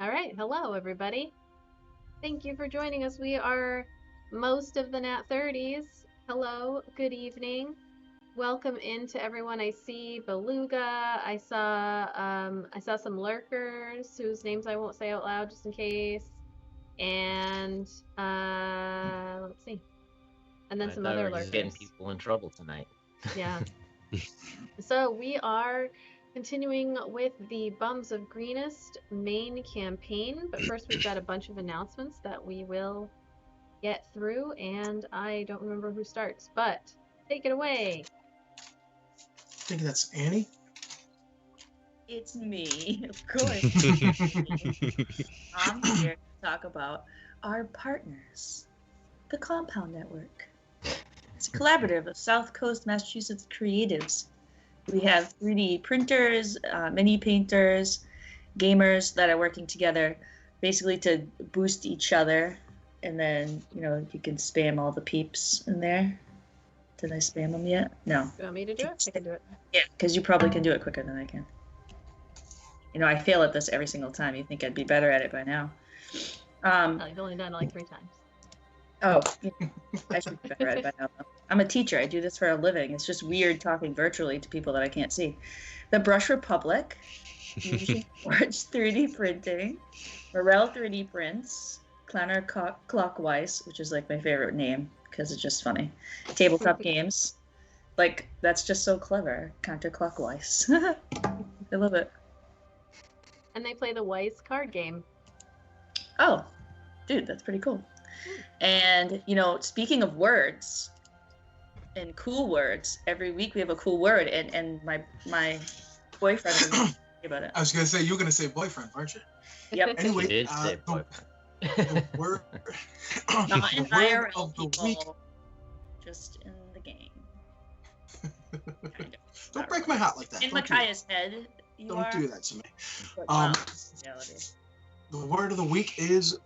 All right, hello everybody. Thank you for joining us. We are most of the NAT30s. Hello, good evening. Welcome in to everyone. I see Beluga. I saw some lurkers whose names I won't say out loud just in case. And let's see. And then some other lurkers. Getting people in trouble tonight. Yeah. So we are continuing with the Bums of Greenest main campaign, but first we've got a bunch of announcements that we will get through, and I don't remember who starts, but take it away. I think that's Annie. It's me, of course. I'm here to talk about our partners, the Compound Network. It's a collaborative of South Coast Massachusetts creatives. We have 3D printers, mini painters, gamers that are working together basically to boost each other. And then, you can spam all the peeps in there. Did I spam them yet? No. You want me to do it? I can do it. Yeah, because you probably can do it quicker than I can. I fail at this every single time. You'd think I'd be better at it by now. You've only done it like 3 times. Oh, I should be better at it by now. I'm a teacher. I do this for a living. It's just weird talking virtually to people that I can't see. The Brush Republic, Fusion Forge 3D printing, Morel 3D prints, Clanner Clockwise, which is like my favorite name because it's just funny. Tabletop games, that's just so clever. Counterclockwise. I love it. And they play the Weiss card game. Oh, dude, that's pretty cool. And, speaking of words and cool words, every week we have a cool word, and my boyfriend was talking about it. I was going to say, you were going to say boyfriend, aren't you? Yep. Anyway, did say the word, Not in the word IRL of the people, week. just in the game. Kind of. Don't break my heart like that. In Don't do Micaiah's head, you Don't are. do that to me. But Um, reality. The word of the week is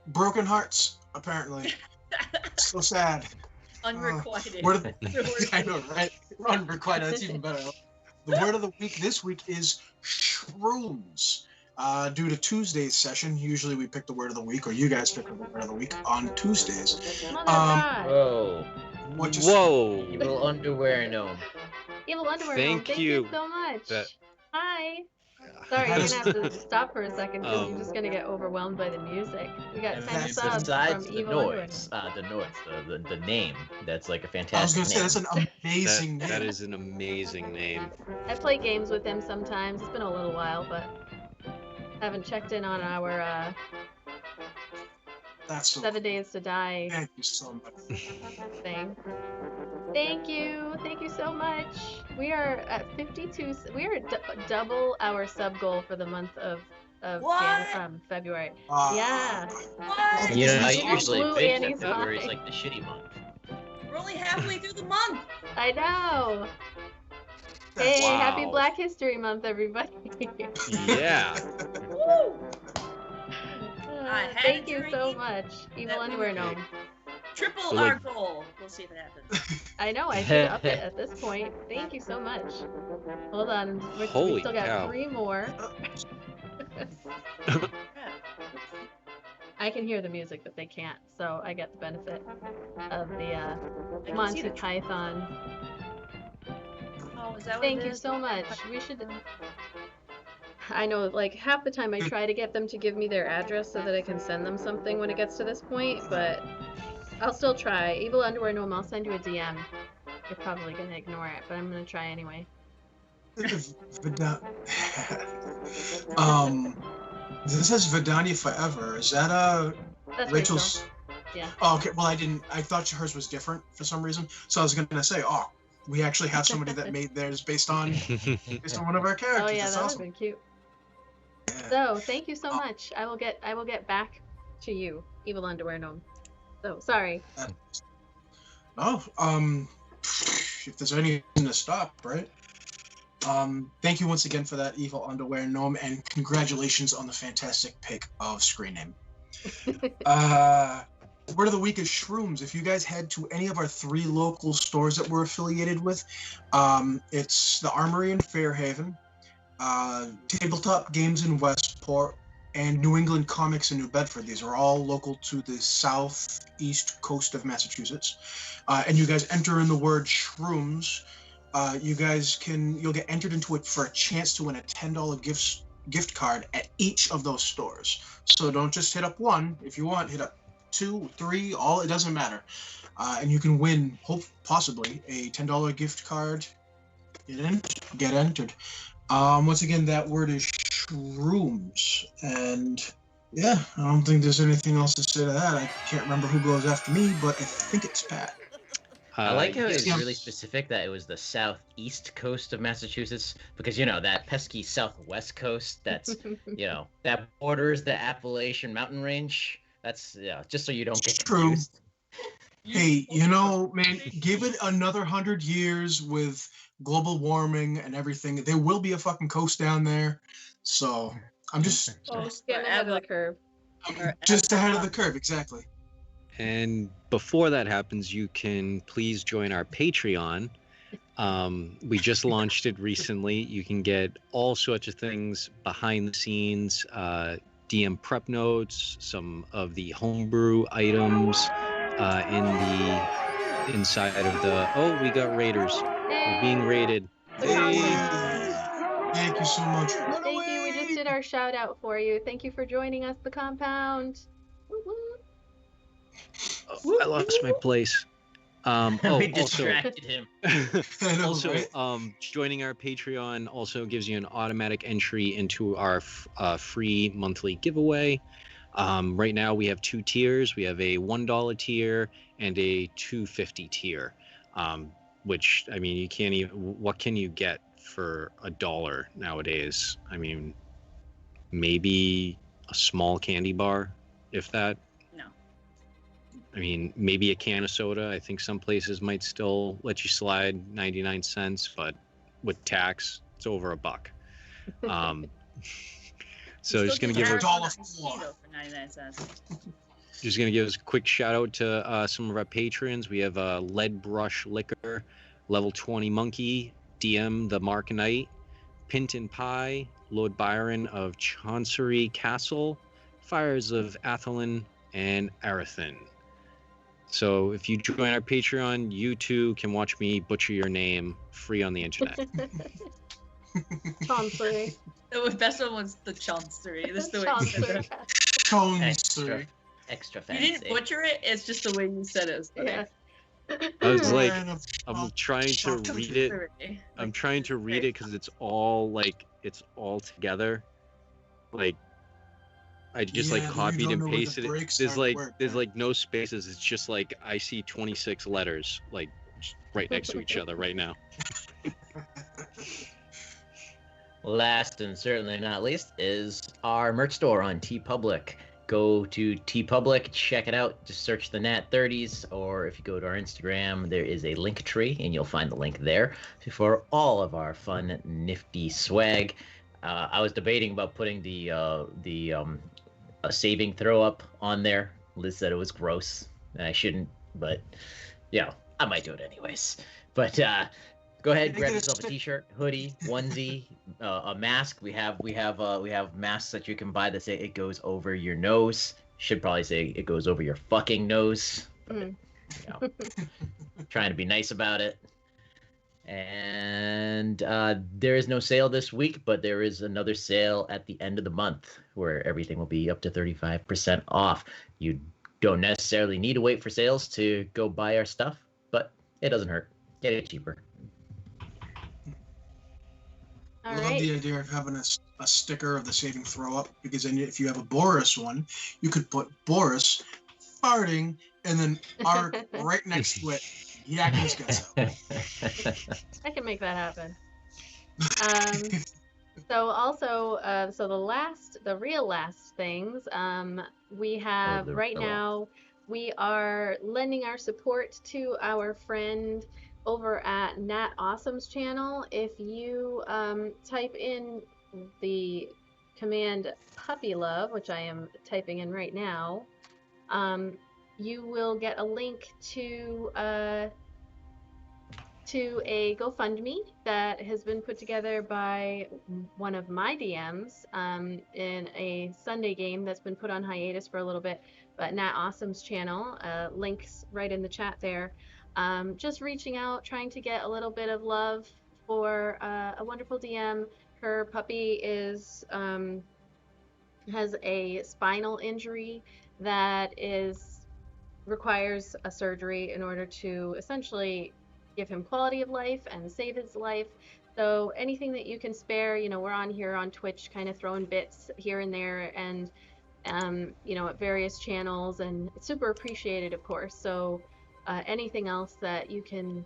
broken hearts, apparently. So sad. Unrequited. I know, right? Unrequited, that's even better. The word of the week this week is shrooms. Due to Tuesday's session, usually we pick the word of the week, or you guys pick the word of the week on Tuesdays. Mother God. Whoa. Whoa. Evil underwear gnome. Evil Underwear Thank Thank you. you so much. That- Hi. Sorry, you're gonna have to stop for a second because you're just gonna get overwhelmed by the music. We got And 10 subs besides from the Evil Underwear. noise, the name, that's like a I was fantastic going to say, name. that's an amazing name. That is an amazing name. I play games with him sometimes. It's been a little while, but haven't checked in on our That's so 7 Days to Die Thank you so much. thing. Thank you so much. We are at 52. We are double our sub goal for the month of What? February. Uh, Yeah. What? I Usually blew big Annie's February is mind. like the shitty month. We're only halfway through the month. I know. That's- Hey, happy Wow. Black History Month, everybody. Yeah. Woo! I had Thank a you so dream much, Evil that we Underwear would Gnome. Triple So, our like- goal. We'll see if it happens. I know, I should up it at this point. Thank you so much. Hold on, we Holy still got cow. 3 more. I can hear the music, but they can't, so I get the benefit of the I can see Monty the- Python. Oh, is that what Thank it you is? so much. We should. I know, like, half the time I try to get them to give me their address so that I can send them something when it gets to this point, but I'll still try. Evil Underwear Gnome, I'll send you a DM. You're probably gonna ignore it, but I'm gonna try anyway. This says Vidanya Forever. Is that That's Rachel's? Rachel. Yeah. Oh, okay. Well, I thought hers was different for some reason. So I was gonna say, oh, we actually have somebody that made theirs based on one of our characters. Oh yeah, That's that awesome. would've been cute. Yeah. So thank you so much. I will get back to you, Evil Underwear Gnome. So sorry. No, if there's any reason to stop, right? Thank you once again for that, Evil Underwear Gnome, and congratulations on the fantastic pick of screen name. Word of the week is shrooms. If you guys head to any of our 3 local stores that we're affiliated with, it's the Armory in Fairhaven, Tabletop Games in Westport, and New England Comics in New Bedford. These are all local to the southeast coast of Massachusetts. And you guys enter in the word shrooms. You'll get entered into it for a chance to win a $10 gift card at each of those stores. So don't just hit up one. If you want, hit up 2, 3, all, it doesn't matter. And you can win, possibly, a $10 gift card. Get entered. Once again, that word is shrooms. And yeah, I don't think there's anything else to say to that. I can't remember who goes after me, but I think it's Pat. I like how it's yeah. really specific that it was the southeast coast of Massachusetts, because that pesky southwest coast that's that borders the Appalachian mountain range. That's just so you don't get confused. Hey, man, give it another 100 years with global warming and everything. There will be a fucking coast down there. So I'm just getting ahead of the curve. Just ahead of the curve, exactly. And before that happens, you can please join our Patreon. We just launched it recently. You can get all sorts of things behind the scenes, DM prep notes, some of the homebrew items inside of the. Oh, we got raiders. We're being raided. Hey. Thank you so much. Thank you. We just did our shout out for you. Thank you for joining us, the compound. Oh, I lost my place. We distracted him. Also, joining our Patreon also gives you an automatic entry into our free monthly giveaway. Right now we have 2 tiers. We have a $1 tier and a $2.50 tier. Which, I mean, you can't even. What can you get for $1 nowadays? I mean, maybe a small candy bar, if that. I mean, maybe a can of soda. I think some places might still let you slide 99 cents, but with tax, it's over $1. So just gonna give a for 99 cents. Just gonna give us a quick shout out to some of our patrons. We have Lead Brush Liquor, Level 20 Monkey, DM the Markanite, Pinton Pie, Lord Byron of Chancery Castle, Fires of Athelin, and Arathan. So if you join our Patreon, you too can watch me butcher your name free on the internet. Chancery. The best one was the Chancery. That's the way you said it. Chancery. Extra You fancy. didn't butcher it. It's just the way you said it. Yeah. I was like, I'm trying to read it. I'm trying to read it because it's all together. Like, I just copied and pasted it. There's no spaces. It's just like I see 26 letters like right next to each other right now. Last and certainly not least is our merch store on TeePublic. Go to TeePublic, check it out. Just search the NAT30s, or if you go to our Instagram, there is a link tree, and you'll find the link there for all of our fun, nifty swag. I was debating about putting a saving throw up on there. Liz said it was gross. I shouldn't, but I might do it anyways. But go ahead, grab yourself a t-shirt, hoodie, onesie, a mask. We have masks that you can buy that say it goes over your nose. Should probably say it goes over your fucking nose. But, trying to be nice about it. And there is no sale this week, but there is another sale at the end of the month where everything will be up to 35% off. You don't necessarily need to wait for sales to go buy our stuff, but it doesn't hurt. Get it cheaper. I love the idea of having a sticker of the saving throw up, because then if you have a Boris one, you could put Boris farting and then Ark right next to it. Yeah, his guys out. I can make that happen. So also, the real last things, we have right now, we are lending our support to our friend over at Nat Awesome's channel. If you type in the command puppy love, which I am typing in right now, you will get a link to to a GoFundMe that has been put together by one of my DMs in a Sunday game that's been put on hiatus for a little bit, but Nat Awesome's channel, links right in the chat there. Just reaching out, trying to get a little bit of love for a wonderful DM. Her puppy is has a spinal injury that requires a surgery in order to essentially give him quality of life and save his life. So anything that you can spare, we're on here on Twitch kind of throwing bits here and there and at various channels, and it's super appreciated, of course. So anything else that you can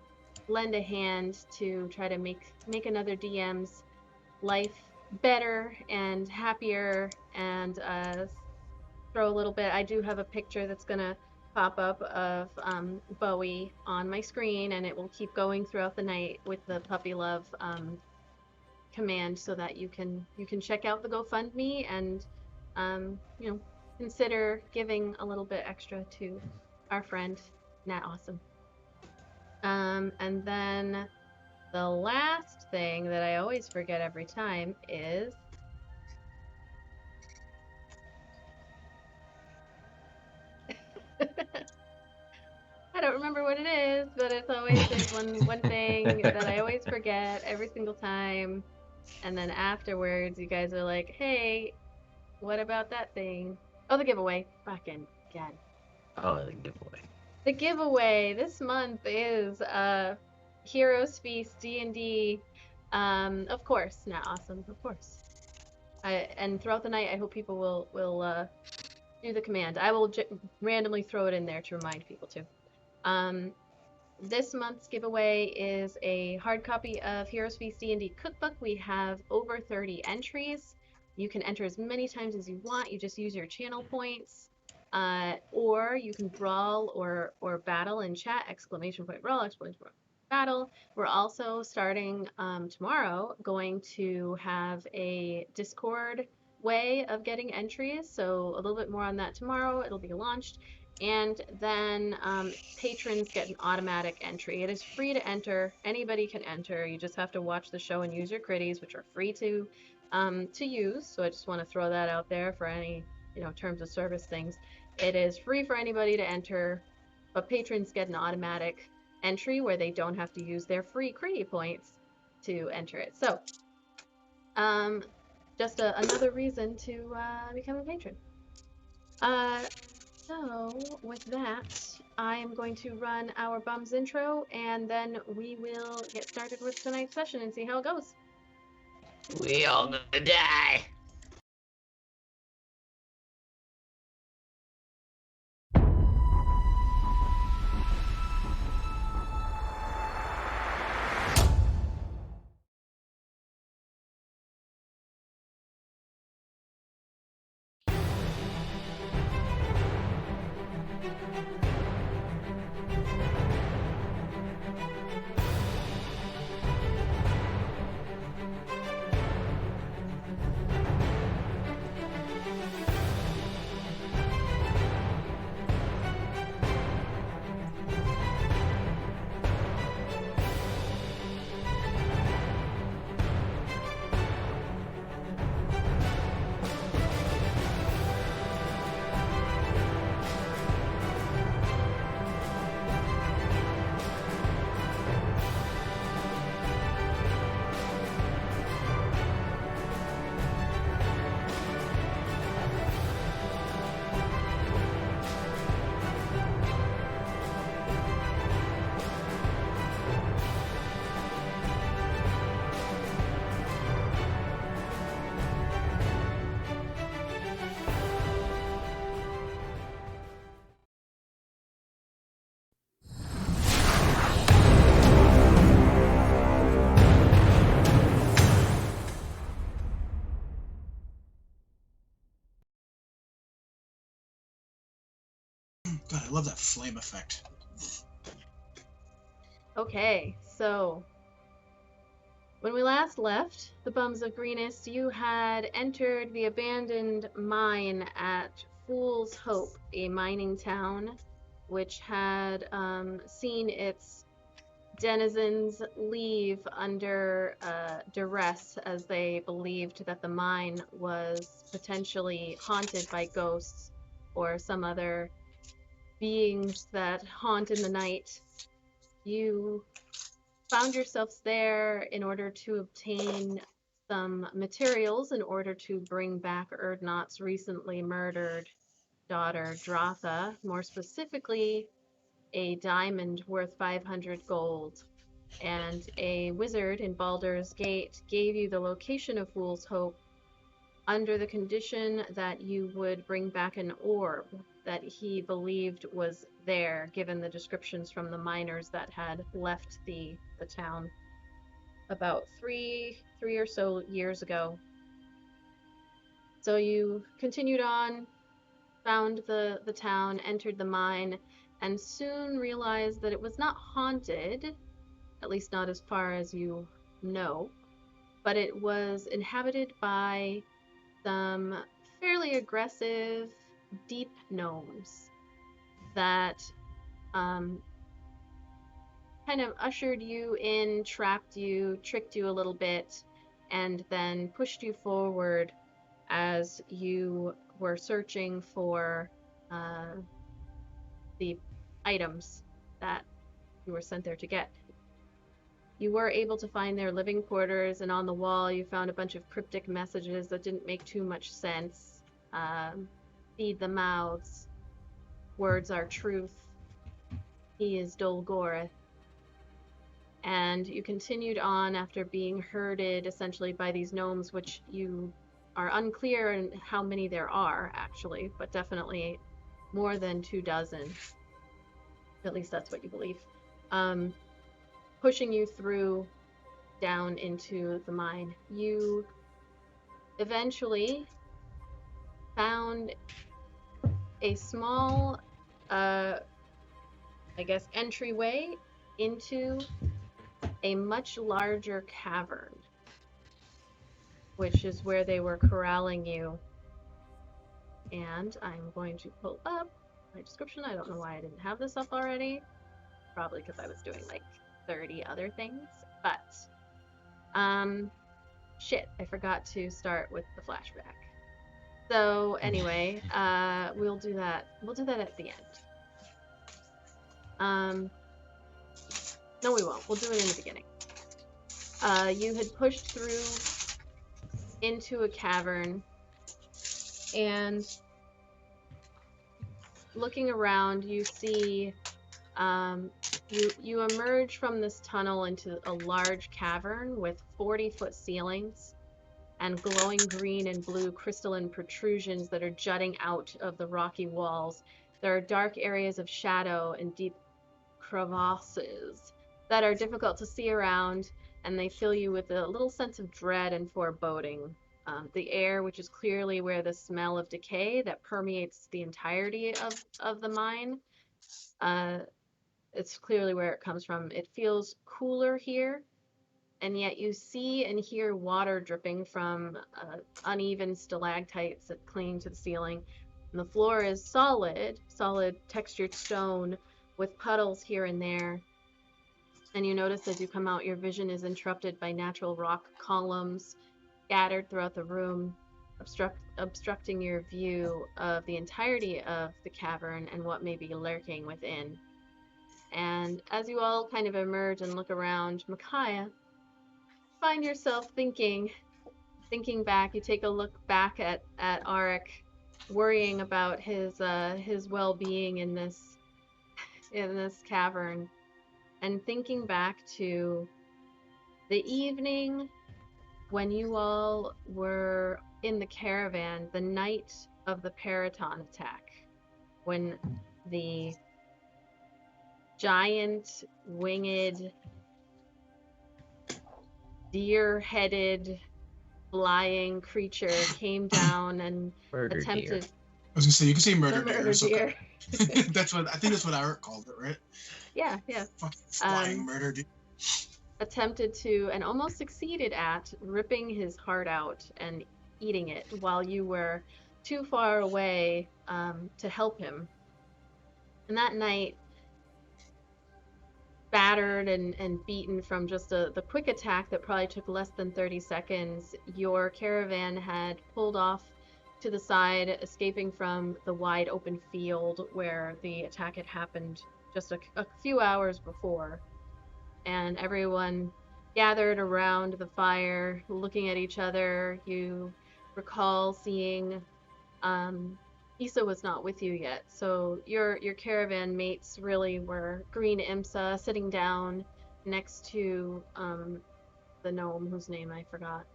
lend a hand to try to make another DM's life better and happier, and throw a little bit. I do have a picture that's gonna pop up of Bowie on my screen, and it will keep going throughout the night with the puppy love command, so that you can check out the GoFundMe and consider giving a little bit extra to our friend Nat Awesome. And then the last thing that I always forget every time is I don't remember what it is, but it's always there's one thing that I always forget every single time, and then afterwards you guys are like, "Hey, what about that thing?" Oh, the giveaway. Fucking God. Oh, the giveaway. The giveaway this month is Heroes Feast D&D. Of course, Nat Awesome, of course. And throughout the night, I hope people will do the command. I will randomly throw it in there to remind people too. This month's giveaway is a hard copy of Heroes Feast D&D Cookbook. We have over 30 entries. You can enter as many times as you want. You just use your channel points. Or you can brawl or battle in chat, !brawl, !battle. We're also starting tomorrow going to have a Discord way of getting entries, so a little bit more on that tomorrow. It'll be launched. And then patrons get an automatic entry. It is free to enter. Anybody can enter. You just have to watch the show and use your critties, which are free to use. So I just want to throw that out there for any terms of service things. It is free for anybody to enter, but patrons get an automatic entry where they don't have to use their free critty points to enter it. So just another reason to become a patron. So with that, I am going to run our bums intro, and then we will get started with tonight's session and see how it goes. We all gonna die. God, I love that flame effect. Okay, so when we last left the Bums of Greenest, you had entered the abandoned mine at Foolshope, a mining town which had seen its denizens leave under duress as they believed that the mine was potentially haunted by ghosts or some other beings that haunt in the night. You found yourselves there in order to obtain some materials in order to bring back Erdnot's recently murdered daughter, Dratha, more specifically, a diamond worth 500 gold. And a wizard in Baldur's Gate gave you the location of Foolshope under the condition that you would bring back an orb that he believed was there, given the descriptions from the miners that had left the town about three or so years ago. So you continued on, found the town, entered the mine, and soon realized that it was not haunted, at least not as far as you know, but it was inhabited by some fairly aggressive deep gnomes that kind of ushered you in, trapped you, tricked you a little bit, and then pushed you forward as you were searching for the items that you were sent there to get. You were able to find their living quarters, and on the wall you found a bunch of cryptic messages that didn't make too much sense. Feed the mouths. Words are truth. He is Dolgoorith. And you continued on after being herded essentially by these gnomes, which you are unclear in how many there are, actually, but definitely more than 24. At least that's what you believe. Pushing you through down into the mine. You eventually found a small, I guess, entryway into a much larger cavern, which is where they were corralling you. And I'm going to pull up my description. I don't know why I didn't have this up already. Probably because I was doing like 30 other things, but shit, I forgot to start with the flashback. So anyway, we'll do that at the end. No, we won't. We'll do it in the beginning. You had pushed through into a cavern, and looking around, you see you emerge from this tunnel into a large cavern with 40-foot ceilings and glowing green and blue crystalline protrusions that are jutting out of the rocky walls. There are dark areas of shadow and deep crevasses that are difficult to see around, and they fill you with a little sense of dread and foreboding. The air, which is clearly where the smell of decay that permeates the entirety of the mine, it's clearly where it comes from. It feels cooler here, and yet you see and hear water dripping from uneven stalactites that cling to the ceiling. And the floor is solid textured stone with puddles here and there. And you notice as you come out, your vision is interrupted by natural rock columns scattered throughout the room, obstructing your view of the entirety of the cavern and what may be lurking within. And as you all kind of emerge and look around, Micaiah, find yourself thinking back. You take a look back at Arik, worrying about his well-being in this cavern, and thinking back to the evening when you all were in the caravan, the night of the Periton attack, when the giant winged deer-headed flying creature came down and Murder attempted. deer. I was gonna say, you can say murder deer. Murder It's okay. deer. That's what I think. That's what Eric called it, right? Yeah. Fucking flying murder deer. Attempted to and almost succeeded at ripping his heart out and eating it while you were too far away to help him. And that night, battered and beaten from just the quick attack that probably took less than 30 seconds, your caravan had pulled off to the side, escaping from the wide open field where the attack had happened just a few hours before. And everyone gathered around the fire, looking at each other. You recall seeing Issa was not with you yet, so your caravan mates really were Green Imsa sitting down next to the gnome whose name I forgot,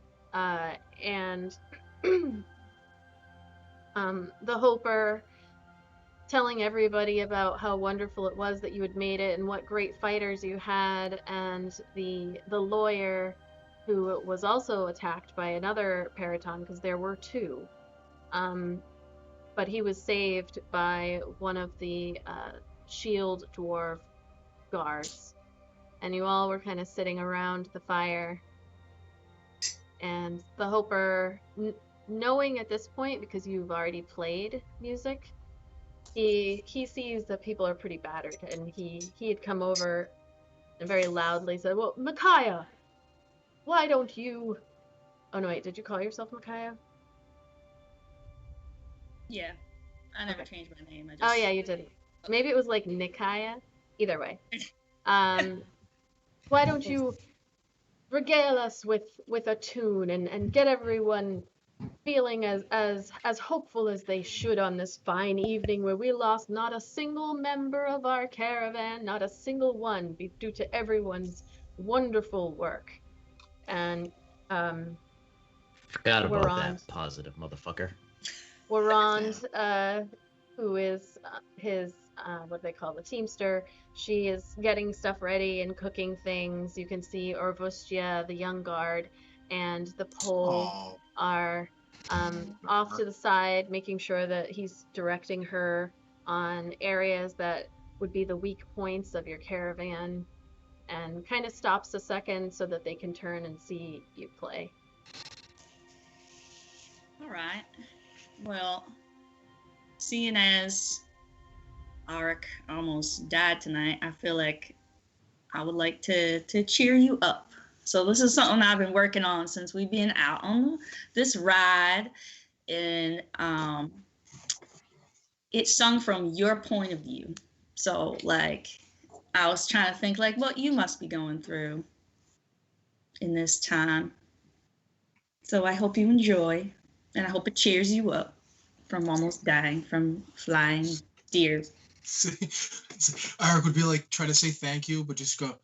and the Hoper telling everybody about how wonderful it was that you had made it and what great fighters you had, and the lawyer who was also attacked by another Paraton, because there were two. But he was saved by one of the shield dwarf guards. And you all were kind of sitting around the fire. And the Hoper, knowing at this point, because you've already played music, he sees that people are pretty battered. And he had come over and very loudly said, "Well, Micaiah, why don't you..." Oh, no, wait, did you call yourself Micaiah? Yeah. I never changed my name. I just... Oh, yeah, you didn't. Maybe it was like Nikaya. Either way. Why don't you regale us with a tune and get everyone feeling as hopeful as they should on this fine evening where we lost not a single member of our caravan, not a single one, due to everyone's wonderful work. And forgot about that positive motherfucker. Warand, who is his, what do they call, the teamster, she is getting stuff ready and cooking things. You can see Orvustia, the young guard, and the Pole are off to the side, making sure that he's directing her on areas that would be the weak points of your caravan, and kind of stops a second so that they can turn and see you play. All right. Well, seeing as Arik almost died tonight, I feel like I would like to cheer you up. So this is something I've been working on since we've been out on this ride, and it's sung from your point of view. So like, I was trying to think like what you must be going through in this time. So I hope you enjoy, and I hope it cheers you up from almost dying from flying deer. Arik would be like, try to say thank you, but just go,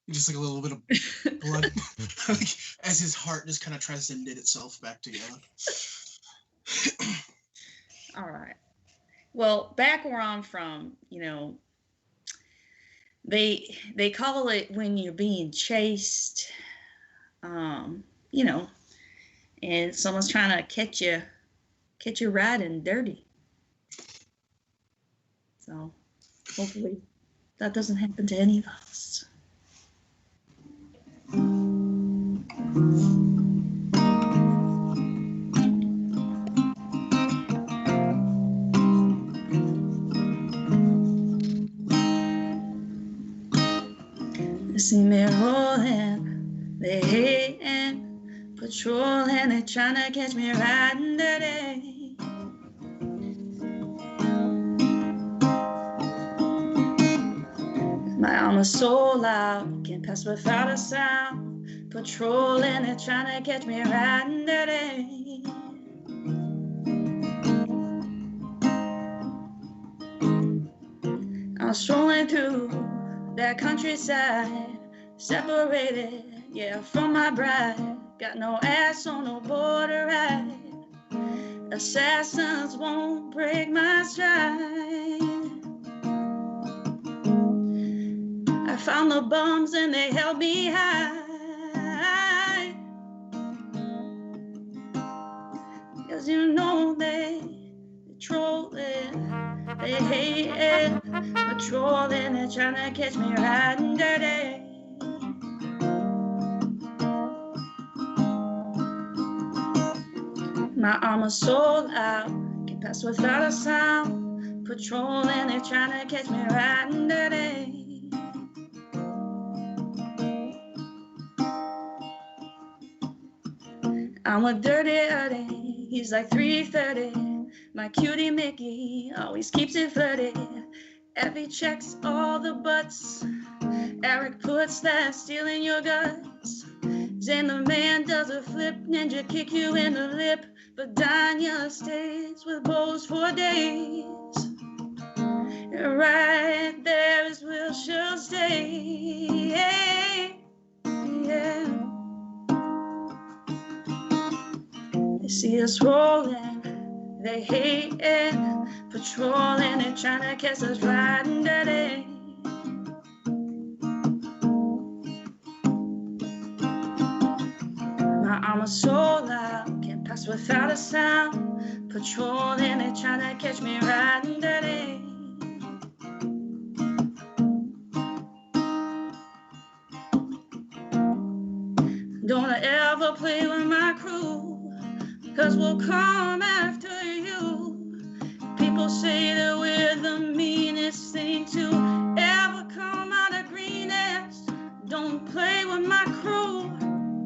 just like a little bit of blood as his heart just kind of tries to knit itself back together. All right. Well, back where I'm from, you know, they call it when you're being chased, you know, and someone's trying to catch you riding dirty. So hopefully that doesn't happen to any of us. They see me rolling, they hating, patrolling, they trying to catch me riding dirty. My armor's so loud, can't pass without a sound. Patrolling, they're trying to catch me riding dirty. I'm strolling through that countryside, separated, yeah, from my bride. Got no ass on no border ride. Assassins won't break my stride. I found the bums and they held me high. 'Cause you know they trolling, they hating, patrolling, they're trying to catch me riding dirty. My armor's so loud, can't pass without a sound. Patrolling, they're trying to catch me riding dirty. I'm with Dirty Eddie, he's like 3:30. My cutie Mickey always keeps it flirty. Effie checks all the butts. Eric puts that steel in your guts. Zane the man does a flip, ninja kick you in the lip. Vidanya stays with Bose for days. And right there is where she'll stay. Yeah. They see us rolling, they hating, patrolling and trying to catch us riding dirty. My armor's so loud, can't pass without a sound. Patrolling and trying to catch me riding dirty. Don't ever play with my crew, 'cause we'll come after you. People say that we're the meanest thing to ever come out of Greenest. Don't play with my crew,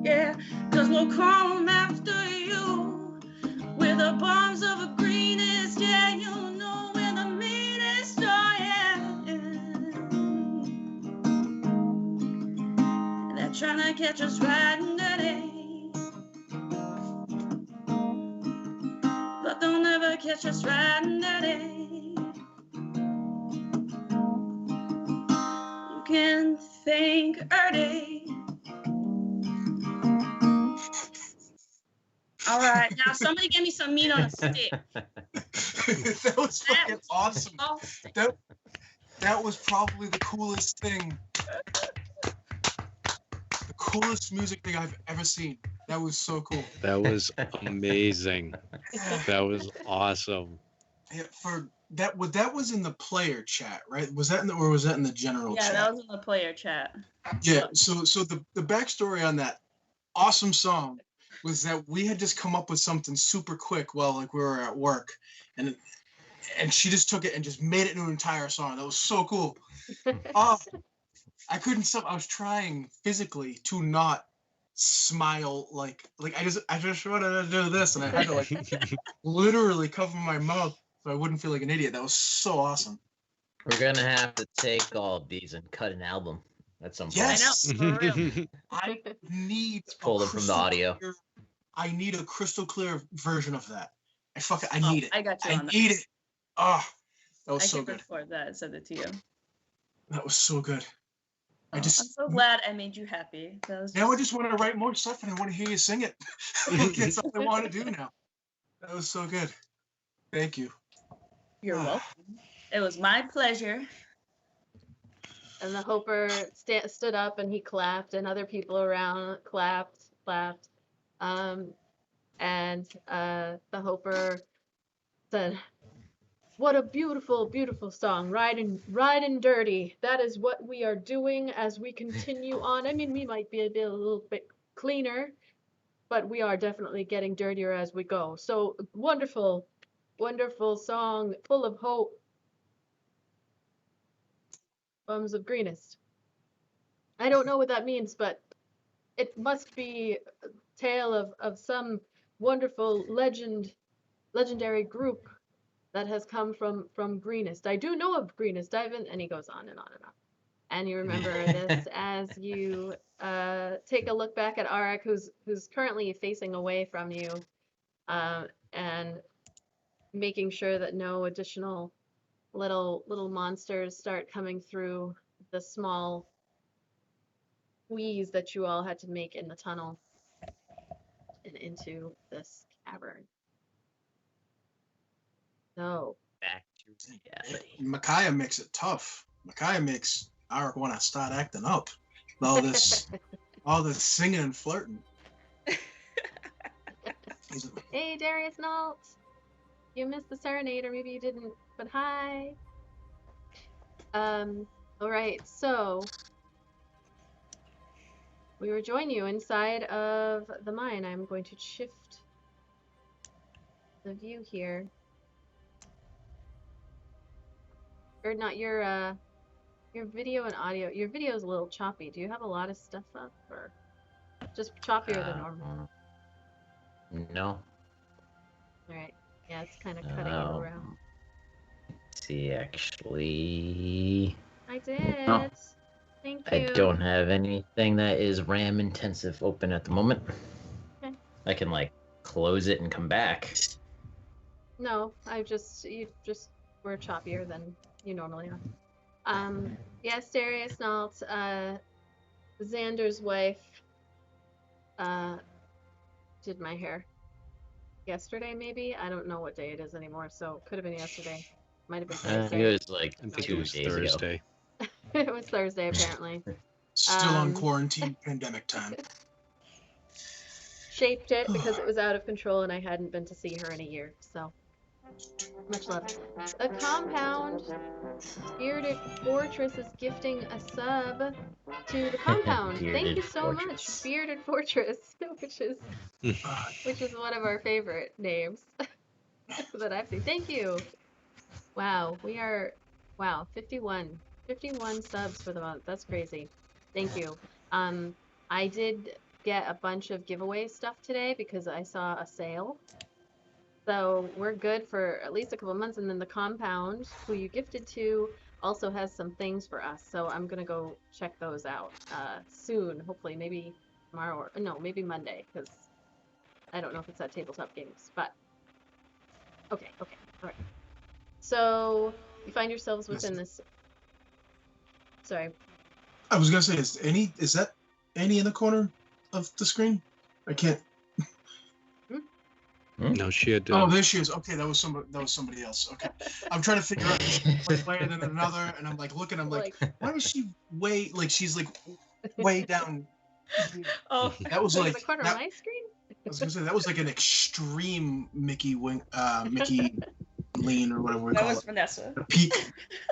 yeah, 'cause we'll come after you. We're the bombs of a Greenest, yeah, you know we're the meanest, oh yeah. And they're trying to catch us riding dirty, but they'll never catch us riding dirty. You can thank Ernie. All right, now somebody give me some meat on a stick. That was fucking awesome. Oh, That was probably the coolest thing. The coolest music thing I've ever seen. That was so cool. That was amazing. That was awesome. Yeah, that was in the player chat, right? Was that or was that in the general yeah, chat? that was in the player chat. Yeah, so the backstory on that awesome song was that we had just come up with something super quick while like we were at work, and she just took it and just made it into an entire song. That was so cool. I couldn't stop. I was trying physically to not smile like I just wanted to do this, and I had to like literally cover my mouth so I wouldn't feel like an idiot. That was so awesome. We're gonna have to take all of these and cut an album at some point. Yes. I know, for real. I need Pull them from the audio. I need a crystal clear version of that. I need it. I got you I on that. need it. Oh, that was so I can good. record that and send it to you. That was so good. I'm so glad I made you happy. Now I just want to write more stuff and I want to hear you sing it. That's all I want to do now. That was so good. Thank you. You're welcome. It was my pleasure. And the Hoper stood up and he clapped, and other people around clapped. And the Hoper said, "What a beautiful, beautiful song, riding dirty. That is what we are doing as we continue on. I mean, we might be a little bit cleaner, but we are definitely getting dirtier as we go. So wonderful, wonderful song, full of hope. Bums of Greenest." I don't know what that means, but it must be a tale of some wonderful legendary group that has come from Greenest. I do know of Greenest. And he goes on and on and on. And you remember this as you take a look back at Arak, who's currently facing away from you, and making sure that no additional little monsters start coming through the small squeeze that you all had to make in the tunnel and into this cavern. So Back to reality. Micaiah makes it tough. Micaiah makes Arik want to start acting up. All this singing and flirting. hey, Darius Nault, you missed the serenade, or maybe you didn't, but hi. All right, so we rejoin you inside of the mine. I'm going to shift the view here. Or not your video and audio. Your video is a little choppy. Do you have a lot of stuff up, or just choppier than normal? No. Alright. Yeah, it's kind of cutting you around. Let's see, actually. I did. No. Thank I you. don't have anything that is RAM intensive open at the moment. Okay. I can like close it and come back. No, you just were choppier than you normally are. Yes, Darius Nault, Xander's wife, did my hair yesterday, maybe? I don't know what day it is anymore, so could have been yesterday. Might have been Thursday. It was like I think 2 it was days Thursday. It was Thursday, apparently. Still on quarantine pandemic time. Shaped it because it was out of control and I hadn't been to see her in a year, so much love. A compound. Bearded Fortress is gifting a sub to the compound. Thank you so much, Bearded Fortress, which is one of our favorite names that I've seen. Thank you. Wow, 51 subs for the month. That's crazy. Thank you. I did get a bunch of giveaway stuff today because I saw a sale. So we're good for at least a couple months, and then the compound, who you gifted to, also has some things for us. So I'm gonna go check those out soon. Hopefully, maybe tomorrow or no, maybe Monday, because I don't know if it's at Tabletop Games. But okay, all right. So you find yourselves within this. Sorry. I was gonna say, is that Annie in the corner of the screen? I can't. No, she had. Oh, there she is. Okay, that was somebody else. Okay, I'm trying to figure out one player than another, and I'm like looking. I'm like, why is she way like she's like way down? Oh, that was like the corner of my screen. I was gonna say that was like an extreme Mickey lean or whatever we call it. That was Vanessa. A peak.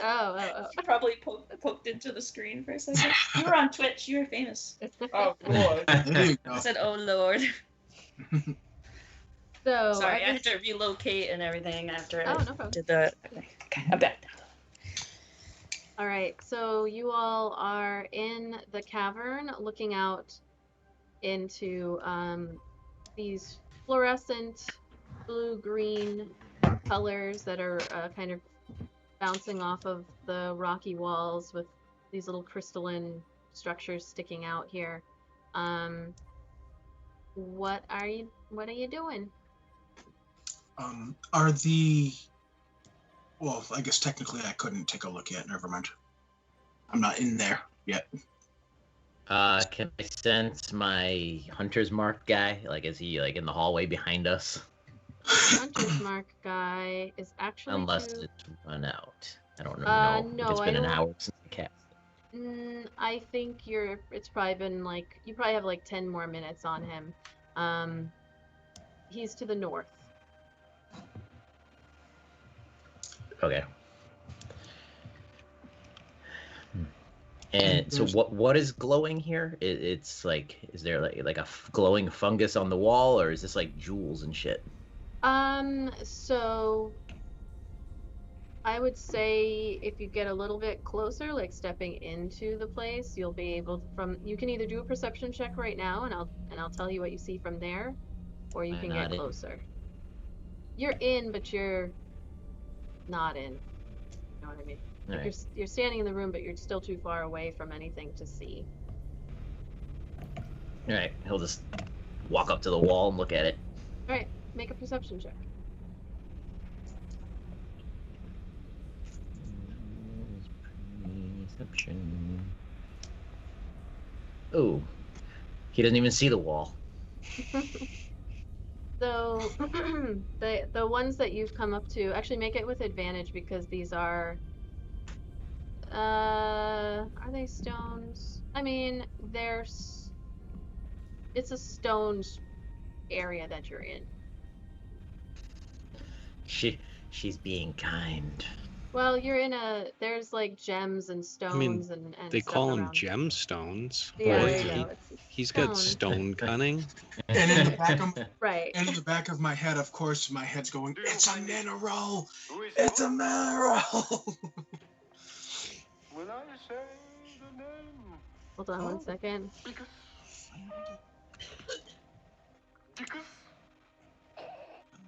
Oh. She probably poked into the screen for a second. You were on Twitch. You were famous. Oh Lord. There you go. I said, oh Lord. So sorry, I had to relocate and everything after I no problem. did the. Okay, I'm back. All right, so you all are in the cavern, looking out into these fluorescent blue-green colors that are kind of bouncing off of the rocky walls with these little crystalline structures sticking out here. What are you doing? Well, I guess technically I couldn't take a look yet. Never mind. I'm not in there yet. Can I sense my hunter's mark guy? Like, is he like in the hallway behind us? Hunter's mark guy is actually unless it's run out. I don't know. No, if it's been an hour since I cast it. I think it's probably been like you probably have like 10 more minutes on him. He's to the north. Okay. And so what is glowing here? It's like, is there like a glowing fungus on the wall, or is this like jewels and shit? So I would say if you get a little bit closer, like stepping into the place, you'll be able to, you can either do a perception check right now and I'll tell you what you see from there, or you can get closer. You're in, but you're not in. You know what I mean? Like right. You're standing in the room, but you're still too far away from anything to see. All right, he'll just walk up to the wall and look at it. All right, make a perception check. Perception. Oh, he doesn't even see the wall. So the ones that you've come up to, actually make it with advantage because these are they stones? I mean, it's a stones area that you're in. She's being kind. Well, you're in there's like gems and stones and they call them around. gemstones. Yeah, he's got stone cunning. And in the back of right. And in the back of my head, of course, my head's going, it's a mineral! It's a mineral! When I say the name. Hold on 1 second.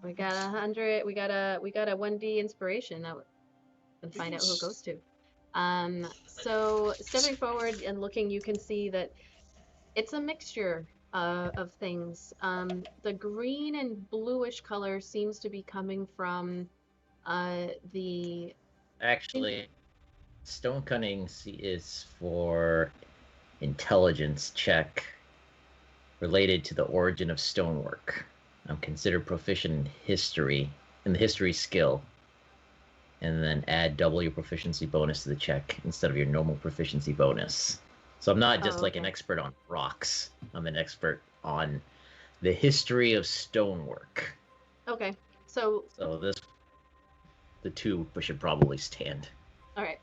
We got 100. We got a 1D inspiration. And find out who it goes to. So stepping forward and looking, you can see that it's a mixture of things. The green and bluish color seems to be coming from the. Actually, stone cutting is for intelligence check related to the origin of stonework. I'm considered proficient in history, in the history skill, and then add double your proficiency bonus to the check instead of your normal proficiency bonus. So I'm not just like an expert on rocks. I'm an expert on the history of stonework. Okay, so the two should probably stand. All right.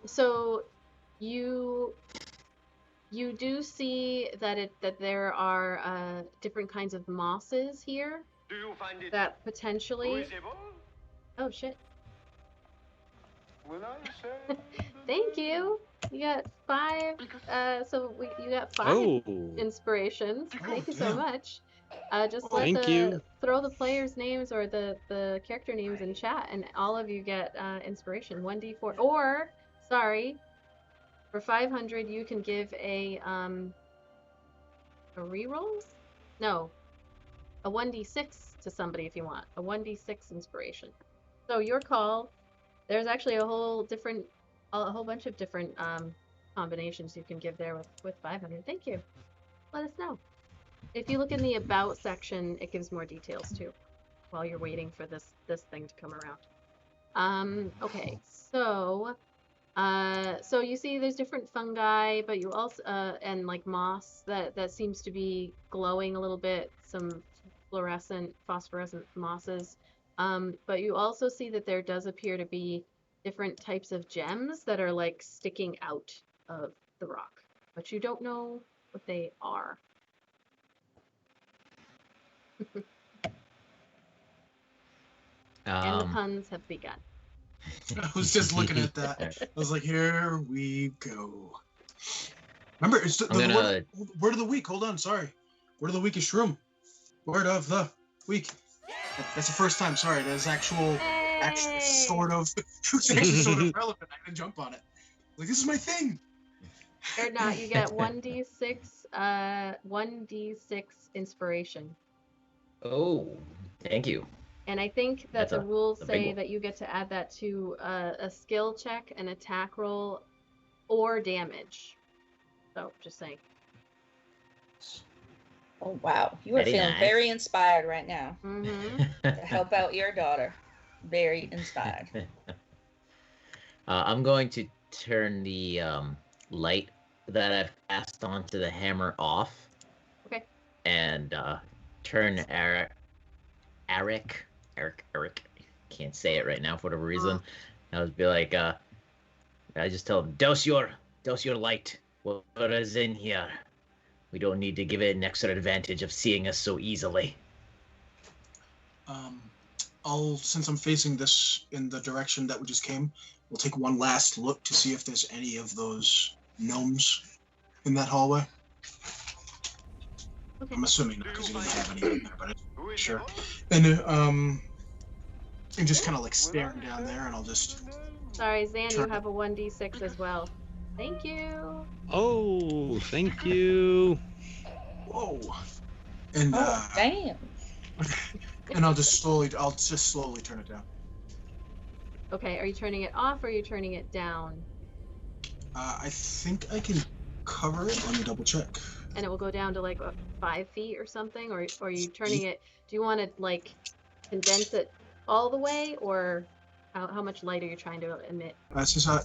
So you do see that there are different kinds of mosses here Do you find it that potentially. visible? Oh shit! Will I say Thank you. You got 5. You got 5 Oh, inspirations. Thank you so damn. much. Just Thank you. throw the players' names or the character names in chat, and all of you get inspiration 1d4. Or sorry, for 500 you can give a reroll. No, a 1d6 to somebody if you want a 1d6 inspiration. So your call. There's actually a whole bunch of different combinations you can give there with 500. Thank you. Let us know. If you look in the about section, it gives more details too, while you're waiting for this thing to come around. Okay, so you see there's different fungi, but you also and like moss that seems to be glowing a little bit. Some phosphorescent mosses. But you also see that there does appear to be different types of gems that are like sticking out of the rock, but you don't know what they are. And the puns have begun. I was just looking at that. I was like, here we go. Remember, it's the word of the week. Hold on, sorry. Word of the week is shroom. Word of the week. That's the first time. Sorry, that's actually sort of relevant. I didn't jump on it. Like, this is my thing. Or not, you get 1d6 inspiration. Oh, thank you. And I think that the rules say that you get to add that to a skill check, an attack roll, or damage. So, just saying. Oh, wow. You are feeling very inspired right now to help out your daughter. Very inspired. I'm going to turn the light that I've passed onto the hammer off. Okay. And turn Eric, can't say it right now for whatever reason. I would be like, I just tell him, dose your light. What is in here? We don't need to give it an extra advantage of seeing us so easily. Since I'm facing this in the direction that we just came, we'll take one last look to see if there's any of those gnomes in that hallway. Okay. I'm assuming not, because you didn't have any in there, but I'm sure. And just kind of like staring down there, and I'll just... Sorry, Zan, you have a 1d6 as well. Thank you. Oh, thank you. Whoa. And damn. And I'll just slowly turn it down. Okay, are you turning it off or are you turning it down? I think I can cover it. Let me double check. And it will go down to like 5 feet or something, or are you turning it? Do you want to like condense it all the way, or how much light are you trying to emit?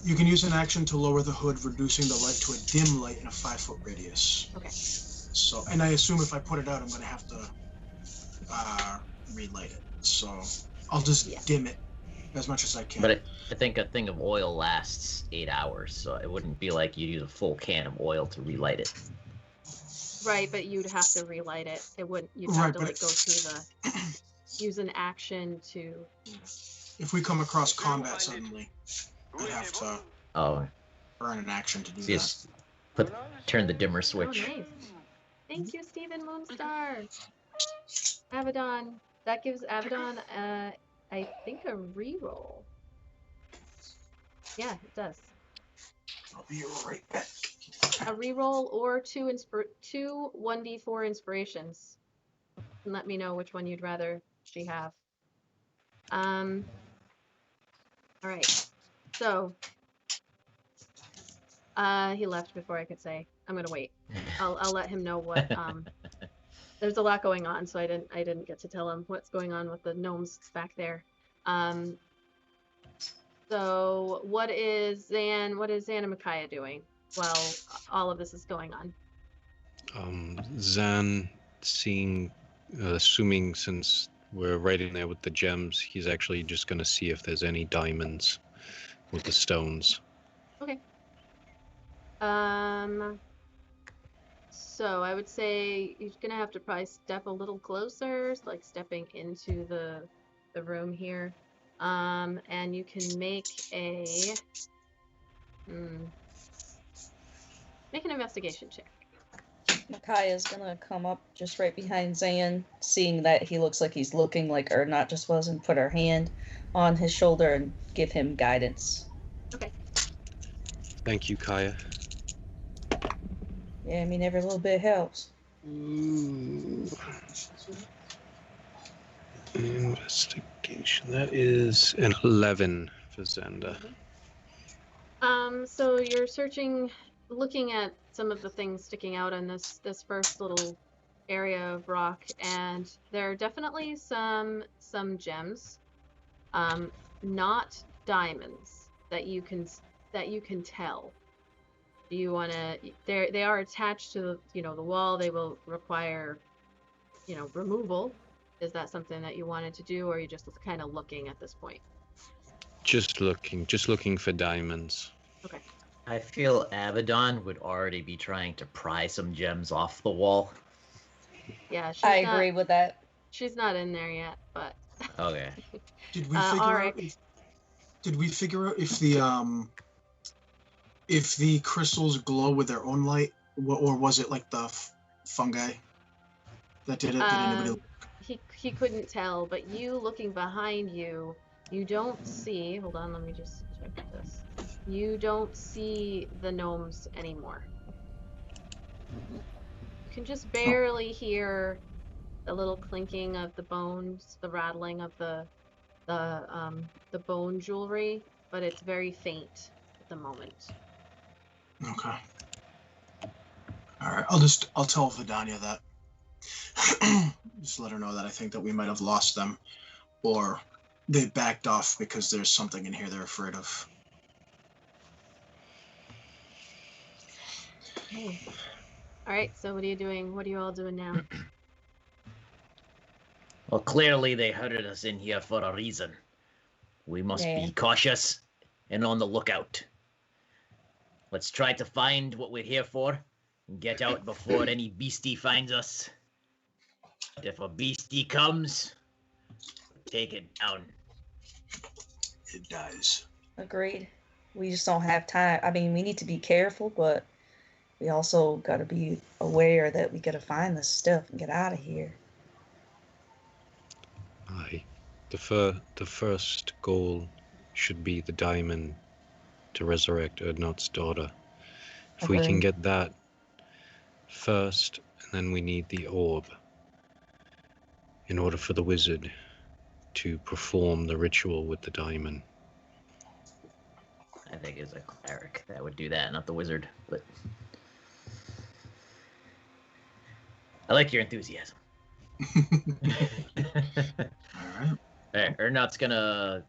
You can use an action to lower the hood, reducing the light to a dim light in a 5-foot radius. Okay. So, and I assume if I put it out, I'm going to have to relight it. So I'll just dim it as much as I can. But I think a thing of oil lasts 8 hours, so it wouldn't be like you use a full can of oil to relight it. Right, but you'd have to relight it. It wouldn't. You'd have to like go through the use an action to. If we come across combat suddenly, I'd have to earn an action to do that. Just turn the dimmer switch. Oh, nice. Thank you, Stephen Moonstar. Avadon, that gives Avadon, I think, a reroll. Yeah, it does. I'll be right back. A reroll or two 1d4 inspirations. And let me know which one you'd rather she have. All right. So, he left before I could say. I'm gonna wait. I'll let him know what. There's a lot going on, so I didn't get to tell him what's going on with the gnomes back there. So what is Zan and Micaiah doing while all of this is going on? Zan, assuming since we're right in there with the gems, he's actually just going to see if there's any diamonds with the stones. Okay. So I would say you're gonna have to probably step a little closer, like stepping into the room here. And you can make an investigation check. Micaiah's gonna come up just right behind Zan, seeing that he looks like he's looking like Ernot just was, and put her hand on his shoulder and give him guidance. Okay. Thank you, Kaya. Yeah, I mean, every little bit helps. Ooh. Investigation. That is an 11 for Zenda. So you're searching, looking at some of the things sticking out in this first little area of rock, and there are definitely some gems, not diamonds that you can tell. Do you want to? They are attached to the wall. They will require removal. Is that something that you wanted to do, or are you just kind of looking at this point? Just looking for diamonds. Okay. I feel Avadon would already be trying to pry some gems off the wall. Yeah, I agree with that. She's not in there yet, but Okay. Did we figure out? Did we figure out if the crystals glow with their own light, or was it like the fungi that did it? Did anybody? He couldn't tell, but you looking behind you, you don't see. Hold on, let me just check this. You don't see the gnomes anymore. You can just barely hear the little clinking of the bones, the rattling of the bone jewelry, but it's very faint at the moment. Okay. All right. I'll tell Vidanya that. Just let her know that I think that we might have lost them, or they backed off because there's something in here they're afraid of. Okay. All right. So what are you doing? What are you all doing now? Well, clearly they herded us in here for a reason. We must be cautious and on the lookout. Let's try to find what we're here for and get out before any beastie finds us. If a beastie comes, take it down. It does. Agreed. We just don't have time. I mean, we need to be careful, but we also got to be aware that we got to find this stuff and get out of here. Aye. The first goal should be the diamond to resurrect Ernot's daughter. If we can get that first, and then we need the orb in order for the wizard to perform the ritual with the diamond. I think it's a cleric that would do that, not the wizard. But I like your enthusiasm. All right. Ernot's gonna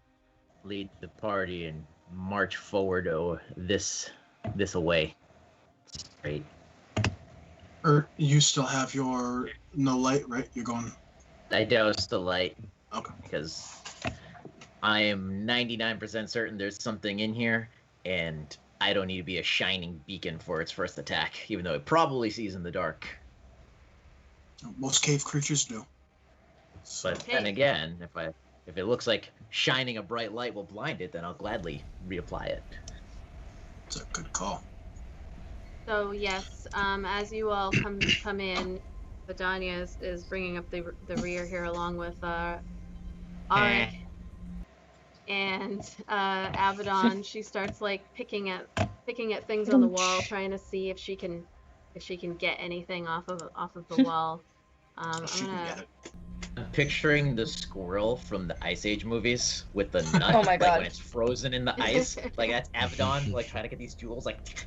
lead the party and march forward this away. Straight. You still have your no light, right? You're going. I doused the light. Okay. Because I am 99% certain there's something in here, and I don't need to be a shining beacon for its first attack, even though it probably sees in the dark. Most cave creatures do. But then again, if it looks like shining a bright light will blind it, then I'll gladly reapply it. It's a good call. So yes, as you all come in, Vidanya is bringing up the rear here along with Arik and Avadon. She starts like picking at things on the wall, trying to see if she can get anything off of the wall. I'm picturing the squirrel from the Ice Age movies with the nut, Oh my like God. when it's frozen in the ice. Like that's Avadon, like trying to get these jewels, like.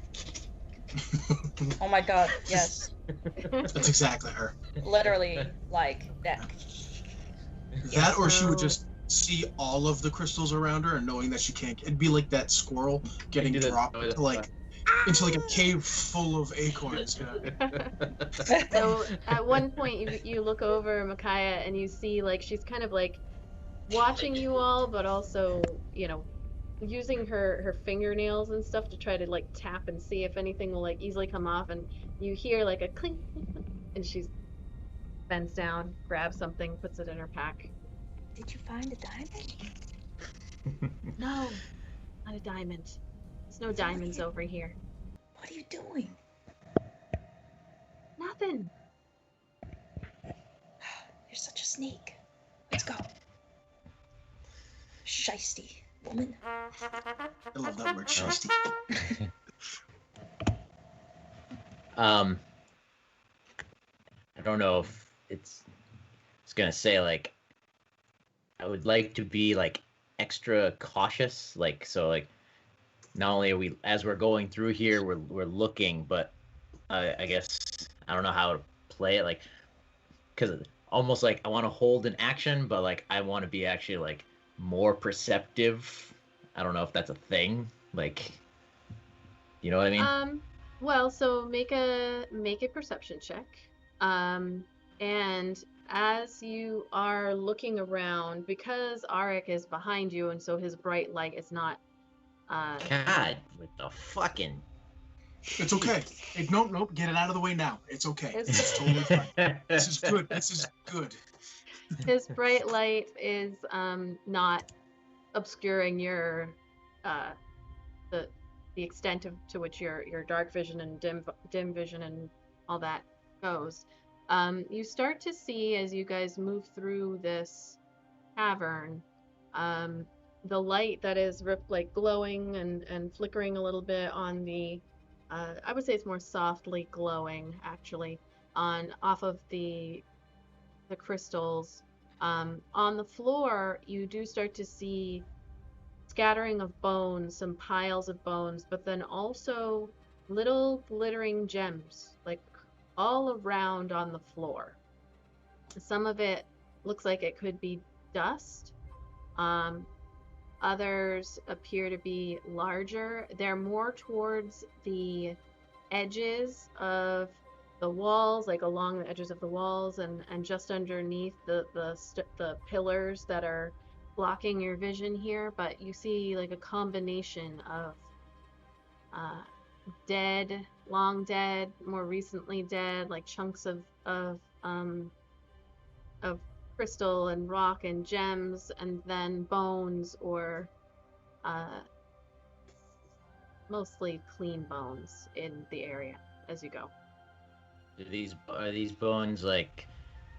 Oh my God, yes. That's exactly her. Literally, like that. That, or she would just see all of the crystals around her and knowing that she can't. It'd be like that squirrel getting dropped into like a cave full of acorns. Yeah. So at one point you look over Micaiah and you see like she's kind of like watching you all, but also, you know, using her fingernails and stuff to try to like tap and see if anything will like easily come off, and you hear like a clink, and she bends down, grabs something, puts it in her pack. Did you find a diamond? No, not a diamond. There's no diamonds over here. What are you doing? Nothing. You're such a sneak. Let's go. Shiesty woman. I love that word, shiesty. I don't know if it's gonna say like I would like to be like extra cautious, like so like not only are we as we're going through here we're looking, but I guess I don't know how to play it, like because almost like I want to hold an action, but like I want to be actually like more perceptive. I don't know if that's a thing, like you know what I mean? Well, so make a perception check. And as you are looking around, because Arik is behind you, and so his bright light is not. God, with the fucking. It's okay. Hey, nope. Get it out of the way now. It's okay. It's totally fine. This is good. This is good. His bright light is not obscuring your the extent to which your dark vision and dim vision and all that goes. You start to see as you guys move through this cavern, the light that is like glowing and flickering a little bit on the I would say it's more softly glowing actually off of the crystals. On the floor you do start to see scattering of bones, some piles of bones, but then also little glittering gems like all around on the floor. Some of it looks like it could be dust. Others appear to be larger. They're more towards the edges of the walls, like along the edges of the walls, and just underneath the pillars that are blocking your vision here. But you see like a combination of dead, long dead, more recently dead, like chunks of crystal and rock and gems, and then bones or mostly clean bones in the area as you go. Are these bones like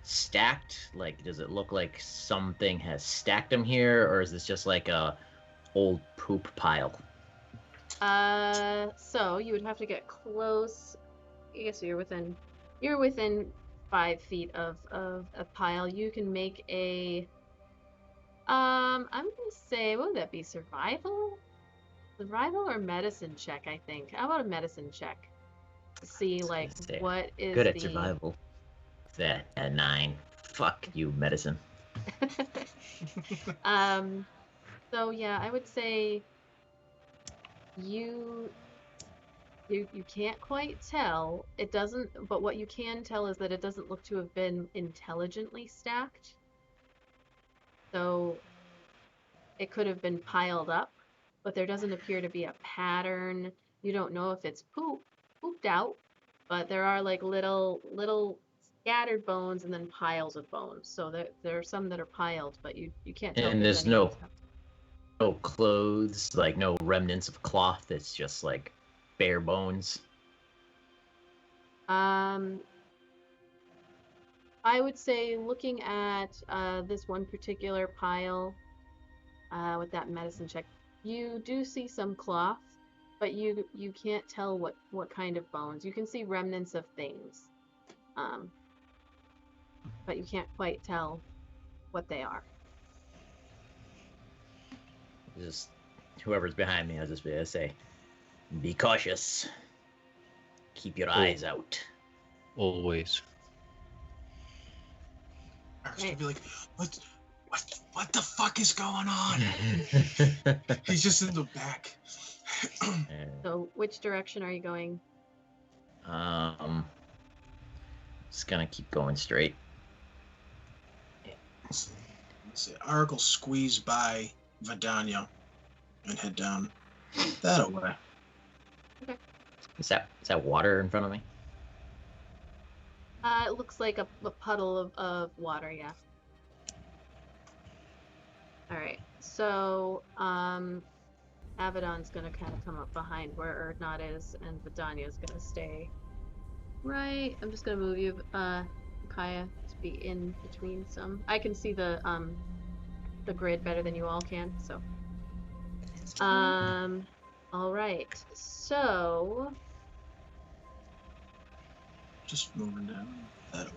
stacked? Like, does it look like something has stacked them here, or is this just like a old poop pile? So you would have to get close. I guess you're within 5 feet of a pile. You can make a I'm gonna say, what would that be? Survival or medicine check? I think. How about a medicine check? See like what is good at survival. That at 9. Fuck you, medicine. So yeah, I would say you can't quite tell. It doesn't, but what you can tell is that it doesn't look to have been intelligently stacked. So it could have been piled up, but there doesn't appear to be a pattern. You don't know if it's pooped out, but there are like little scattered bones and then piles of bones. So there are some that are piled, but you can't tell. And there's no clothes, like no remnants of cloth. It's just like bare bones. I would say looking at this one particular pile with that medicine check, you do see some cloth, but you can't tell what kind of bones. You can see remnants of things, but you can't quite tell what they are. Just whoever's behind me, I'll just be able to say, be cautious. Keep your eyes out. Always. Ark's gonna be like, what the fuck is going on? He's just in the back. So which direction are you going? Just gonna keep going straight. Let's see. Ark will squeeze by Vidanya and head down that way. Is that water in front of me? It looks like a puddle of water, yeah. All right, so Avadon's gonna kind of come up behind where Erdnot is, and Vidanya's gonna stay right. I'm just gonna move you, Kaya, to be in between some. I can see the grid better than you all can, so. All right, so. Just moving down that way.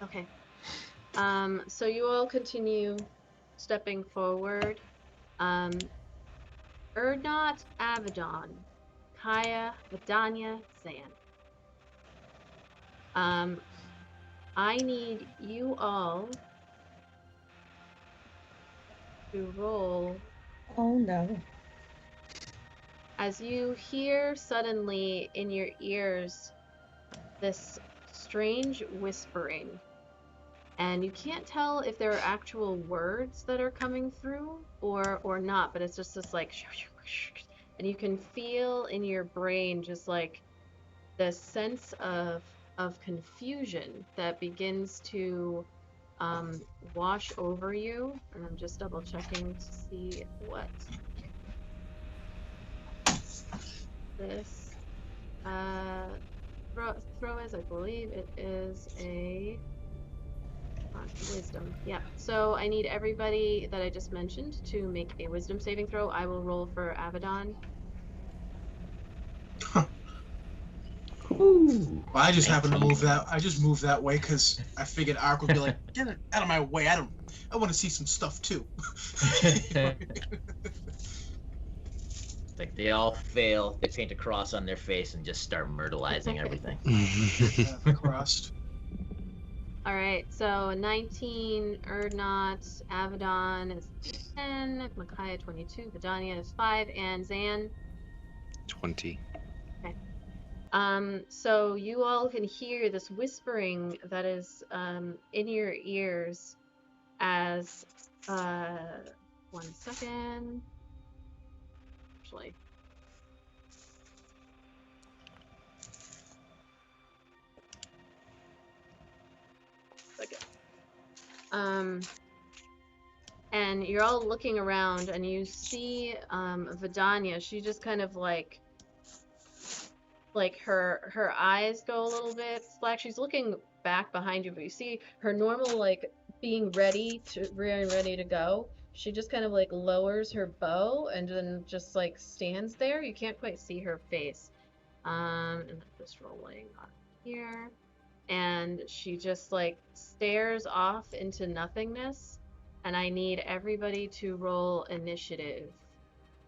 Okay. So you all continue stepping forward. Erdnot, Avadon, Kaya, Vidanya, Zan. I need you all to roll. Oh no. As you hear suddenly in your ears this strange whispering, and you can't tell if there are actual words that are coming through or not, but it's just this like, and you can feel in your brain just like the sense of confusion that begins to wash over you. And I'm just double checking to see what this throw is. I believe it is a wisdom. Yeah. So I need everybody that I just mentioned to make a wisdom saving throw. I will roll for Avadon. Ooh, Well, I just happened to move that. I just moved that way because I figured Ark would be like, "Get it out of my way! I want to see some stuff too." Like they all fail. They paint a cross on their face and just start myrtleizing everything. Crossed. All right. So 19, Erdnot, Avadon is 10, Micaiah 22, Vidanya is 5, and Zan 20. So you all can hear this whispering that is in your ears as 1 second. Actually. And you're all looking around and you see Vidanya. She just kind of like her eyes go a little bit slack. She's looking back behind you, but you see her normal like being ready to go. She just kind of like lowers her bow and then just like stands there. You can't quite see her face. And I'm just rolling on here. And she just like stares off into nothingness. And I need everybody to roll initiative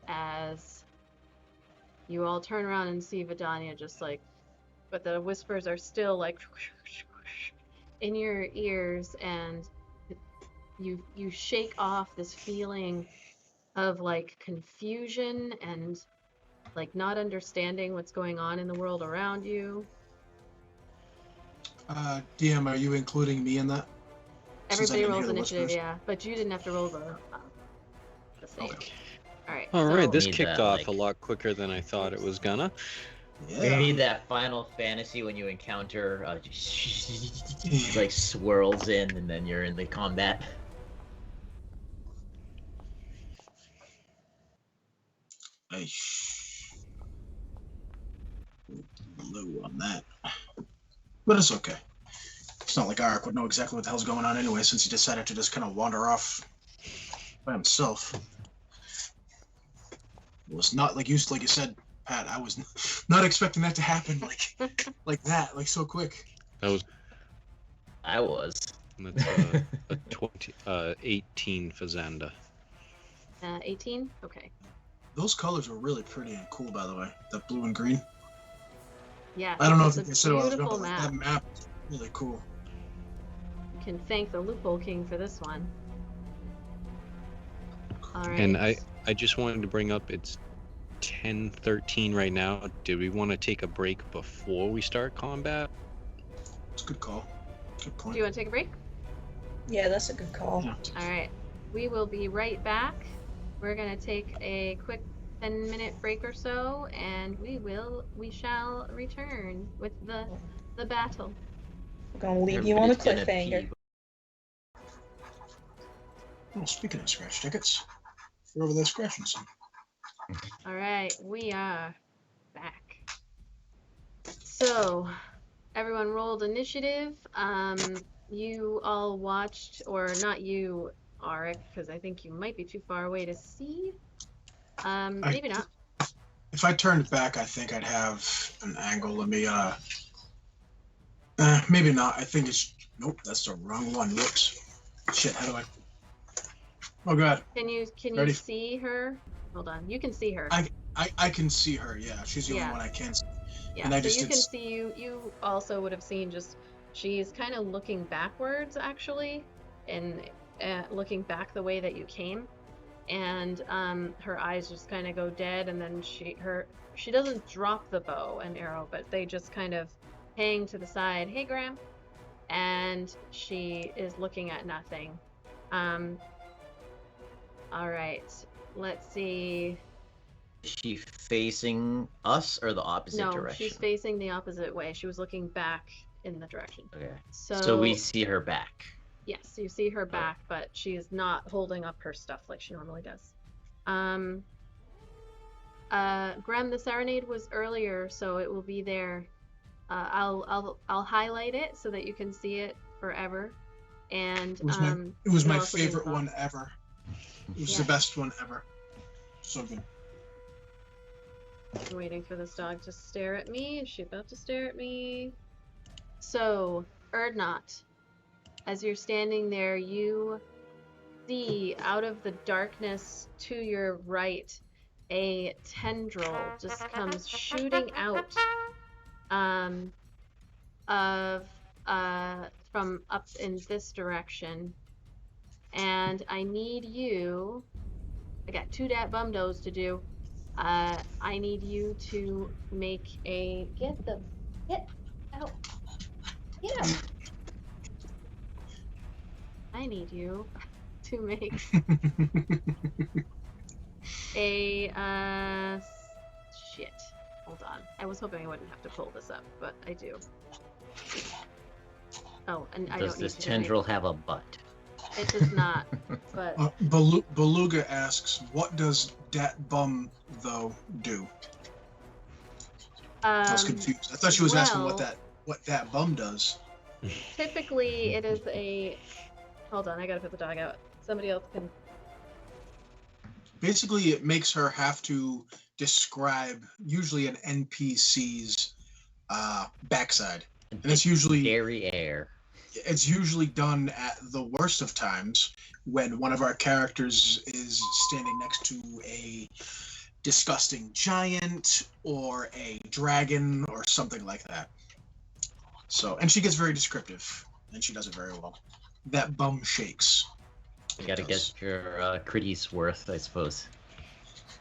as you all turn around and see Vidanya just like, but the whispers are still like in your ears, and you shake off this feeling of like confusion and like not understanding what's going on in the world around you. DM, are you including me in that? Everybody rolls initiative, yeah, but you didn't have to roll the save. Okay. All All right, so, this Need kicked that, off like- a lot quicker than I thought it was gonna. We Yeah. need that Final Fantasy when you encounter like swirls in and then you're in the combat. Blue on that. But it's okay. It's not like Arik would know exactly what the hell's going on anyway, since he decided to just kind of wander off by himself. It was not like you said, Pat. I was not expecting that to happen like that, like so quick. That was. I was. That's a 18 for Xander. 18? Okay. Those colors were really pretty and cool, by the way. That blue and green. Yeah. I don't know if it's you a said what I was beautiful going, but map. that map is really cool. You can thank the Loophole King for this one. All right. And I just wanted to bring up, it's 10:13 right now. Did we want to take a break before we start combat? It's a good call. Good point. Do you want to take a break? Yeah, that's a good call. Yeah. All right. We will be right back. We're going to take a quick 10-minute break or so, and we shall return with the battle. We're gonna leave you on a Everybody's gonna cliffhanger. pee. Well, speaking of scratch tickets, we're over there scratching some. All right, we are back. So, everyone rolled initiative. You all watched, or not you, Arik, because I think you might be too far away to see. Maybe not. If I turned back, I think I'd have an angle. Let me, maybe not. I think it's, nope, that's the wrong one. Whoops. Shit, how do I? Oh, God. Can you Ready? see her? Hold on. You can see her. I can see her, yeah. She's the Yeah. only one I can see. Yeah, And I so just you did can see you also would have seen just she's kind of looking backwards actually, and looking back the way that you came, and her eyes just kind of go dead, and then she doesn't drop the bow and arrow, but they just kind of hang to the side. Hey, Graham, and she is looking at nothing. All right, let's see. Is she facing us or the opposite No, direction? she's facing the opposite way. She was looking back in the direction. Okay. So, So we see her back. yes, you see her back, but she is not holding up her stuff like she normally does. Graham, the serenade was earlier, so it will be there. I'll highlight it so that you can see it forever. It And was it'll my also be in the favorite one box. ever. It was Yeah. the best one ever. So good. I'm waiting for this dog to stare at me. Is she about to stare at me? So, Erdnot, as you're standing there, you see out of the darkness to your right, a tendril just comes shooting out from up in this direction. And I need you. I got 2 dat bumdos to do. I need you to make a get out. Get out. I need you to make a shit. Hold on. I was hoping I wouldn't have to pull this up, but I do. Oh, and I Does don't need this to tendril have a butt? It does not, but Beluga asks, what does dat bum, though, do? I was confused. I thought she was asking what that bum does. Typically, it is a. Hold on, I gotta put the dog out. Somebody else can. Basically, it makes her have to describe usually an NPC's backside, and it's usually derriere. It's usually done at the worst of times when one of our characters is standing next to a disgusting giant or a dragon or something like that. So, and she gets very descriptive, and she does it very well. That bum shakes. You gotta get your critties worth, I suppose.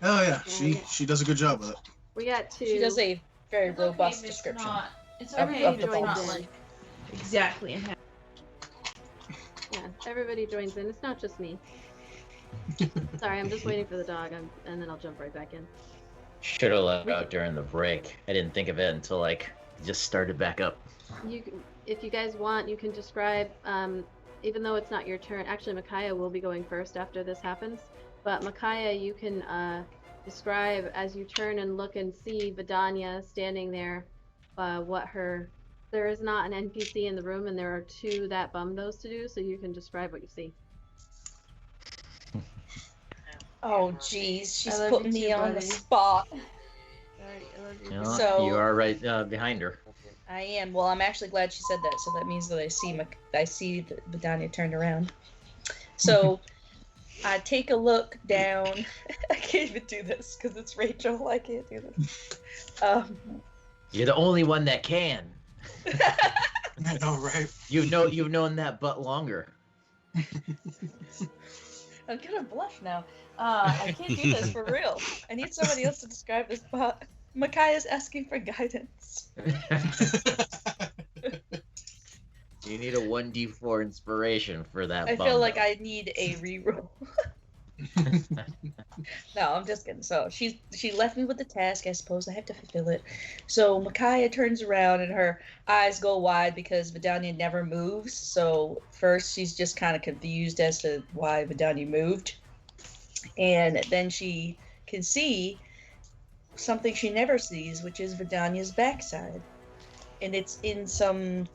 Oh yeah, she does a good job with it. We got 2. She does a very It's robust okay if description. It's of- okay of if the it's bones. not like exactly a half. Yeah, everybody joins in. It's not just me. Sorry, I'm just waiting for the dog, and then I'll jump right back in. Should have let out during the break. I didn't think of it until like just started back up. If you guys want, you can describe. Even though it's not your turn, actually, Micaiah will be going first after this happens. But Micaiah, you can describe as you turn and look and see Vidanya standing there, what her There is not an NPC in the room, and there are 2 that bum those to do, so you can describe what you see. Oh, jeez, she's I love putting you me too, on the buddy. spot. Sorry, I love you. You, too. So- you are right behind her. I am. Well, I'm actually glad she said that, so that means that I see that Vidanya turned around. So I take a look down. I can't even do this because it's Rachel. I can't do this. You're the only one that can. I know, right? You've known that butt longer. I'm gonna blush now. I can't do this for real. I need somebody else to describe this, but Micaiah's asking for guidance. You need a 1d4 inspiration for that. I feel like I need a reroll. No, I'm just kidding. So she left me with the task. I suppose I have to fulfill it. So Micaiah turns around and her eyes go wide because Vidanya never moves. So first she's just kind of confused as to why Vidanya moved. And then she can see something she never sees, which is Vidanya's backside. And it's in some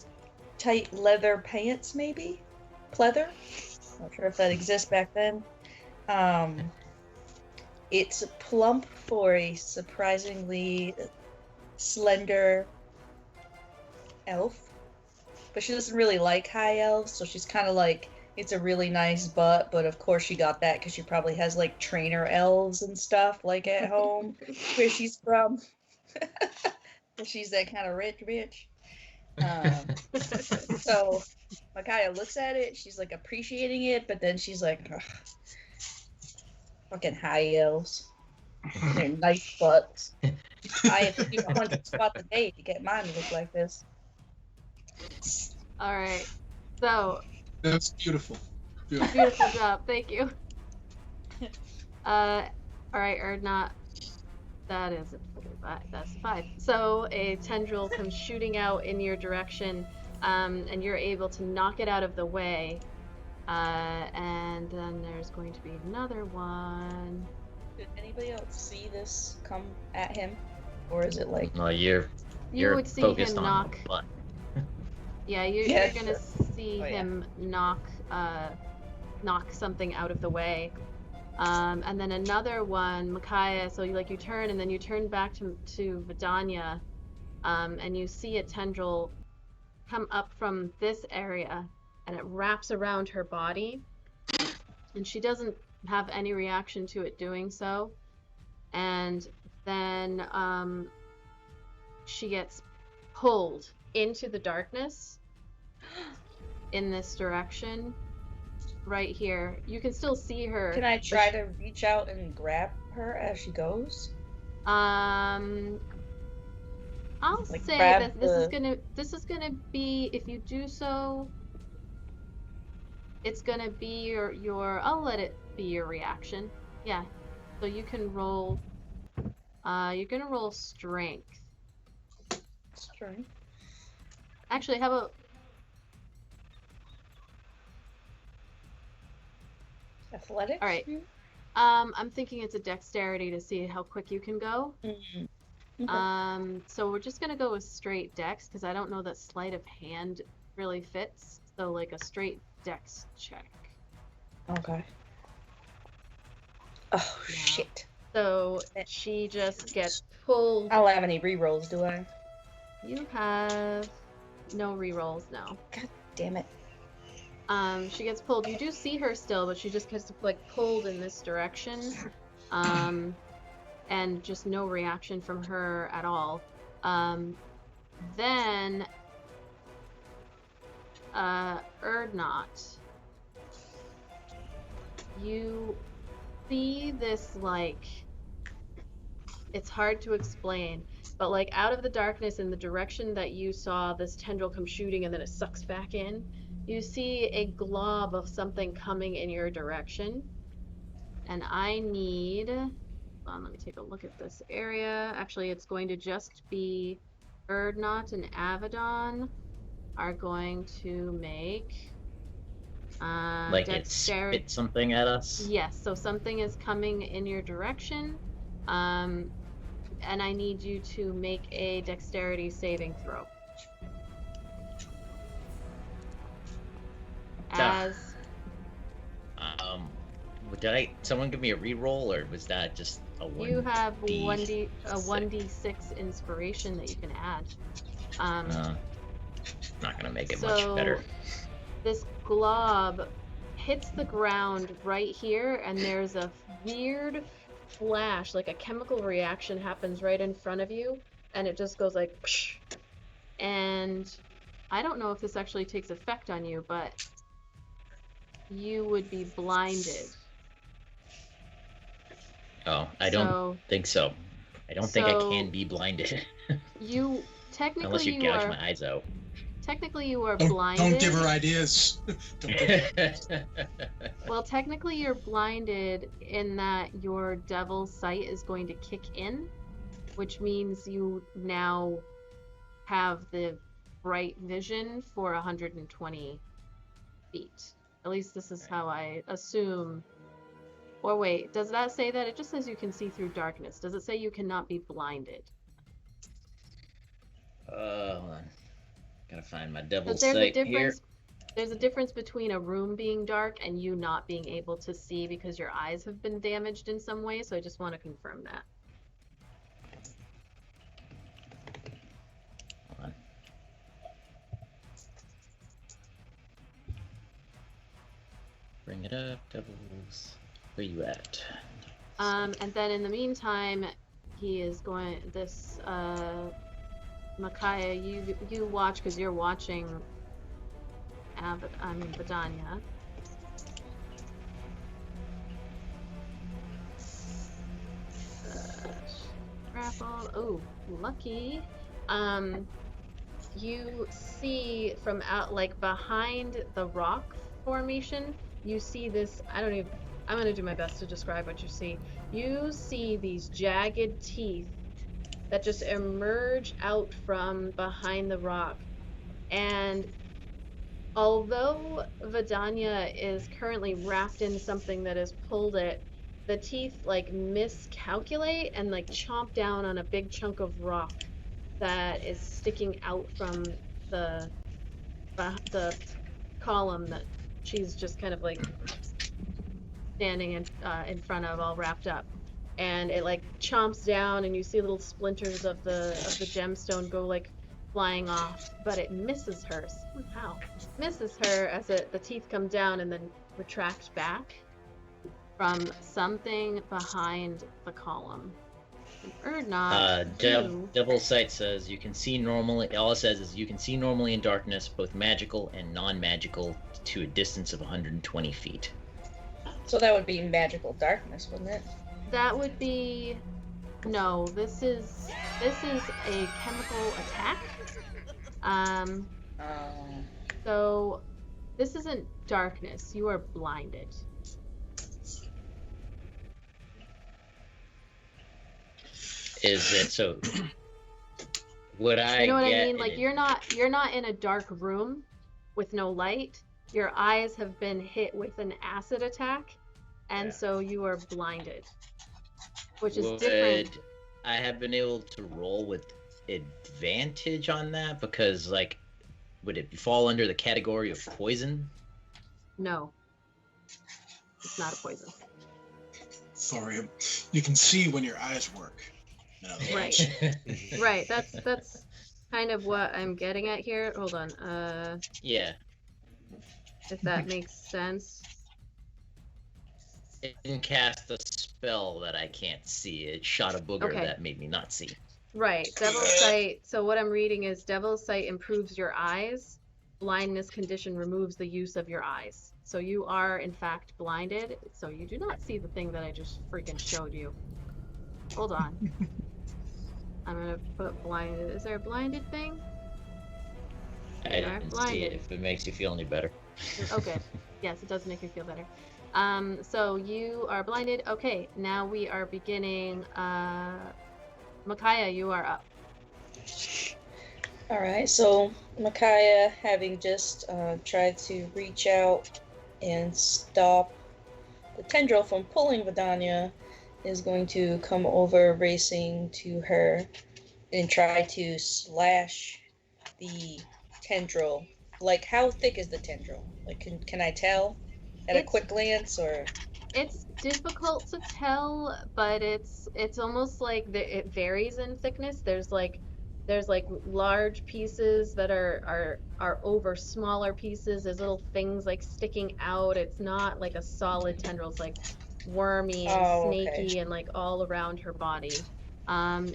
tight leather pants, maybe? Pleather? Not sure if that exists back then. It's plump for a surprisingly slender elf. But she doesn't really like high elves, so she's kind of like, it's a really nice butt, but of course she got that because she probably has like trainer elves and stuff like at home where she's from. She's that kind of rich bitch. So Micaiah looks at it, she's like appreciating it, but then she's like, ugh, fucking high elves. They're nice butts. I have to do 100 spots a day to get mine to look like this. Alright, so, That's beautiful. Beautiful. beautiful job, thank you. Alright, Erdnot, that is that's 5. So, a tendril comes shooting out in your direction, and you're able to knock it out of the way. And then there's going to be another one. Did anybody else see this come at him? Or is it like... Well, you're You would see focused him on knock. the butt. Yeah, Yeah, you're gonna see Oh, yeah. him knock something out of the way. And then another one, Micaiah, so you turn and then you turn back to Vidanya, and you see a tendril come up from this area and it wraps around her body, and she doesn't have any reaction to it doing so. And then she gets pulled into the darkness in this direction right here. You can still see her. Can I try to reach out and grab her as she goes? I'll Like say grab that this is gonna be, if you do so, it's gonna be your I'll let it be your reaction. Yeah. So you can roll you're gonna roll strength. Strength. Actually, how about Athletics? all right. I'm thinking it's a dexterity to see how quick you can go. Mm-hmm. Okay. So we're just gonna go with straight dex because I don't know that sleight of hand really fits. So like a straight dex check. Okay. Oh, Yeah. shit. So she just gets pulled. I don't have any rerolls, do I? You have no rerolls, no. Damn it. She gets pulled. You do see her still, but she just gets like pulled in this direction. And just no reaction from her at all. Then Erdnot, you see this, like, it's hard to explain, but like out of the darkness in the direction that you saw this tendril come shooting and then it sucks back in, you see a glob of something coming in your direction. And I need, hold on, let me take a look at this area. Actually, it's going to just be Erdnot and Avadon are going to make Like it spit something at us? Yes, so something is coming in your direction. And I need you to make a dexterity saving throw. as someone give me a reroll, or was that just a one? you have a 1d6 inspiration that you can add. Not gonna make it much better. This glob hits the ground right here, and there's a weird flash, like a chemical reaction happens right in front of you, and it just goes like psh, and I don't know if this actually takes effect on you, but you would be blinded. Oh, I don't think so. I don't think I can be blinded. You technically unless you gouge my eyes out. Technically, you are Don't blinded. give her ideas. Don't give her ideas. Well, technically, you're blinded in that your devil sight is going to kick in, which means you now have the bright vision for 120 feet. At least this is how I assume. Or wait, does that say that? It just says you can see through darkness. Does it say you cannot be blinded? Hold on. Gotta find my devil's sight here. There's a difference between a room being dark and you not being able to see because your eyes have been damaged in some way, so I just want to confirm that. Hold on. Bring it up, devils. Where you at? And then in the meantime, he is going, Micaiah, you watch, because you're watching Vidanya. Grapple. Oh, lucky. You see from out, like behind the rock formation, you see this, I'm gonna do my best to describe what you see. You see these jagged teeth that just emerge out from behind the rock. And although Vidanya is currently wrapped in something that has pulled it, the teeth like miscalculate and like chomp down on a big chunk of rock that is sticking out from the column that she's just kind of like standing in front of, all wrapped up. And it like chomps down, and you see little splinters of the gemstone go like flying off, but it misses her somehow. Misses her as the teeth come down and then retract back from something behind the column. Or not. Devil's Sight says you can see normally. All it says is you can see normally in darkness, both magical and non-magical, to a distance of 120 feet. So that would be magical darkness, wouldn't it? That would be no. This is a chemical attack. So this isn't darkness. You are blinded. Is it so? Would I? You know what I mean? Like you're not in a dark room with no light. Your eyes have been hit with an acid attack, and so you are blinded, which is different. I have been able to roll with advantage on that because, like, would it fall under the category of poison? No, it's not a poison. Thorium, you can see when your eyes work. No. Right. Right. That's kind of what I'm getting at here. Hold on. Yeah. If that makes sense. It didn't cast a spell that I can't see. It shot a booger that made me not see. Right. Devil's Sight. So what I'm reading is Devil's Sight improves your eyes. Blindness condition removes the use of your eyes. So you are, in fact, blinded. So you do not see the thing that I just freaking showed you. Hold on. I'm going to put blinded. Is there a blinded thing? I didn't see it, if it makes you feel any better. Okay. Yes, it does make me feel better. So you are blinded. Okay, now we are beginning. Micaiah, you are up. Alright, so Micaiah, having just tried to reach out and stop the tendril from pulling Vidanya, is going to come over racing to her and try to slash the tendril like, how thick is the tendril? Like, can I tell at a quick glance, or? It's difficult to tell, but it's almost like it varies in thickness. There's like large pieces that are over smaller pieces. There's little things like sticking out. It's not like a solid tendril. It's like wormy and snaky and like all around her body.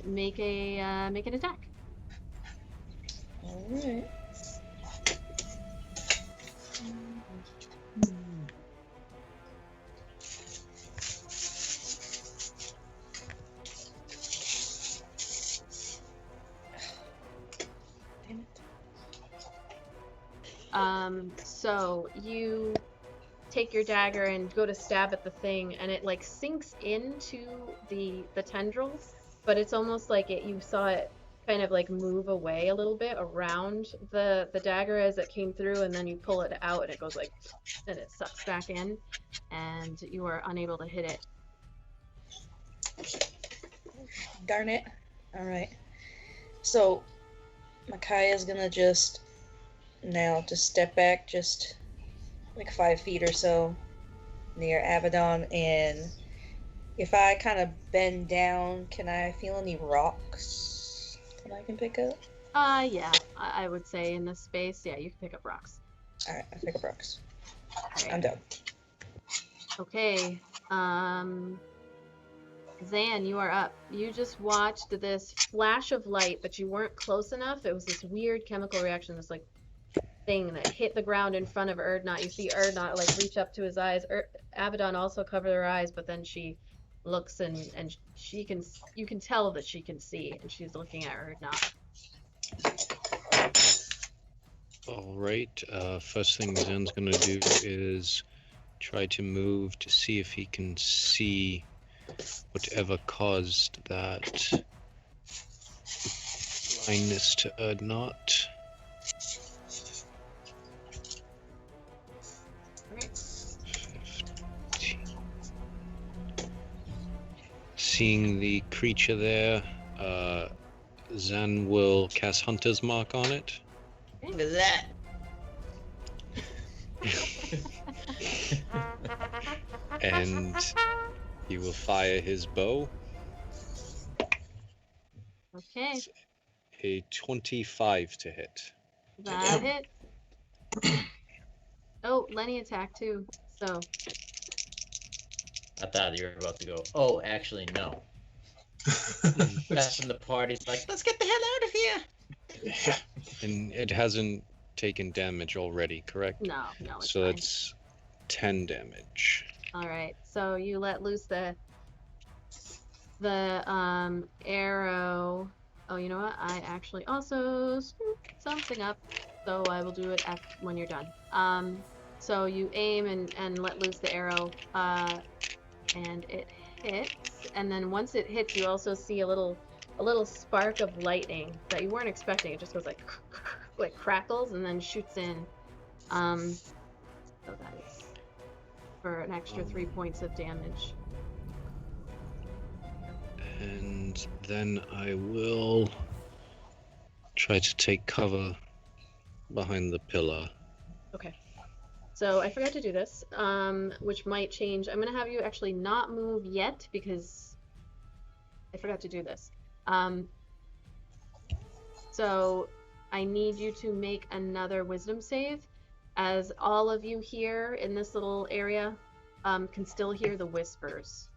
Make an attack. All right. So you take your dagger and go to stab at the thing, and it like sinks into the tendrils, but it's almost like you saw it kind of like move away a little bit around the dagger as it came through, and then you pull it out and it goes like, and it sucks back in, and you are unable to hit it. Darn it. All right. So Makaya's gonna just step back just like 5 feet or so near Avadon, and if I kind of bend down, can I feel any rocks that I can pick up? Yeah, I would say in this space, yeah, you can pick up rocks. All right, I pick up rocks. Right. I'm done. Okay, Zan, you are up. You just watched this flash of light, but you weren't close enough. It was this weird chemical reaction, this like thing that hit the ground in front of Erdnot. You see Erdnot like reach up to his eyes. Avadon also covered her eyes, but then she looks and you can tell that she can see, and she's looking at Erdnot. All right. First thing Zen's gonna do is try to move to see if he can see whatever caused that blindness to Erdnot. Seeing the creature there, Zan will cast Hunter's Mark on it. Look at that. And he will fire his bow. Okay. A 25 to hit. That hit. Oh, Lenny attacked too, so. I thought you were about to go, oh, actually, no. Rest in the party's like, let's get the hell out of here. Yeah. And it hasn't taken damage already, correct? No, it's so fine. that's 10 damage. All right, so you let loose the arrow. Oh, you know what? I actually also screwed something up, so I will do it when you're done. So you aim and let loose the arrow, and it hits. And then once it hits, you also see a little spark of lightning that you weren't expecting. It just goes like crackles and then shoots in. So that is for an extra 3 points of damage. And then I will try to take cover behind the pillar. Okay. So I forgot to do this, which might change. I'm going to have you actually not move yet because I forgot to do this. So I need you to make another wisdom save, as all of you here in this little area can still hear the whispers.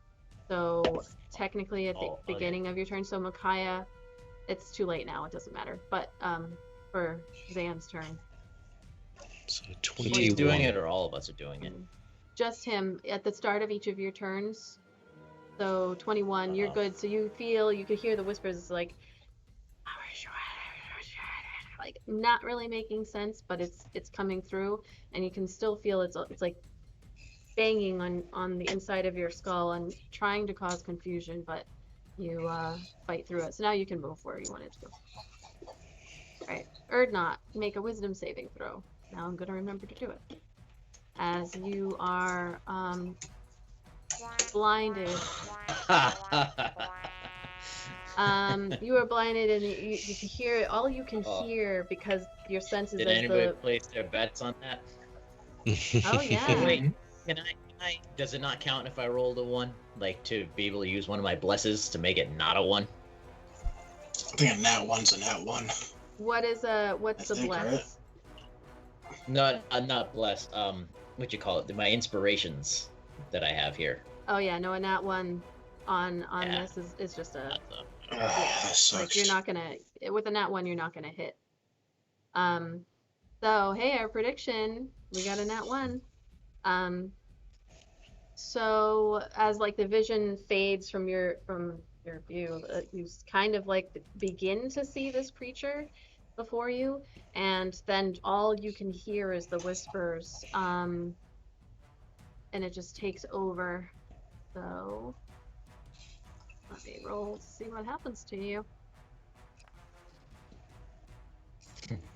So technically at the beginning of your turn, so Micaiah, it's too late now, it doesn't matter, but for Zan's turn. So 21. He's doing it, or all of us are doing it? Just him at the start of each of your turns. So 21, you're good. So you can hear the whispers like not really making sense, but it's coming through, and you can still feel it's like banging on the inside of your skull and trying to cause confusion, but you fight through it. So now you can move where you wanted to go. All right, Erdnot, make a wisdom saving throw. Now I'm going to remember to do it. As you are blinded. You are blinded, and you can hear all you can hear because your senses Did as anybody the. place their bets on that? Oh yeah. Wait, can I? Does it not count if I rolled a 1? Like to be able to use one of my blesses to make it not a 1? I think a nat 1's a nat 1. What's the bless? Right? No, I'm not blessed. What you call it? My inspirations that I have here. Oh yeah, no, a nat 1 on Yeah. this is just a. That sucks. Like you're not gonna with a nat 1 you're not gonna hit. So hey, our prediction, we got a nat 1. So as like the vision fades from your view, you kind of like begin to see this creature before you, and then all you can hear is the whispers, and it just takes over. So let me roll to see what happens to you.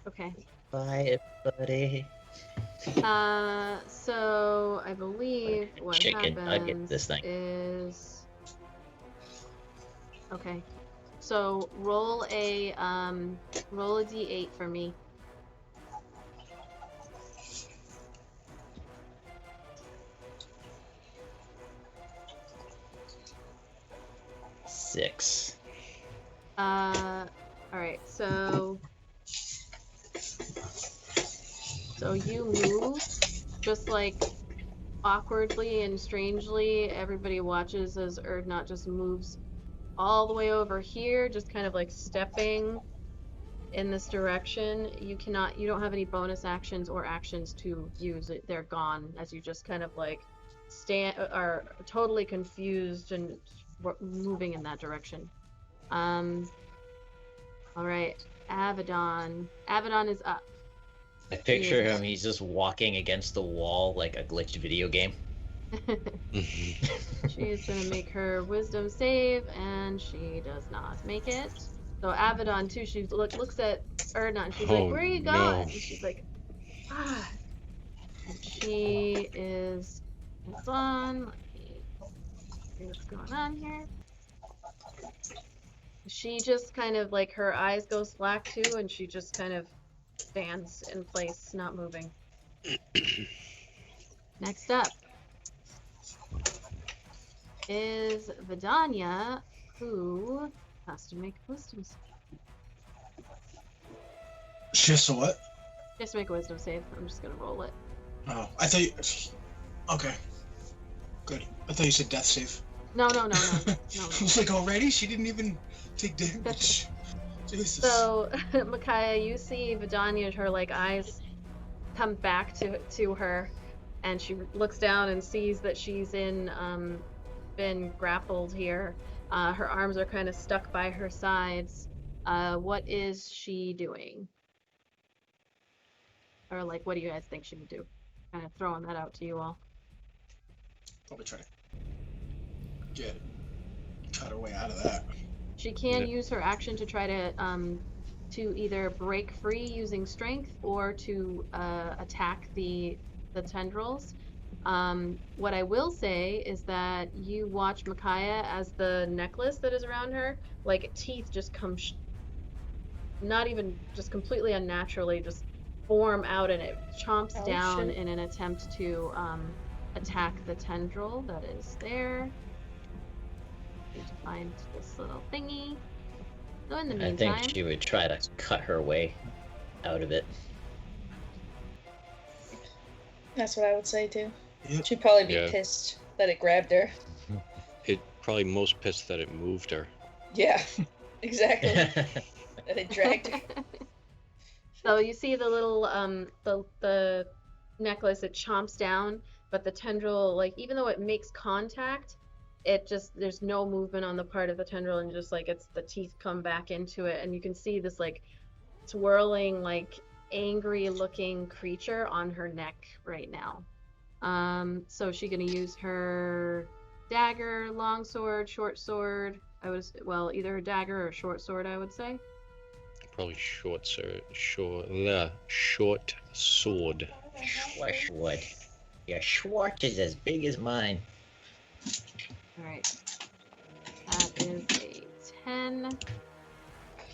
Okay. Bye, everybody. So I believe what Chicken nugget, happens this thing. is okay. So roll a d8 for me. Six. All right. So you move just like awkwardly and strangely. Everybody watches as Erdnot just moves all the way over here, just kind of like stepping in this direction. You don't have any bonus actions or actions to use it. They're gone as you just kind of like are totally confused and moving in that direction. All right, Avadon. Avadon is up. I picture him, he's just walking against the wall like a glitched video game. She is going to make her wisdom save, and she does not make it. So Avadon, too, she looks at Erdnot, and she's like, where are you going? No. And she's like, ah. And she is, hold on, let me see what's going on here. She just kind of, like, her eyes go slack, too, and she just kind of stands in place, not moving. Next up is Vidanya, who has to make a wisdom save. Just a what? Just to make a wisdom save. I'm just gonna roll it. Oh, I thought you... Okay. Good. I thought you said death save. No. I was like, already? She didn't even take damage. Jesus. So, Micaiah, you see Vidanya, her like eyes come back to her, and she looks down and sees that she's been grappled here. Her arms are kind of stuck by her sides. What is she doing? Or like, what do you guys think she would do? Kind of throwing that out to you all. Probably try to cut her way out of that. She can use her action to try to either break free using strength or to attack the tendrils. What I will say is that you watch Micaiah as the necklace that is around her, like teeth just come, not even just completely unnaturally, just form out, and it chomps down in an attempt to attack the tendril that is there. Need to find this little thingy. So in the meantime, I think she would try to cut her way out of it. That's what I would say too. Yep. She'd probably be pissed that it grabbed her. It probably most pissed that it moved her. Yeah, exactly. That it dragged her. So you see the little the necklace, it chomps down, but the tendril, like, even though it makes contact, it just, there's no movement on the part of the tendril, and just like the teeth come back into it, and you can see this like swirling, like angry looking creature on her neck right now. So is she gonna use her dagger, long sword, short sword? Either a dagger or a short sword, I would say. Probably short sword. Short sword. Schwarzwood. Yeah, Schwartz is as big as mine. All right. That is a 10. 10.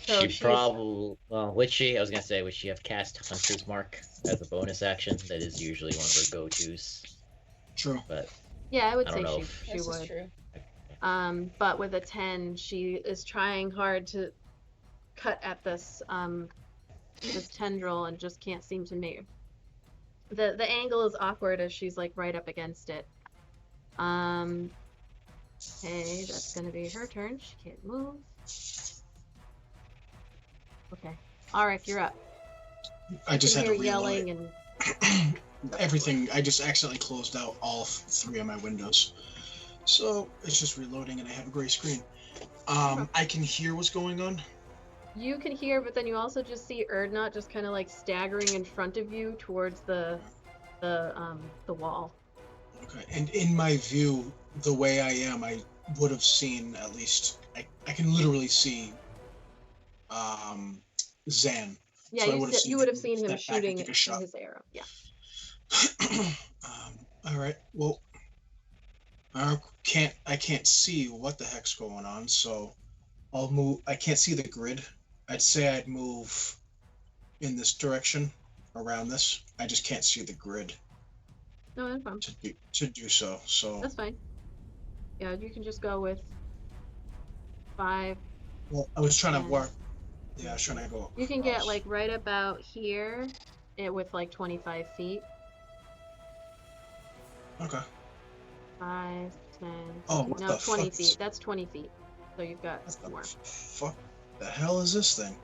So She'd she's probably, well, would she? I was gonna say, would she have cast Hunter's Mark as a bonus action? That is usually one of her go-tos. True. But yeah, I would I don't say know she if- she This is would. true. But with a 10, she is trying hard to cut at this this tendril and just can't seem to make the angle is awkward as she's like right up against it. Okay, that's gonna be her turn. She can't move. Okay, Arik, you're up. I just can had to hear reload yelling it. and Everything. I just accidentally closed out all 3 of my windows, so it's just reloading, and I have a gray screen. I can hear what's going on. you can hear, but then you also just see Erdnot just kind of like staggering in front of you towards the wall. Okay, and in my view, the way I am, I would have seen at least. I can literally see Zan. Yeah, So I would've you would have seen step him back and shooting take a shot. his arrow. Yeah. All right. Well, I can't see what the heck's going on, so I'll move. I can't see the grid. I'd say I'd move in this direction around this. I just can't see the grid No, that's fine. to do so. So That's fine. Yeah, you can just go with 5. well, I was trying to and work. Yeah, I was trying to go. You can get across. like right about here, with like 25 feet. Okay. 5, 10. Oh, what No, the 20 fuck? feet. That's 20 feet. So you've got What the more. fuck? The hell is this thing?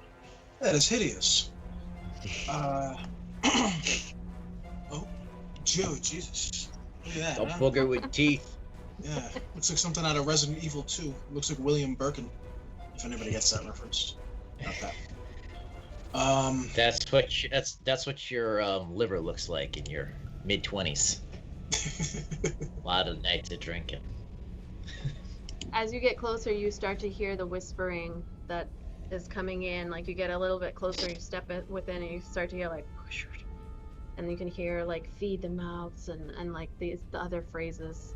That is hideous. Oh, Joe, Jesus. Look at A that. Huh? booger with teeth. Yeah, looks like something out of Resident Evil 2. Looks like William Birkin, if anybody gets that reference. Not that. That's what your liver looks like in your mid-20s. A lot of nights of drinking. As you get closer, you start to hear the whispering that is coming in. Like you get a little bit closer, you step within, and you start to hear like, and you can hear like feed the mouths and like the other phrases.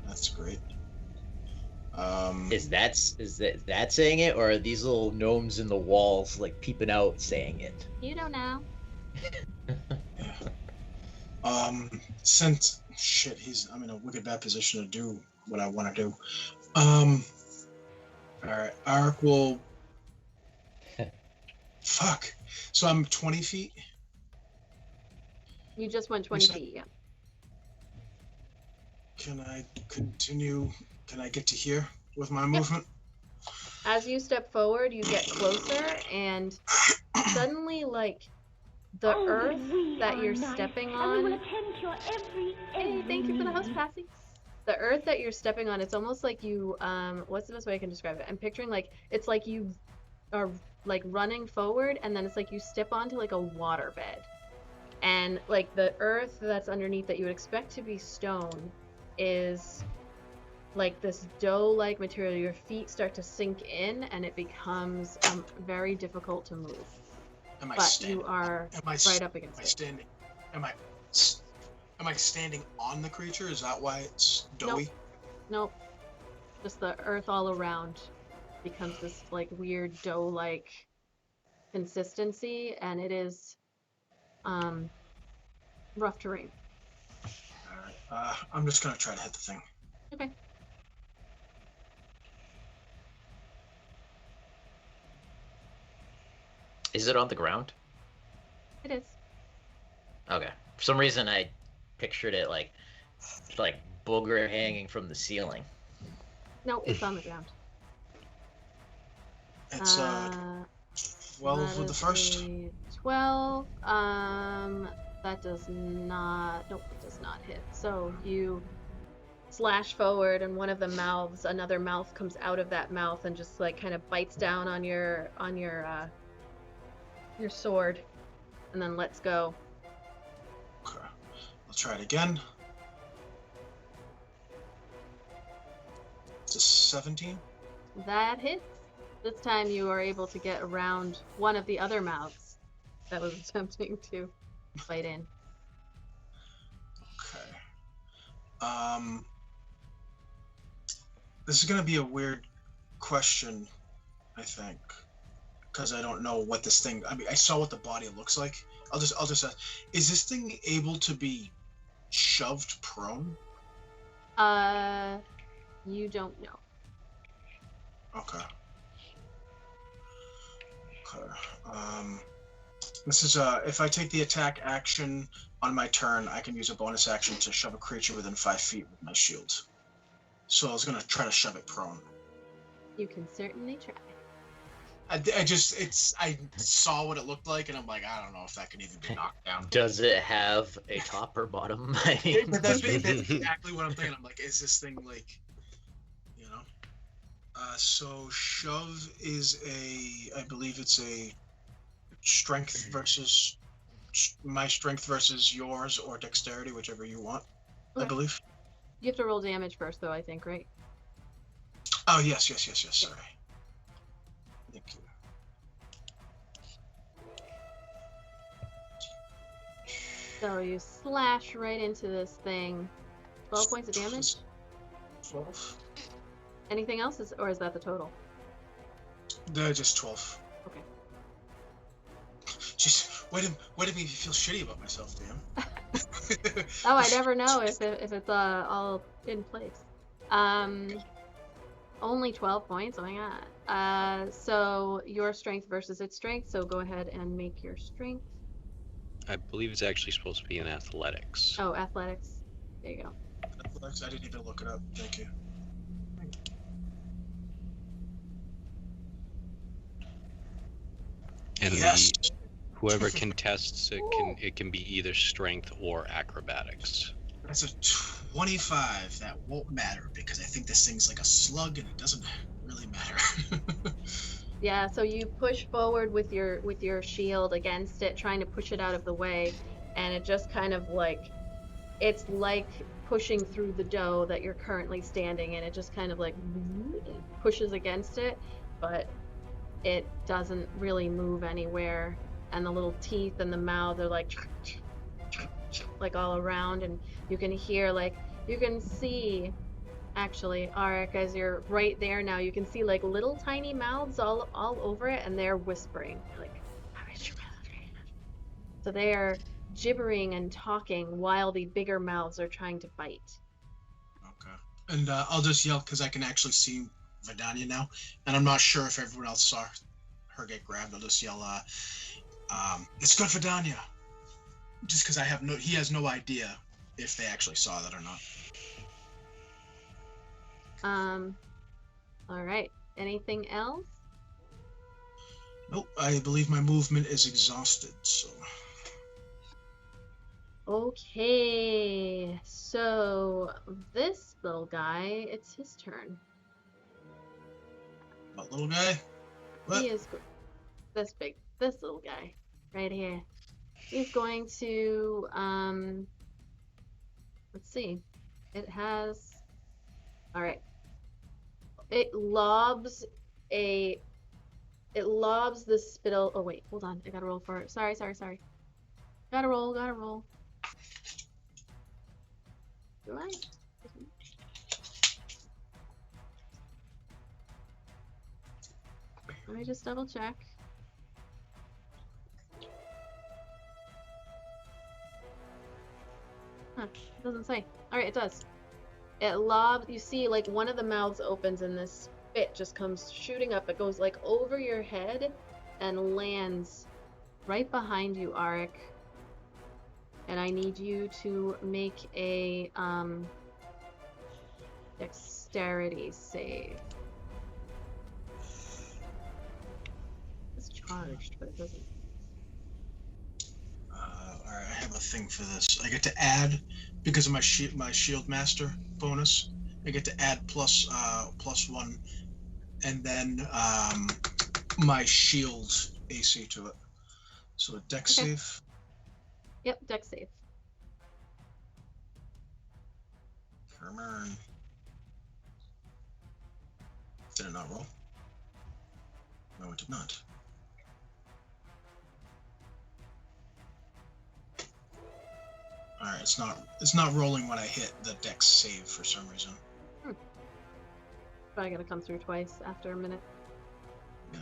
That's great. Is that saying it, or are these little gnomes in the walls like peeping out saying it? You don't know. Since shit, I'm in a wicked bad position to do what I want to do. Alright, Arik will. Fuck. So I'm 20 feet. You just went 20 feet, yeah. Can I continue? Can I get to here with my movement? As you step forward, you get closer, and suddenly, like, the earth that you're stepping on. Hey, thank you for the house, Passy. The earth that you're stepping on, it's almost like you, what's the best way I can describe it? I'm picturing, like, it's like you are, like, running forward, and then it's like you step onto, like, a waterbed. And, like, the earth that's underneath that you would expect to be stone is like this dough-like material. Your feet start to sink in, and it becomes very difficult to move. Am I But standing? you are right up against Am I it. standing? Am I standing on the creature? Is that why it's doughy? Nope. Just the earth all around becomes this like weird dough-like consistency, and it is rough terrain. Alright, I'm just gonna try to hit the thing. Okay. Is it on the ground? It is. Okay. For some reason, I pictured it like booger hanging from the ceiling. No, it's on the ground. It's 12 with the first. 12. That does not. Nope, it does not hit. So you slash forward, and one of the mouths, another mouth comes out of that mouth and just like kind of bites down on your sword, and then lets go. Okay. I'll try it again. It's a 17. That hits. This time you are able to get around one of the other mouths that was attempting to bite in. Okay. This is gonna be a weird question, I think, because I don't know what this thing. I mean, I saw what the body looks like. I'll just ask: is this thing able to be shoved prone? You don't know. Okay. This is if I take the attack action on my turn, I can use a bonus action to shove a creature within 5 feet with my shield. So I was gonna try to shove it prone. You can certainly try. I saw what it looked like, and I'm like, I don't know if that can even be knocked down. Does it have a top or bottom? But that's exactly what I'm thinking. I'm like, is this thing like, you know? So shove is I believe it's a strength versus my strength versus yours, or dexterity, whichever you want. Okay. I believe. You have to roll damage first, though, I think, right? Oh, yes. Sorry. Thank you. So you slash right into this thing. 12 points of damage? 12. Anything else, or is that the total? Just 12. Okay. Just wait a me feel shitty about myself, damn. Oh, I never know if it's all in place. Only 12 points. Oh my god. So your strength versus its strength. So go ahead and make your strength. I believe it's actually supposed to be in athletics. Oh, athletics. There you go. Athletics. I didn't even look it up. Thank you. And yes. Whoever contests it can be either strength or acrobatics. That's a 25. That won't matter because I think this thing's like a slug and it doesn't really matter. Yeah, so you push forward with your shield against it, trying to push it out of the way, and it just kind of it's like pushing through the dough that you're currently standing in. It just kind of like pushes against it, but it doesn't really move anywhere. And the little teeth and the mouth are like all around, and you can hear you can see, actually, Arik, as you're right there now, you can see like little tiny mouths all over it, and they're whispering so they are gibbering and talking while the bigger mouths are trying to bite. Okay. And I'll just yell because I can actually see Vidanya now, and I'm not sure if everyone else saw her get grabbed. I'll just yell, it's good, Vidanya. Just because he has no idea if they actually saw that or not. All right. Anything else? Nope. I believe my movement is exhausted, so. Okay. So this little guy, it's his turn. What little guy? What? He is this big. This little guy right here. He's going to let's see. It has, all right. It lobs the spittle. Oh wait, hold on. I gotta roll for it. Sorry. Gotta roll. Do I? Let me just double check. Huh, it doesn't say. Alright, it does. It lobs, you see like one of the mouths opens and this spit just comes shooting up. It goes like over your head and lands right behind you, Arik. And I need you to make a dexterity save. It's charged, but it doesn't. Alright, I have a thing for this. I get to add, because of my shield master bonus, I get to add plus 1, and then my shield AC to it. So a dex save. Yep, dex save. Come on. Did it not roll? No, it did not. Alright, it's not rolling when I hit the dex save for some reason. Probably gonna come through twice after a minute. Yeah.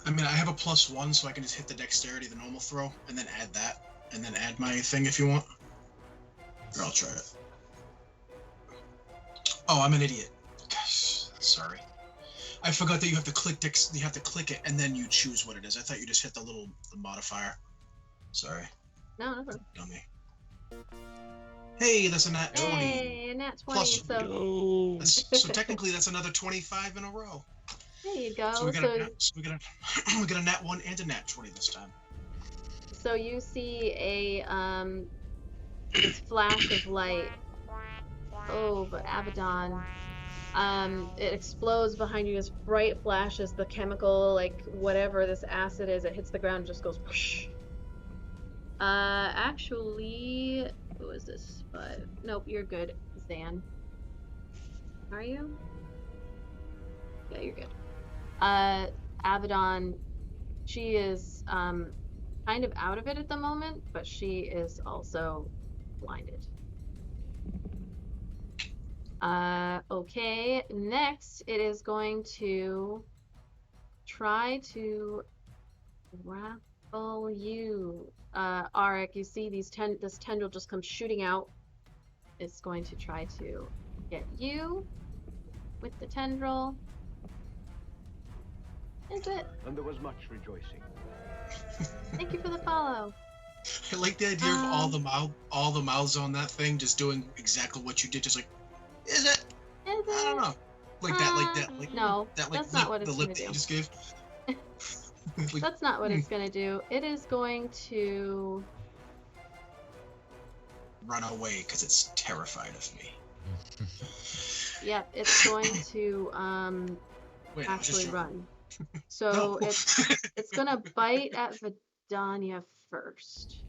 I mean, I have a +1, so I can just hit the dexterity, the normal throw, and then add that, and then add my thing if you want. Or I'll try it. Oh, I'm an idiot. Gosh, sorry. I forgot that you have to click you have to click it, and then you choose what it is. I thought you just hit the modifier. Sorry. No. Dummy. Hey, that's a nat 20. Hey, a nat 20. Plus, Go. so technically, that's another 25 in a row. There you go. So we got a nat 1 and a nat 20 this time. So you see a this flash of light. Oh, but Avadon. It explodes behind you. This bright flash as the chemical, like whatever this acid is, it hits the ground and just goes whoosh. Actually, who is this? Nope, you're good, Zan. Are you? Yeah, you're good. Avadon, she is kind of out of it at the moment, but she is also blinded. Okay, next it is going to try to grapple you. Arik, you see this tendril just comes shooting out. It's going to try to get you with the tendril. Is it? And there was much rejoicing. Thank you for the follow. I like the idea of all the mouths on that thing just doing exactly what you did, just like, is it? Is it? I don't know. Like that. No, that, like, that's not what the it's lip gonna that do. you just gave. Like, That's not what it's gonna do. It is going to run away because it's terrified of me. Yep, it's going to Wait, actually run. So No. it's gonna bite at Vidanya first.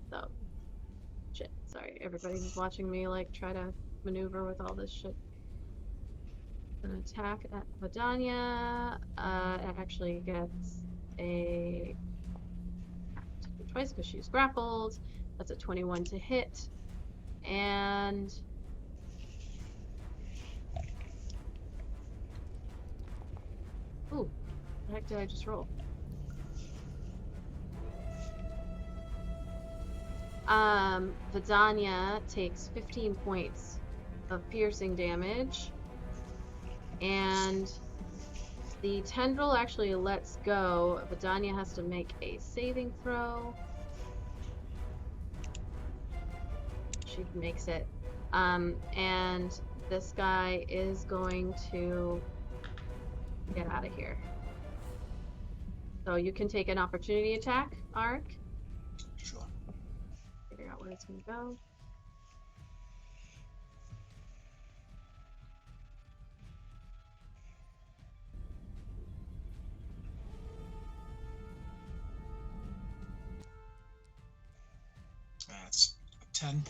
So shit. Sorry, everybody who's watching me like try to maneuver with all this shit. An attack at Vidanya. It actually gets a twice because she's grappled. That's a 21 to hit. And ooh, what the heck did I just roll? Vidanya takes 15 points of piercing damage. And the tendril actually lets go. Vidanya has to make a saving throw. She makes it. And this guy is going to get out of here. So you can take an opportunity attack, Arik. Sure. Figure out where it's going to go. That's a 10.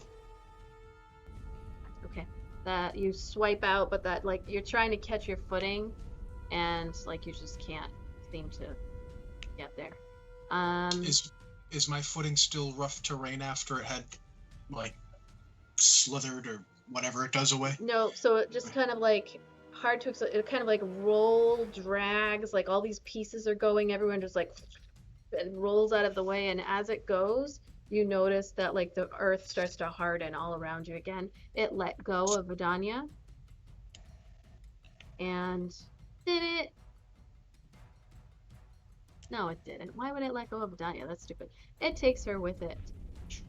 Okay. That you swipe out, but that like you're trying to catch your footing, and like you just can't seem to get there. Is my footing still rough terrain after it had like slithered or whatever it does away? No, so it just kind of like hard to explain. It kind of like drags, like all these pieces are going. Everyone just like it rolls out of the way, and as it goes, you notice that like the earth starts to harden all around you again. It let go of Vidanya. And did it? No, it didn't. Why would it let go of Vidanya? That's stupid. It takes her with it.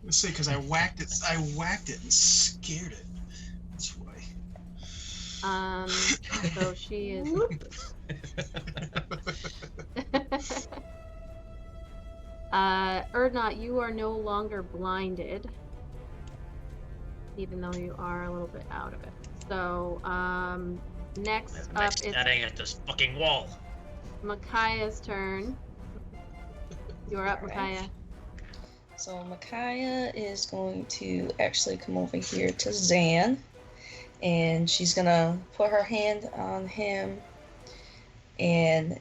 Let's see, because I whacked it and scared it. That's why. So she is. Erdnot, you are no longer blinded, even though you are a little bit out of it. So, next up is Standing at this fucking wall. Micaiah's turn. You're up, Micaiah. So Micaiah is going to actually come over here to Zan, and she's gonna put her hand on him and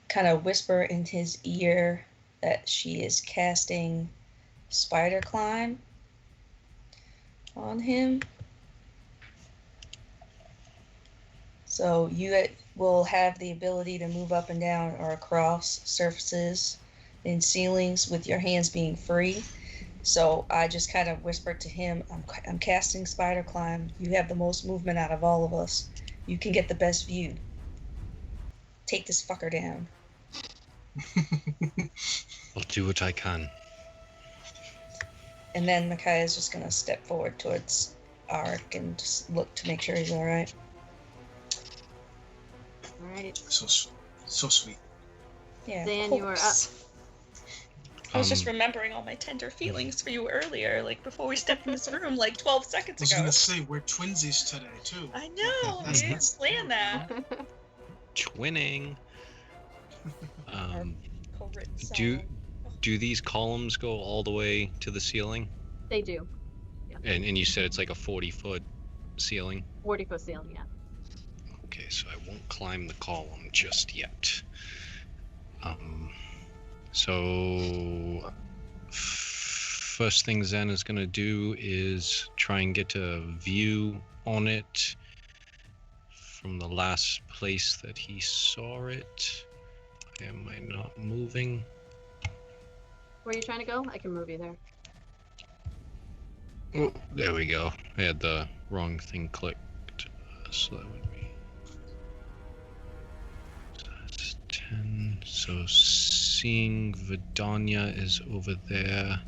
kind of whisper in his ear that she is casting Spider Climb on him. So you will have the ability to move up and down or across surfaces and ceilings with your hands being free. So I just kind of whispered to him, I'm casting Spider Climb. You have the most movement out of all of us. You can get the best view. Take this fucker down. I'll do what I can. And then Micaiah's just going to step forward towards Arik and just look to make sure he's all right. All right. So sweet. Yeah. Zan, you are up. I was just remembering all my tender feelings for you earlier, like before we stepped in this room, like 12 seconds I was ago. gonna say we're twinsies today too. I know. We didn't plan that. Twinning. Co-written Do these columns go all the way to the ceiling? They do. Yeah. And you said it's like a 40-foot ceiling? 40-foot ceiling, yeah. Okay, so I won't climb the column just yet. So first thing Zen is going to do is try and get a view on it from the last place that he saw it. Am I not moving? Where are you trying to go? I can move you there. Oh, there we go. I had the wrong thing clicked. So that would be... That's 10. So seeing Vidanya is over there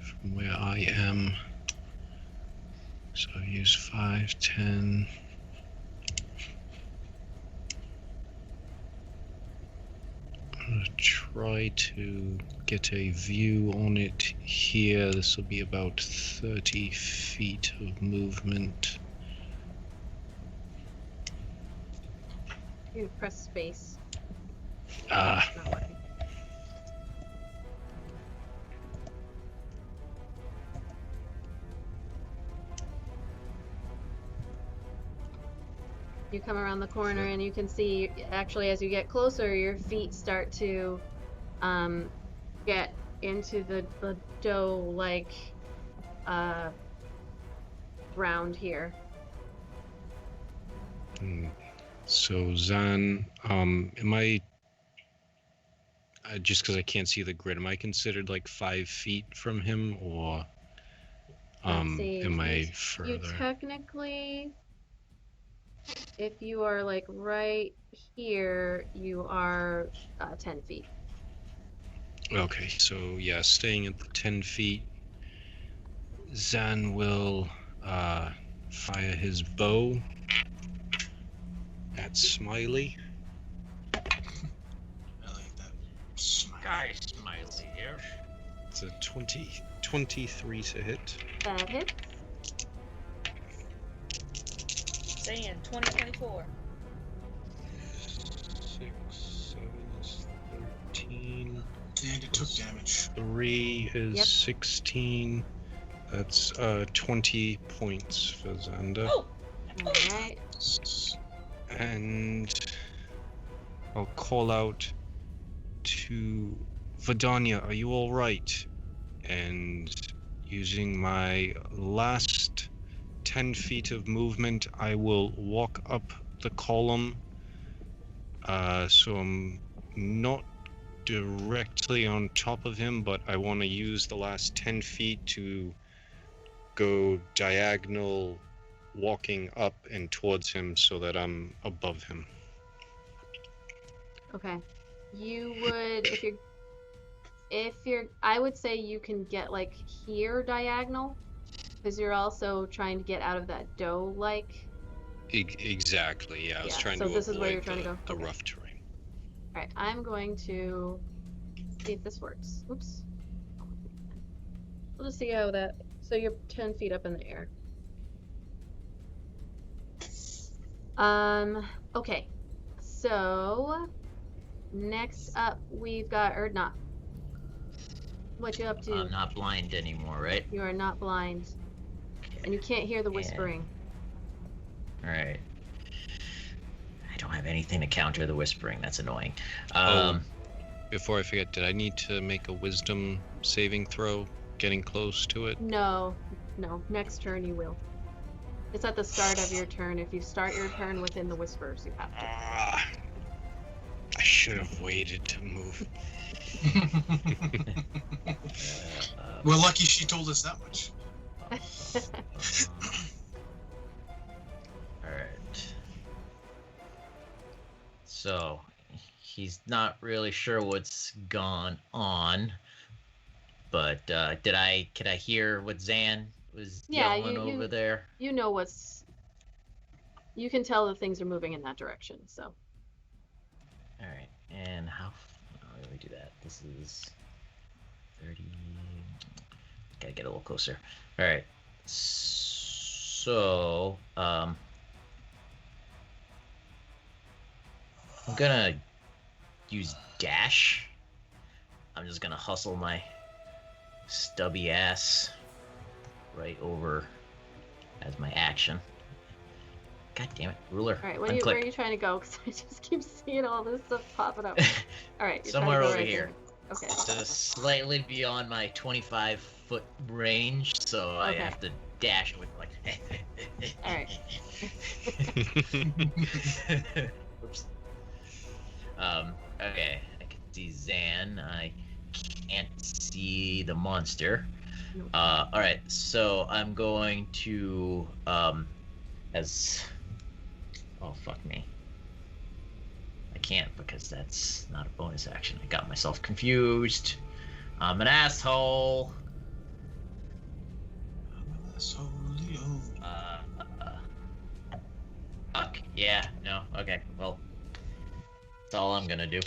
from where I am. So use 5, 10. I'm gonna try to get a view on it here. This will be about 30 feet of movement. You press space. Ah. It's not working. You come around the corner and you can see, actually, as you get closer, your feet start to get into the dough-like ground here. So Zan, am I just because I can't see the grid? Am I considered like 5 feet from him, or am I further? You technically, if you are like right here, you are 10 feet. Okay, so yeah, staying at the 10 feet, Zan will fire his bow at Smiley. I like that. Guy Smiley here. It's a 23 to hit. That hits. Saying 2024. 6, 7 is 13. And it took damage. 3 is Yep. 16. That's 20 points for Xander. Oh! Alright. And I'll call out to Vidanya, are you alright? And using my last 10 feet of movement, I will walk up the column. So I'm not directly on top of him, but I want to use the last 10 feet to go diagonal, walking up and towards him so that I'm above him. Okay. You would, if you're, I would say you can get like here diagonal, because you're also trying to get out of that dough-like. Exactly, yeah. I was trying so to this is where you're avoid trying to go. the Okay. rough terrain. Alright, I'm going to see if this works. Oops. We'll just see how that, so you're 10 feet up in the air. Okay. So, next up we've got, or not. What you up to? I'm not blind anymore, right? You are not blind. And you can't hear the whispering. Alright. I don't have anything to counter the whispering. That's annoying. Before I forget, did I need to make a wisdom saving throw getting close to it? No. Next turn you will. It's at the start of your turn. If you start your turn within the whispers, you have to. I should have waited to move. We're lucky she told us that much. Alright. So, he's not really sure what's gone on, but could I hear what Zan was yelling over there? You know what's... You can tell that things are moving in that direction, so... Alright, and how do we do that? This is 30... Gotta get a little closer. Alright, so... I'm gonna use dash. I'm just gonna hustle my stubby ass right over as my action. God damn it, ruler. All right, where are you trying to go? Because I just keep seeing all this stuff popping up. All right, somewhere over right here. There. Okay. Just slightly beyond my 25-foot range, so I have to dash with like. All right. Oops. Okay, I can see Zan. I can't see the monster. Nope. All right, so I'm going to oh fuck me. I can't because that's not a bonus action. I got myself confused. I'm an asshole. Fuck. Yeah, no, okay, well, that's all I'm gonna do.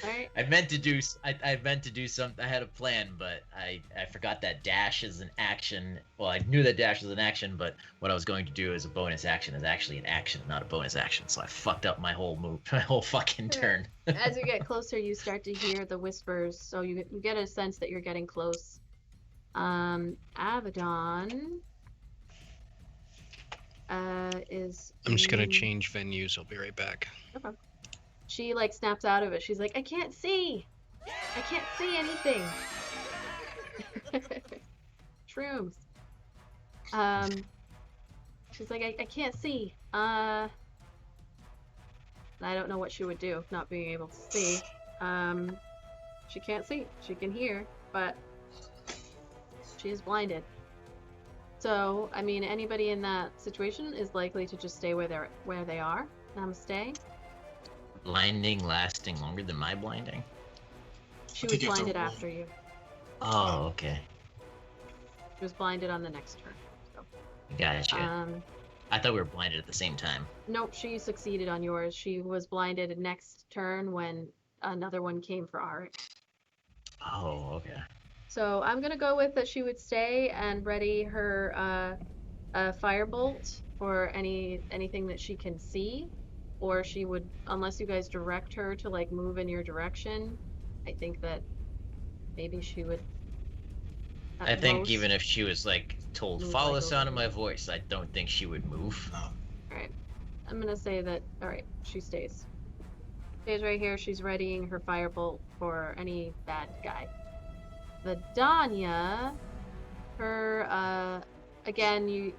Right. I meant to do something. I had a plan, but I forgot that dash is an action. Well, I knew that dash was an action, but what I was going to do as a bonus action is actually an action, not a bonus action. So I fucked up my whole move, my whole fucking turn. As you get closer, you start to hear the whispers, so you get a sense that you're getting close. Avadon is... I'm just gonna change venues. I'll be right back. Okay. She like snaps out of it. She's like, I can't see anything. Shrooms. She's like, I can't see. I don't know what she would do, not being able to see. She can't see. She can hear, but she is blinded. So, I mean, anybody in that situation is likely to just stay where they are. Namaste. Blinding lasting longer than my blinding? She was blinded after you. Oh, okay. She was blinded on the next turn. So. Gotcha. I thought we were blinded at the same time. Nope, she succeeded on yours. She was blinded next turn when another one came for Art. Oh, okay. So I'm gonna go with that she would stay and ready her firebolt for anything that she can see, or she would, unless you guys direct her to like move in your direction, I think that maybe she would. I think even if she was like told follow the sound of my voice, I don't think she would move. All right, I'm gonna say that. All right, she stays. Stays right here. She's readying her firebolt for any bad guy. Vidanya, her, again,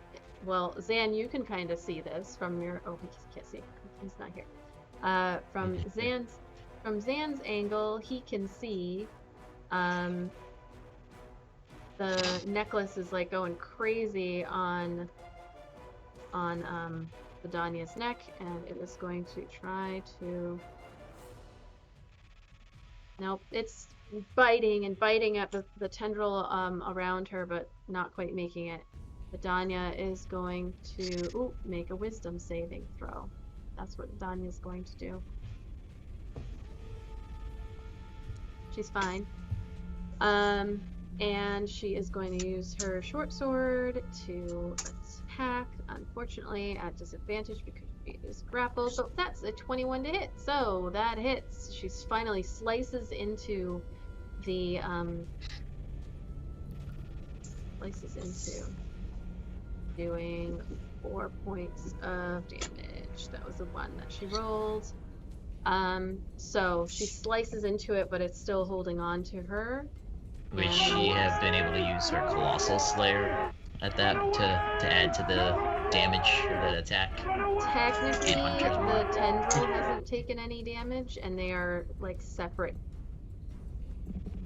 Zan, you can kind of see this from your, he can't see, he's not here. From Zan's angle, he can see, the necklace is like going crazy on Vidanya's neck, and it is going to try to, nope, it's biting at the tendril around her, but not quite making it. Vidanya is going to make a wisdom saving throw. That's what Vidanya is going to do. She's fine. And she is going to use her short sword to attack, unfortunately at disadvantage because she is grappled, but that's a 21 to hit, so that hits. She finally slices into the doing 4 points of damage. That was the one that she rolled. So she slices into it, but it's still holding on to her. Would she have been able to use her Colossal Slayer at that to add to the damage or the attack? Technically, And the tendril hasn't taken any damage, and they are like separate.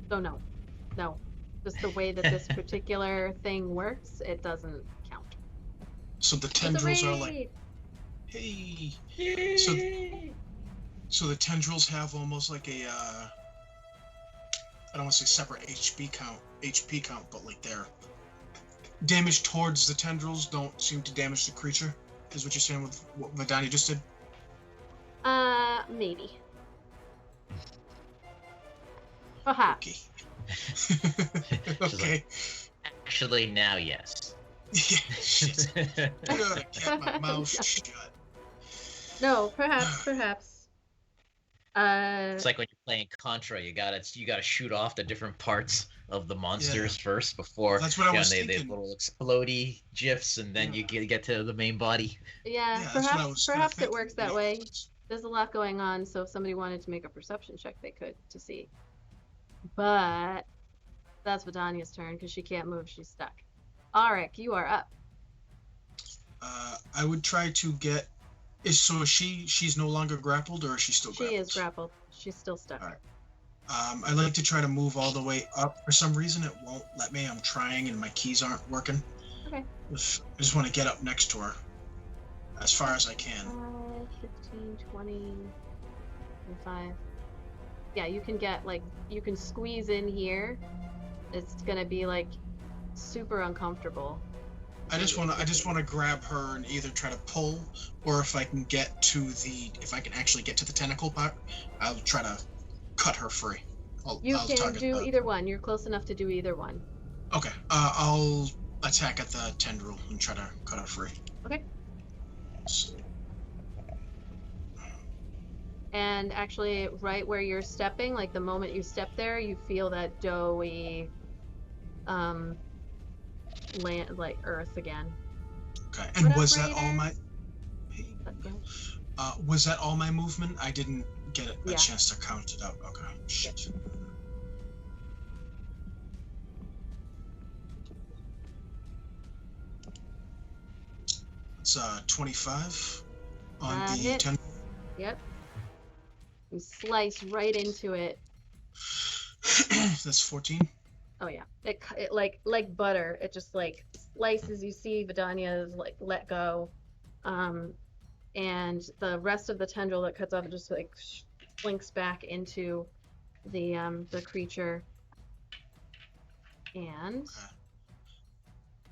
So no. Just the way that this particular thing works, it doesn't count. So the It's a tendrils are like, raid! hey. So the tendrils have almost like a I don't want to say separate HP count, but like their damage towards the tendrils don't seem to damage the creature. Is what you're saying with what Vidanya just did? Maybe. Perhaps. Okay. Actually, now yes. Yeah, shit. Good, I kept my mouth shut. No, perhaps. It's like when you're playing Contra, you gotta shoot off the different parts of the monsters first before That's what I was they thinking. little explodey gifs, and then you get to the main body. Yeah, that's what I was perhaps it thinking. works that way. There's a lot going on, so if somebody wanted to make a perception check, they could to see. But that's Vidanya's turn because she can't move; she's stuck. Arik, you are up. I would try to get. She's no longer grappled, or is she still grappled? She is grappled. She's still stuck. All right. I'd like to try to move all the way up. For some reason, it won't let me. I'm trying, and my keys aren't working. Okay. I just want to get up next to her, as far as I can. 15, 20, 25. Yeah, you can get you can squeeze in here. It's gonna be like super uncomfortable. I just want to grab her and either try to pull, or if I can actually get to the tentacle part, I'll try to cut her free. I'll can do either one. You're close enough to do either one. Okay. I'll attack at the tendril and try to cut her free. Okay. So. And actually, right where you're stepping, like the moment you step there, you feel that doughy, land like earth again. Okay. And What up, was that Raider? all my? Let's go. Was that all my movement? I didn't get a Yeah. chance to count it out. Okay. Shit. It's 25 on the Hits. 10. Yep. You slice right into it. That's 14. Oh yeah, it like butter. It just like slices. You see Vidanya like let go, and the rest of the tendril that cuts off just like slinks back into the creature. And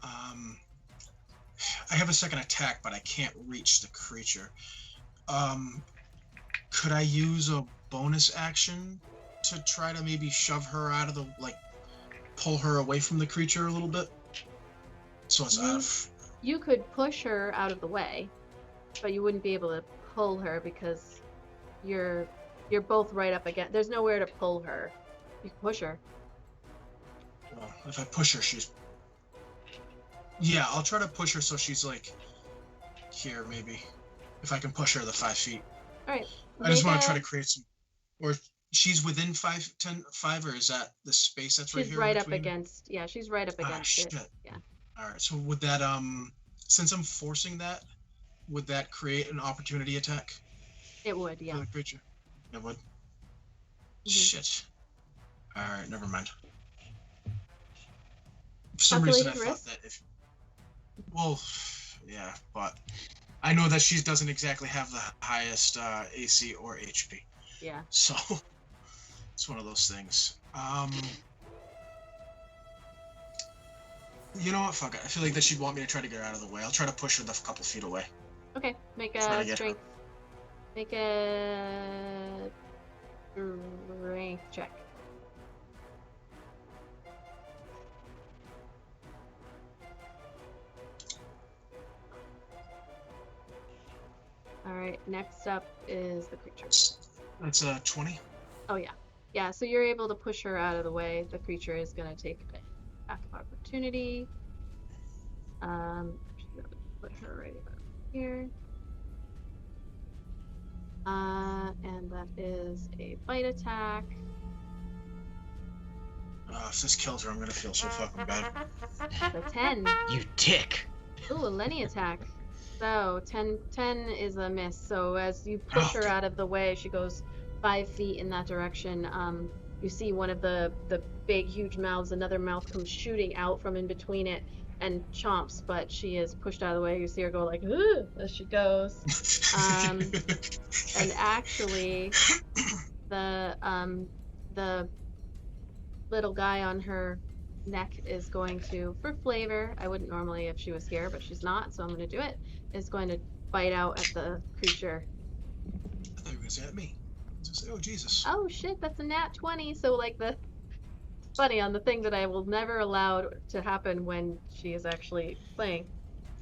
I have a second attack, but I can't reach the creature. Could I use a bonus action to try to maybe shove her out of the pull her away from the creature a little bit? So it's out of. You could push her out of the way, but you wouldn't be able to pull her because you're both right up against. There's nowhere to pull her. You can push her. Well, if I push her, she's. Yeah, I'll try to push her so she's like here, maybe. If I can push her the 5 feet. All right. I just want to try to create some. Or she's within 5, or is that the space that's right here? She's right up between? against. Yeah, she's right up against it. Shit. Yeah. All right. So would that since I'm forcing that, would that create an opportunity attack It would. for Yeah. the creature? It would. Mhm. Shit. All right. Never mind. For some reason, I Calculated thought that if. Well, yeah, but I know that she doesn't exactly have the highest AC or HP. Yeah. So it's one of those things. You know what? Fuck it. I feel like that she'd want me to try to get her out of the way. I'll try to push her the couple feet away. Okay. Make Try to a get her. strength. Make a strength check. All right. Next up is the creature. That's 20. Oh yeah. Yeah. So you're able to push her out of the way. The creature is gonna take an attack of opportunity. She's gonna put her right about here. And that is a bite attack. If this kills her, I'm gonna feel so fucking bad. The 10. You dick. Ooh, a Lenny attack. So 10 is a miss. So as you push her out of the way, she goes 5 feet in that direction. You see one of the big, huge mouths. Another mouth comes shooting out from in between it and chomps, but she is pushed out of the way. You see her go like, "Ugh," as she goes. And actually, the little guy on her neck is going to, for flavor, I wouldn't normally if she was here, but she's not, so I'm going to do it, is going to bite out at the creature. I thought you were going to say at me. Just say, oh, Jesus. Oh shit, that's a nat 20, so like funny, on the thing that I will never allow to happen when she is actually playing.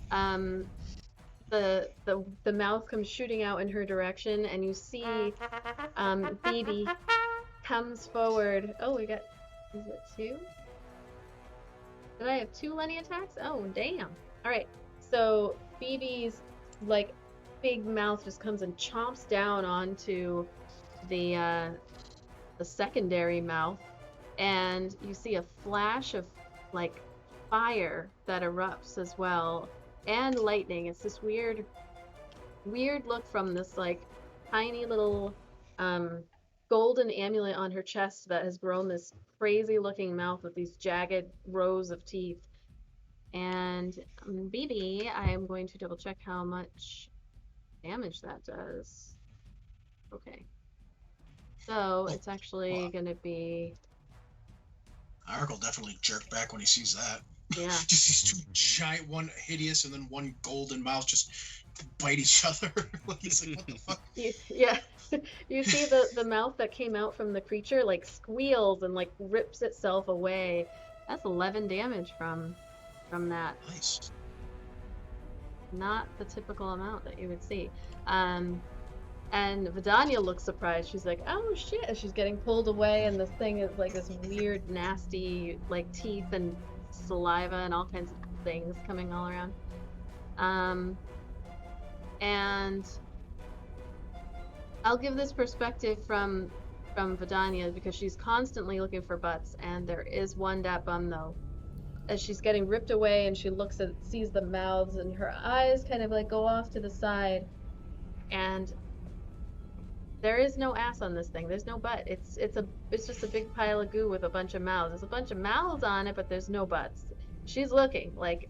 The mouth comes shooting out in her direction, and you see BB comes forward. Oh, we got, is it 2? Did I have 2 Lenny attacks? Oh, damn. Alright, so BB's, like, big mouth just comes and chomps down onto the secondary mouth, and you see a flash of, like, fire that erupts as well, and lightning. It's this weird look from this, like, tiny little, golden amulet on her chest that has grown this crazy looking mouth with these jagged rows of teeth. And BB, I am going to double check how much damage that does. Okay. So it's actually going to be... Ark will definitely jerk back when he sees that. Yeah. Just these 2 giant, one hideous and then one golden mouth just bite each other. Like, he's like, what the fuck? Yeah. You see the mouth that came out from the creature, like, squeals and, like, rips itself away. That's 11 damage from that. Nice. Not the typical amount that you would see. And Vidanya looks surprised. She's like, oh shit, as she's getting pulled away, and this thing is like this weird, nasty, like, teeth and saliva and all kinds of things coming all around. And I'll give this perspective from Vidanya, because she's constantly looking for butts, and there is one dat bum though. As she's getting ripped away and she sees the mouths, and her eyes kind of like go off to the side, and there is no ass on this thing. There's no butt. It's just a big pile of goo with a bunch of mouths. There's a bunch of mouths on it, but there's no butts. She's looking, like,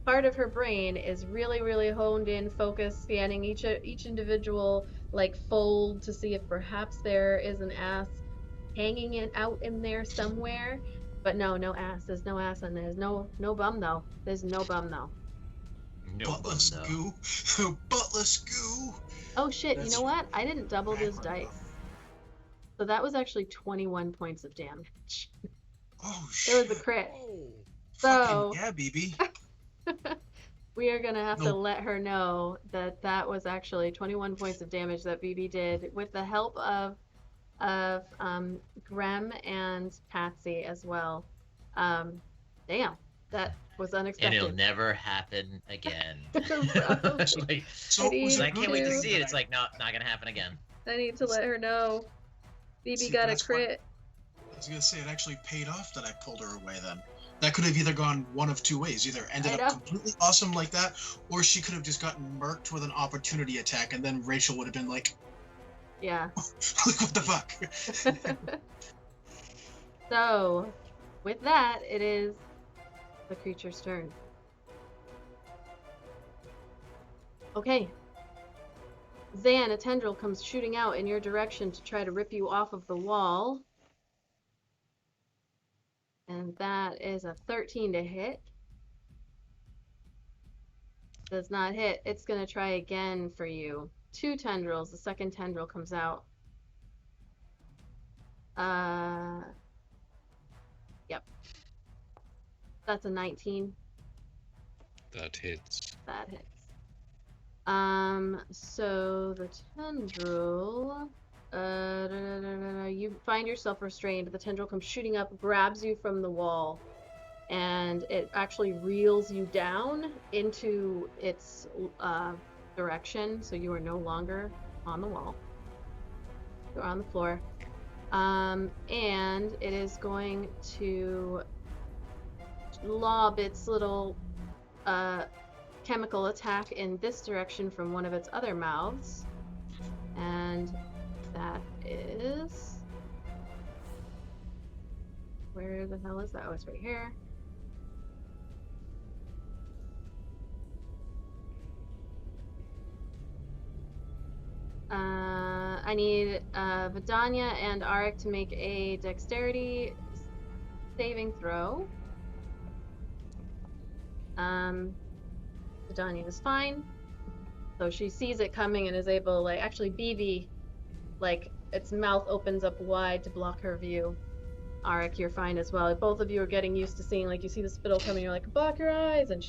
part of her brain is really, really honed in, focused, scanning each individual, like, fold to see if perhaps there is an ass hanging out in there somewhere. But no ass. There's no ass on there. There's no bum though. There's no bum though. No Buttless bum, goo. Buttless goo. Oh shit, That's you know what? I didn't double those backwards. dice. So that was actually 21 points of damage. Oh It shit. was a crit. Oh. So Fucking yeah, BB. we are gonna have to Nope. let her know that was actually 21 points of damage that BB did with the help of Grem and Patsy as well. Damn, that was And unexpected. it'll never happen again. So, Like, So I was need I it can't good wait to thing see it. that It's like, no, not gonna happen again. I need to let her know. BB See, got a that's what- crit. I was gonna say it actually paid off that I pulled her away then. That could have either gone one of 2 ways. Either ended I up know. completely awesome like that, or she could have just gotten murked with an opportunity attack, and then Rachel would have been like, Yeah. like, what the fuck? So, with that, it is the creature's turn. Okay. Zan, a tendril comes shooting out in your direction to try to rip you off of the wall. And that is a 13 to hit. Does not hit. It's going to try again for you. 2 tendrils. The second tendril comes out. Yep. That's a 19. That hits. That hits. So the tendril, you find yourself restrained. The tendril comes shooting up, grabs you from the wall, and it actually reels you down into its direction, so you are no longer on the wall. You're on the floor. And it is going to lob its little chemical attack in this direction from one of its other mouths. And that is... Where the hell is that? Oh, it's right here. I need Vidanya and Arik to make a dexterity saving throw. Vidanya is fine. So she sees it coming and is able, like, actually BB, like, its mouth opens up wide to block her view. Arik, you're fine as well. Both of you are getting used to seeing, like, you see the spittle coming, you're like, block your eyes, and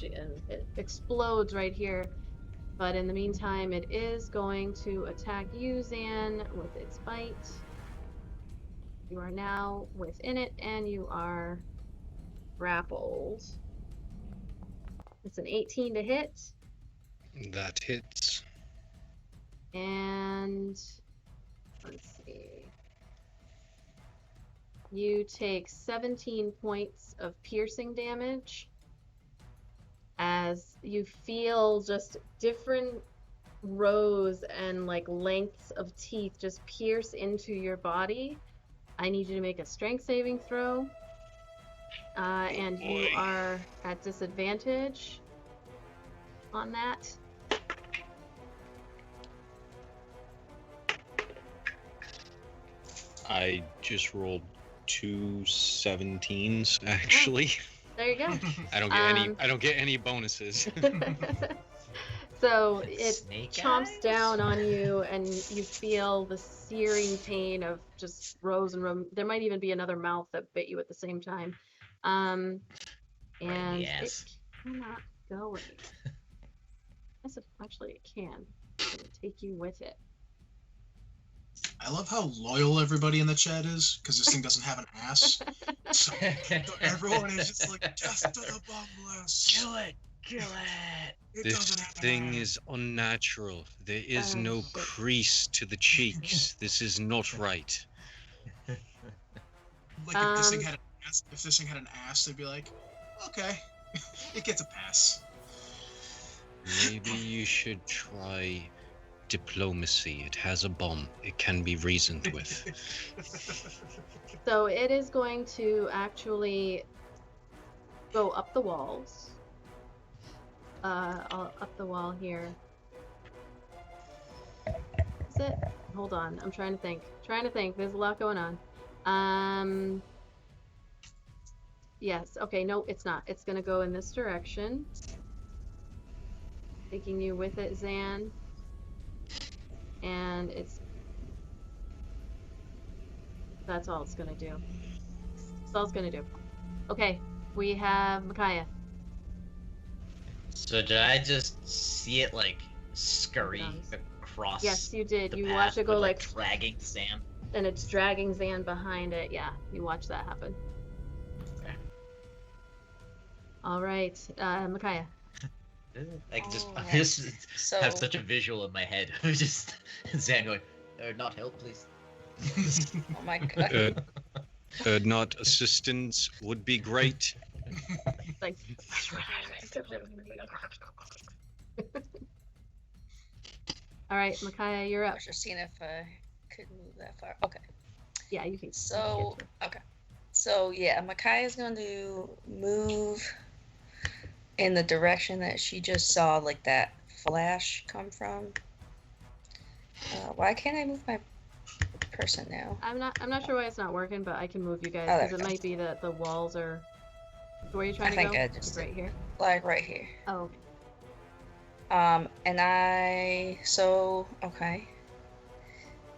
it explodes right here. But in the meantime, it is going to attack you, Zan, with its bite. You are now within it, and you are grappled. It's an 18 to hit. That hits. And let's see. You take 17 points of piercing damage as you feel just different rows and like lengths of teeth just pierce into your body. I need you to make a strength saving throw. And you are at disadvantage on that. I just rolled 2 17s actually. There you go. I don't get any bonuses. So it Snake chomps eyes? down on you, and you feel the searing pain of just rows and rows. There might even be another mouth that bit you at the same time. And it ass. cannot go anywhere. Yes, actually it can. It's gonna take you with it. I love how loyal everybody in the chat is, because this thing doesn't have an ass. So everyone is just like, just to the bum list. Kill it! Kill it! It This doesn't have an thing ass. is unnatural. There is Oh, no shit. crease to the cheeks. This is not right. Like if this thing had an ass, they'd be like, okay, it gets a pass. Maybe you should try diplomacy. It has a bomb. It can be reasoned with. So it is going to actually go up the walls. Up the wall here. Is it? Hold on. I'm trying to think. There's a lot going on. Yes. Okay. No, it's not. It's gonna go in this direction. Taking you with it, Zan. And that's all it's gonna do. That's all it's gonna do. Okay, we have Micaiah. So did I just see it like scurry Nice. across? Yes, you did. the You path watch it go with, like, dragging Sam. and it's dragging Zan behind it. Yeah, you watch that happen. Okay. All right, Micaiah. I can just, I Alright. just So have such a visual in my head of just Zan going, not help, please. oh my god. Not assistance would be great. Like, all right, Micaiah, you're I up. was just seeing if I could move that far. Okay. Yeah, you can. So okay. So yeah, Micaiah's going to move in the direction that she just saw, like that flash come from. Why can't I move my person now? I'm not sure why it's not working, but I can move you guys Oh, there because we it go. might be that the walls are. Where are you trying I to think go? I just Like right here. Like right here. Oh, okay. And okay.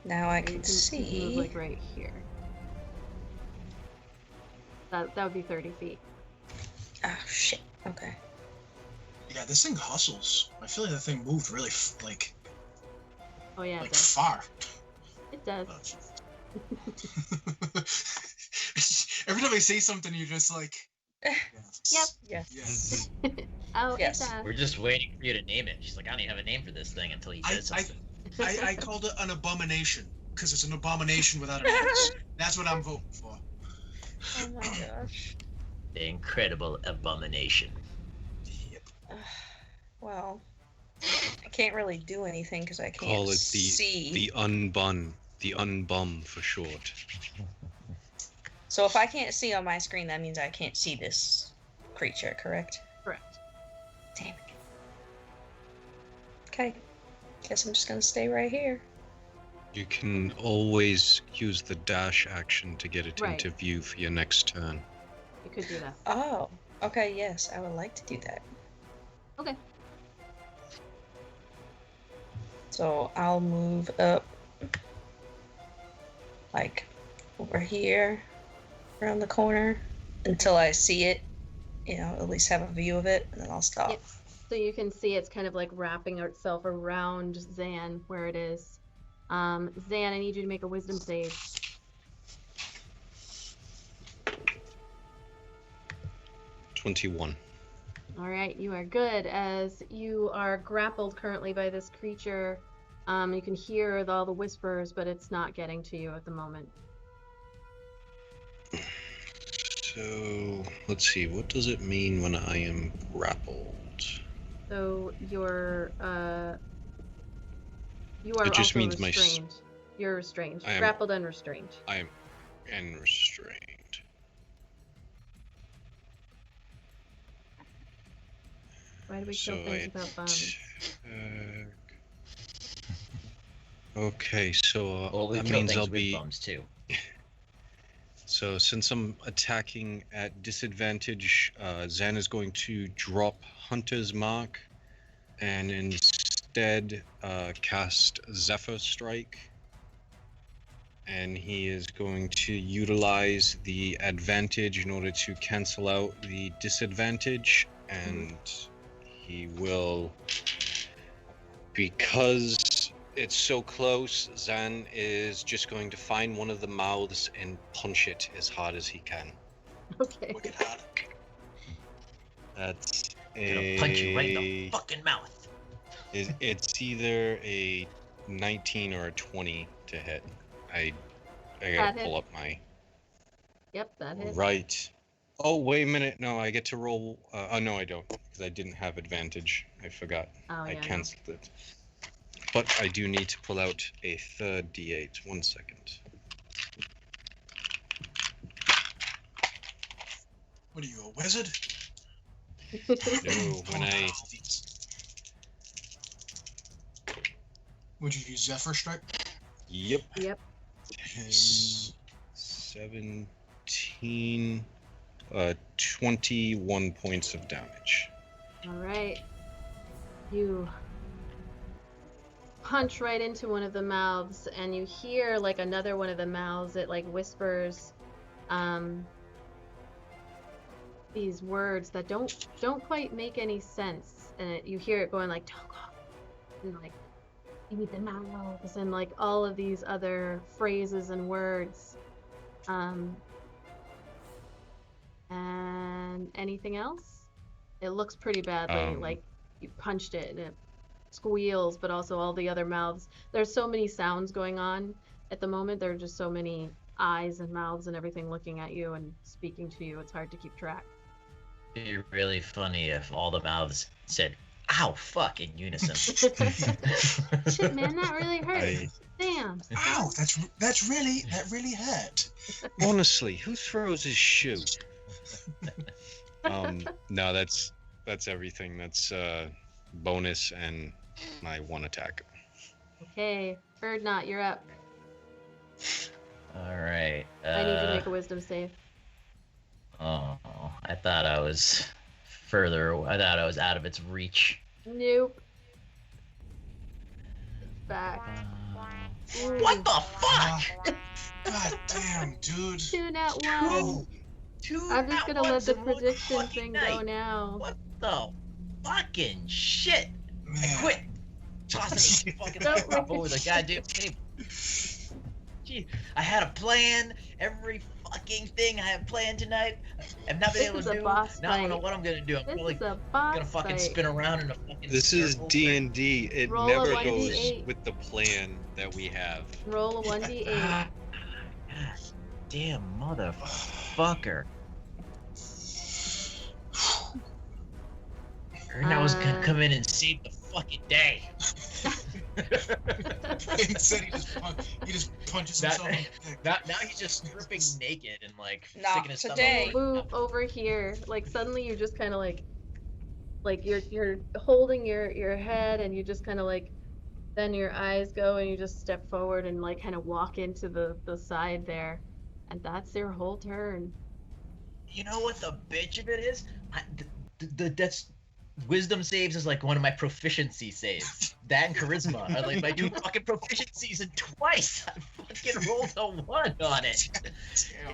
Now I You can you see. move like right here. That would be 30 feet. Oh shit. Okay. Yeah, this thing hustles. I feel like that thing moved really like Oh yeah, it like does. far. It does. Every time I say something, you're just like, yes. Yes. Yes. Oh, Yes. it does. We're just waiting for you to name it. She's like, I don't even have a name for this thing until he says something. I called it an abomination because it's an abomination without an ass. That's what I'm voting for. Oh my gosh. The incredible abomination. Yep. Well, I can't really do anything because I can't Call it see. the unbun, the unbum for short. So if I can't see on my screen, that means I can't see this creature, correct? Correct. Damn it. Okay. Guess I'm just gonna stay right here. You can always use the dash action to get it Right. into view for your next turn. You could do that. Oh. Okay, yes, I would like to do that. Okay. So I'll move up like over here around the corner until I see it, at least have a view of it, and then I'll stop. Yep. So you can see it's kind of like wrapping itself around Zan where it is. Zan, I need you to make a wisdom save. 21. All right, you are good. As you are grappled currently by this creature, you can hear all the whispers, but it's not getting to you at the moment. So, let's see, what does it mean when I am grappled? So you're you are It just also means restrained. You're restrained. I am- Grappled and restrained. I am unrestrained. Why do we kill So things without bombs? Okay, so Well, we that kill means things I'll with be... bums too. So since I'm attacking at disadvantage, Zan is going to drop Hunter's Mark and instead cast Zephyr Strike. And he is going to utilize the advantage in order to cancel out the disadvantage. And he will, because it's so close, Zan is just going to find one of the mouths and punch it as hard as he can. Okay. Wicked hard. That's Gonna punch you right in the fucking mouth. It's either a 19 or a 20 to hit. I That gotta hit. pull up my... Yep, that hits. Right. Oh, wait a minute. No, I get to roll... oh, no, I don't. Because I didn't have advantage. I forgot. Oh, I yeah, no. cancelled it. But I do need to pull out a third d8. 1 second. What are you, a wizard? No, when I... Would you use Zephyr Strike? Yep. Yep. 10, 17... 21 points of damage. All right. You punch right into one of the mouths, and you hear like another one of the mouths. It like whispers these words that don't quite make any sense, and you hear it going like Dolgoorith, and like eat the mouths, and like all of these other phrases and words. And anything else? It looks pretty badly, like you punched it and it squeals, but also all the other mouths. There's so many sounds going on at the moment. There are just so many eyes and mouths and everything looking at you and speaking to you. It's hard to keep track. It'd be really funny if all the mouths said, ow, fuck, in unison. Shit, man, that really hurts. Damn. Ow, that really hurt. Honestly, who throws his shoe? No, that's everything. That's bonus and my one attack. Okay, Erdnot, you're up. All right. I need you to make a wisdom save. Oh, I thought I was further. I thought I was out of its reach. Nope. Back. What the fuck? God damn, dude. 2 nat 1. I'm just gonna let the prediction thing go now. What the fucking shit? I Man. quit tossing these fucking stuff over the goddamn table. Gee, I had a plan. Every fucking thing I have planned tonight, I've not been This able is to a do. boss Now I don't know fight. what I'm gonna do. I'm This probably is a boss gonna fucking fight. spin around in a fucking This is circle. D&D. It Roll a never 1d8. goes with the plan that we have. Roll a 1d8. Damn motherfucker. I was gonna come in and save the fucking day. Instead, he just punches himself. Now he's just stripping naked and like Not sticking his today. thumb Move over here. Like suddenly you're just kind of like you're holding your head and you just kind of like, then your eyes go and you just step forward and like kind of walk into the side there, and that's your whole turn. You know what the bitch of it is? That's wisdom saves is like one of my proficiency saves. That and charisma are like my two fucking proficiencies, and twice I fucking rolled a 1 on it.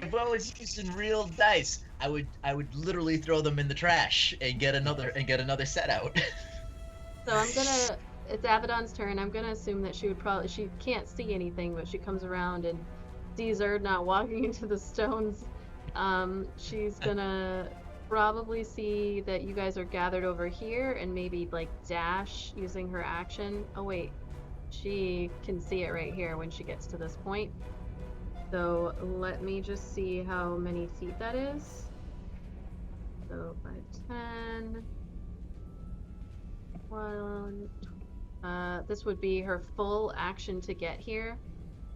If I was using real dice, I would literally throw them in the trash and get another set out. So it's Avadon's turn. I'm gonna assume that she can't see anything, but she comes around and sees Erdnot walking into the stones. She's gonna probably see that you guys are gathered over here and maybe like dash using her action. Oh wait, she can see it right here when she gets to this point. So let me just see how many feet that is. So 5, 10, 1. This would be her full action to get here.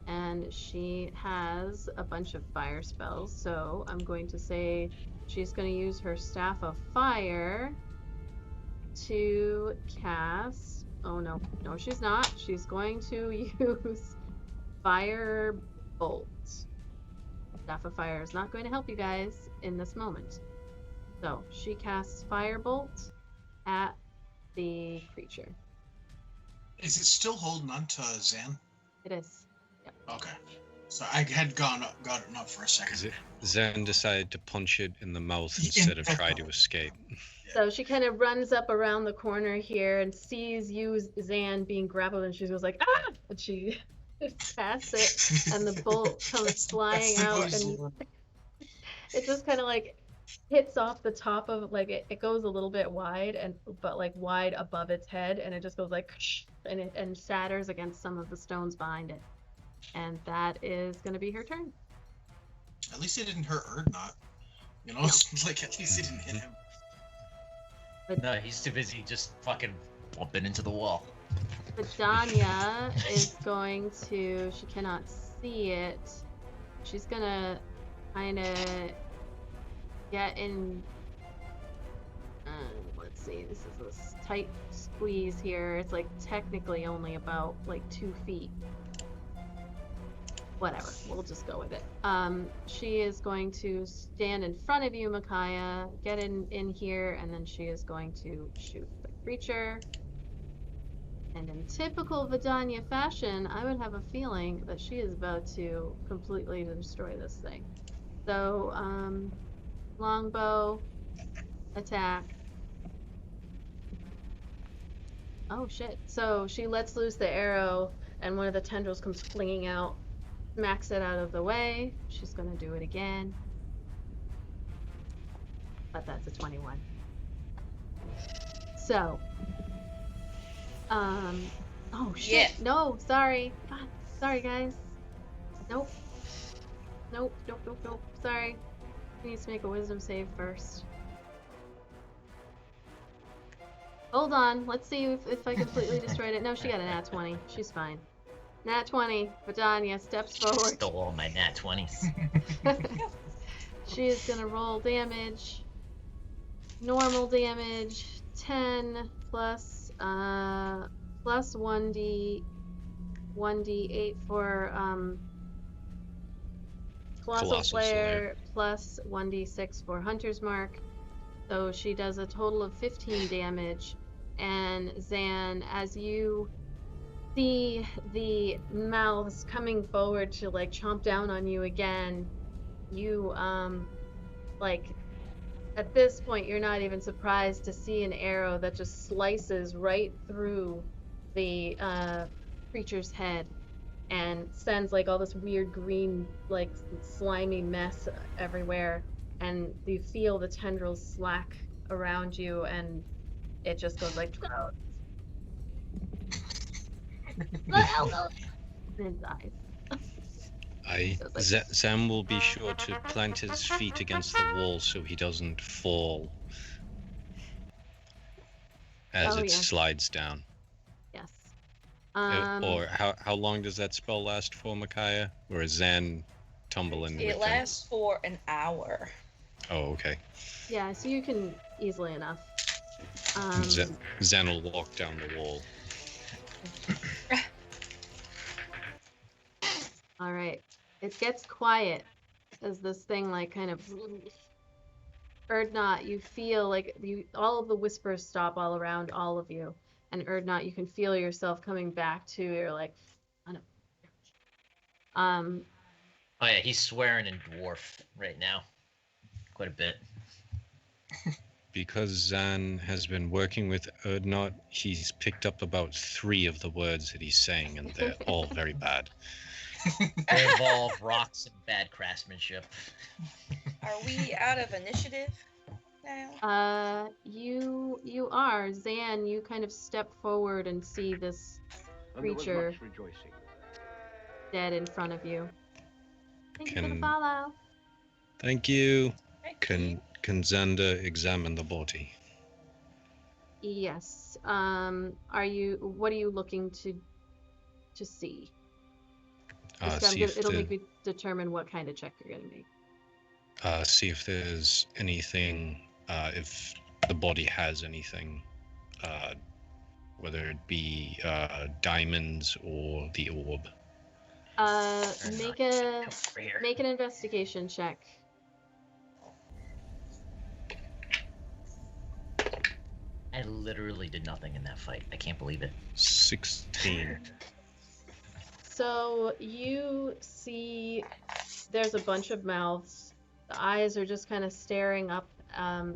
And she has a bunch of fire spells, so I'm going to say she's going to use her Staff of Fire to cast... Oh, no, she's not. She's going to use Fire Bolt. Staff of Fire is not going to help you guys in this moment. So she casts Fire Bolt at the creature. Is it still holding on to Zan? It is. Okay. So I had gotten up for a second. Zen decided to punch it in the mouth instead of try to escape. So she kind of runs up around the corner here and sees you, Zan, being grappled, and she goes like, ah! And she casts it, and the bolt comes flying out, and it just kind of like hits off the top of, like, it goes a little bit wide, but like wide above its head, and it just goes like, and shatters against some of the stones behind it. And that is going to be her turn. At least it didn't hurt Erdnot. You know, like at least it didn't hit him. But no, he's too busy just fucking bumping into the wall. Vidanya is going to, she cannot see it. She's going to kind of get in, let's see, this is a tight squeeze here. It's like technically only about like 2 feet. Whatever, we'll just go with it. She is going to stand in front of you, Micaiah, get in here, and then she is going to shoot the creature. And in typical Vidanya fashion, I would have a feeling that she is about to completely destroy this thing. So, longbow, attack. Oh shit. So she lets loose the arrow, and one of the tendrils comes flinging out. Smacks it out of the way. She's gonna do it again. But that's a 21. So. Oh shit. Yeah. No, sorry. God, sorry guys. Nope. Sorry. She needs to make a wisdom save first. Hold on. Let's see if I completely destroyed it. No, she got a nat 20. She's fine. Nat 20, Vidanya steps forward. Stole all my nat 20s. She is gonna roll damage. Normal damage, 10 plus 1d8 for Colossal Slayer, plus 1d6 for Hunter's Mark. So she does a total of 15 damage. And Zan, as you see the mouths coming forward to like chomp down on you again, you like at this point you're not even surprised to see an arrow that just slices right through the creature's head and sends like all this weird green like slimy mess everywhere, and you feel the tendrils slack around you and it just goes like and dies. So it's like, Zam will be sure to plant his feet against the wall so he doesn't fall as Oh, it yes. slides down. yes. Or how long does that spell last for, Micaiah? Or is Zan tumbling with It him? lasts for an hour. Oh, okay. Yeah, so you can easily enough. Zan will walk down the wall. All right. It gets quiet as this thing like kind of Erdnot, you feel like all of the whispers stop all around all of you. And Erdnot, you can feel yourself coming back to your like Oh yeah, he's swearing in dwarf right now. Quite a bit. Because Zan has been working with Erdnot, he's picked up about 3 of the words that he's saying, and they're all very bad. They involve rocks and bad craftsmanship. Are we out of initiative now? You are. Zan, you kind of step forward and see this creature dead in front of you. Thank you for the follow. Thank you. Can Xander examine the body? Yes. What are you looking to see? It'll make me determine what kind of check you're gonna make. See if there's anything, if the body has anything, whether it be diamonds or the orb. Make an investigation check. I literally did nothing in that fight. I can't believe it. 16. So you see there's a bunch of mouths. The eyes are just kind of staring up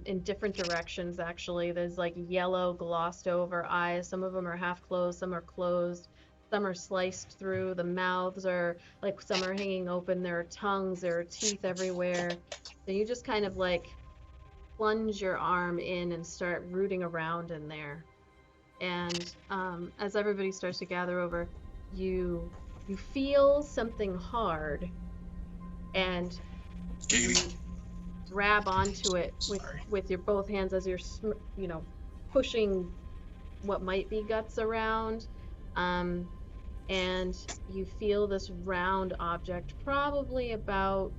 in different directions, actually. There's like yellow glossed over eyes. Some of them are half closed, some are closed, some are sliced through. The mouths are like, some are hanging open. There are tongues, there are teeth everywhere. So you just kind of like plunge your arm in and start rooting around in there. And as everybody starts to gather over, you feel something hard, and you grab onto it with your both hands as you're pushing what might be guts around, and you feel this round object, probably about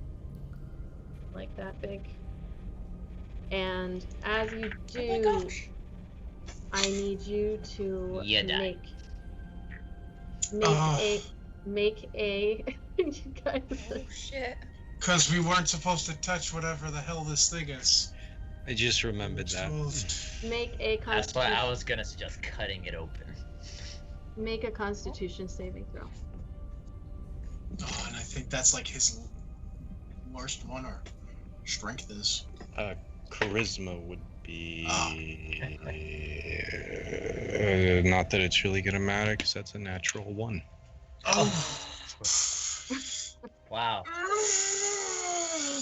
like that big. And as you do, I need you to make a you guys, Oh shit. Because we weren't supposed to touch whatever the hell this thing is. I just remembered that. Make a That's why I was gonna suggest cutting it open. Make a Constitution saving throw. Oh, and I think that's like his worst one, or strength is. Charisma would be... okay. Not that it's really gonna matter, because that's a natural 1. Oh. Wow.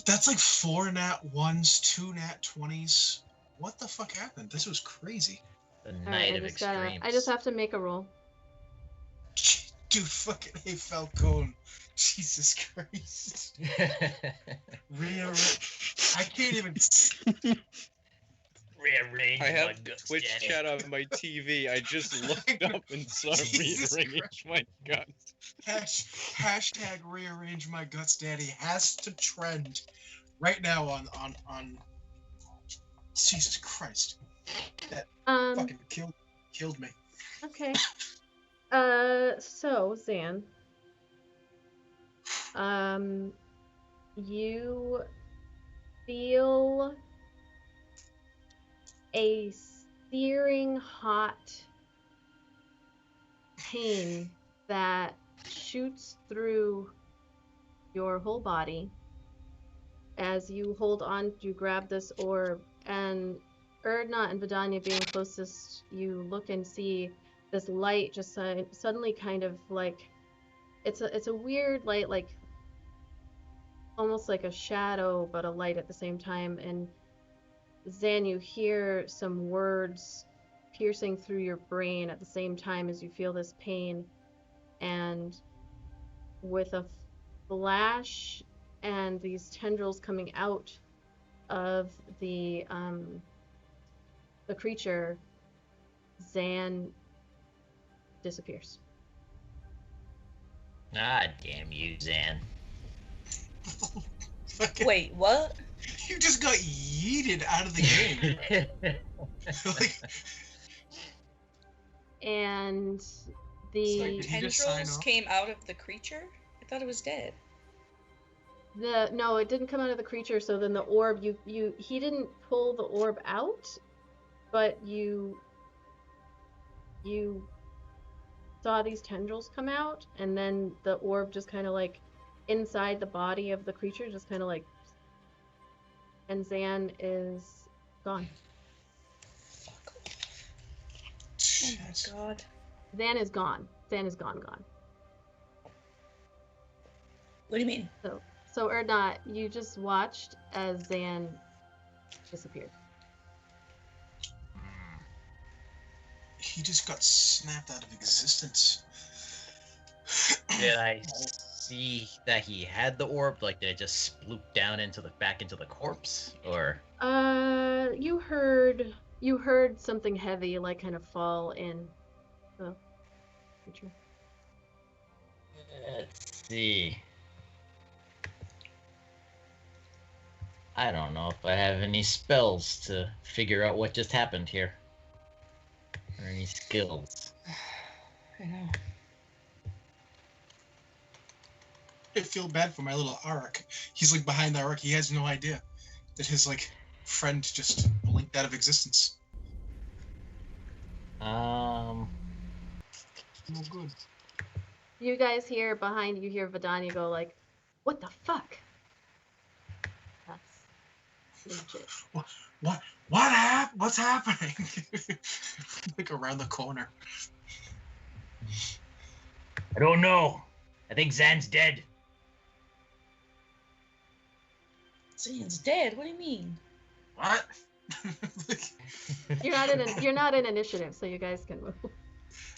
That's like 4 nat 1s, 2 nat 20s. What the fuck happened? This was crazy. The night of extremes. I just have to make a roll. Dude, fucking hey Falcone. Jesus Christ. I can't even. Rearrange I have my guts, Twitch Daddy. chat on my TV. I just looked up and saw rearrange my guts. Hashtag rearrange my guts, Daddy has to trend right now on. Jesus Christ. That fucking killed me. Okay. So Zan, you feel a searing hot pain that shoots through your whole body as you hold on, you grab this orb, and Erdnot and Vidanya being closest, you look and see this light just suddenly kind of like, it's a weird light, like almost like a shadow but a light at the same time. And Zan, you hear some words piercing through your brain at the same time as you feel this pain, and with a flash and these tendrils coming out of the creature, Zan disappears. Ah, damn you, Zan. Wait, what? You just got yeeted out of the game. Like, And It's the like, did he just sign Tendrils off? came out of the creature? I thought it was dead. no, it didn't come out of the creature. So then the orb, he didn't pull the orb out, but you saw these tendrils come out, and then the orb just kind of like inside the body of the creature, just kind of like, and Zan is gone. Oh my god. Zan is gone. Zan is gone. What do you mean? So Erdnot, you just watched as Zan disappeared. He just got snapped out of existence. Did I see that he had the orb? Like, did it just sploop down back into the corpse? Or You heard something heavy like kind of fall in the creature. let's see. I don't know if I have any spells to figure out what just happened here. Or any skills. I know. I feel bad for my little Arak. He's like behind the Arak. He has no idea that his like friend just blinked out of existence. Um, No good. You guys hear behind you hear Vidanya go like, "What the fuck?" That's pretty much it. What's happening? Like around the corner. I don't know. I think Zan's dead. Zan's dead? What do you mean? What? You're not in initiative, so you guys can move.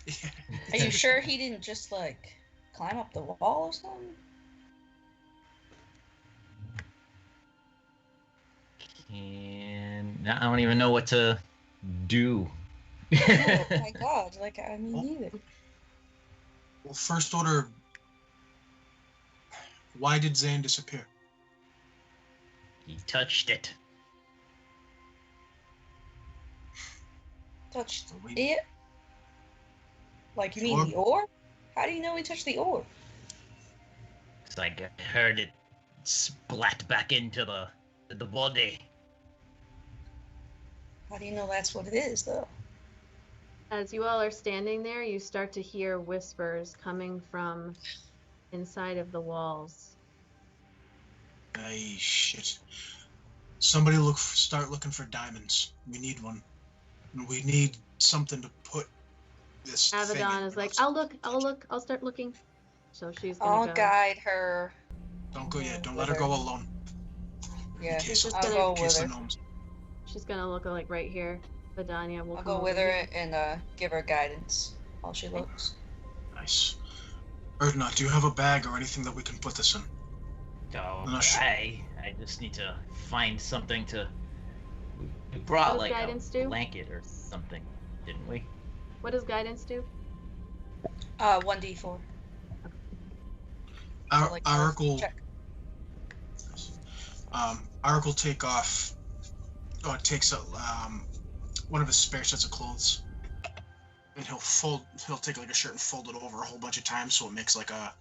Yeah. Are you sure he didn't just like climb up the wall or something? And I don't even know what to do. Oh my god, like I mean neither. Well, first order. Why did Zan disappear? He touched it. Touched We- it? Like you mean the orb? How do you know he touched the orb? It's like I heard it splat back into the body. How do you know that's what it is though? As you all are standing there, you start to hear whispers coming from inside of the walls. Ay, shit. Somebody start looking for diamonds. We need one. And we need something to put this thing Avadon in. is like, I'll start looking. So she's I'll gonna go. guide her. Don't go yet. Don't let her go alone. Yeah, In case of, I'll go in case with of her. gnomes. She's gonna look like right here. Vidanya will I'll come go with over her here. and give her guidance while she looks. Nice. Erdnot, do you have a bag or anything that we can put this in? Oh, No, sure. I just need to find something to. We brought What does like guidance a do? blanket or something, didn't we? What does guidance do? 1d4. Like, Arak will check. Arak will take off. Oh, takes one of his spare sets of clothes, and he'll take like a shirt and fold it over a whole bunch of times so it makes like a,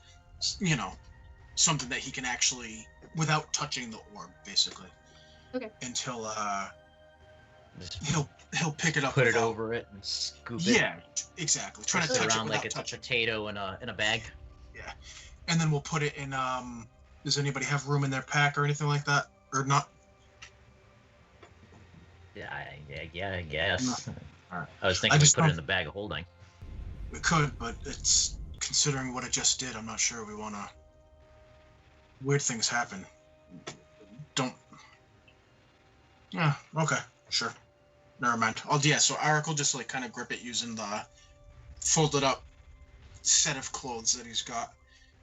something that he can actually, without touching the orb, basically. Okay. Until Just he'll pick it up. put it without- over it and scoop it. Yeah, exactly. Trying to Twist it touch it around without like it's a touching. potato in a bag. Yeah, and then we'll put it in. Does anybody have room in their pack or anything like that, or not? Yeah, I guess. Alright. I was I thinking we just put it don't- in the bag of holding. We could, but it's considering what it just did. I'm not sure we want to. Weird things happen. Don't. Yeah. Okay. Sure. Never mind. So Arak will just like kind of grip it using the folded up set of clothes that he's got,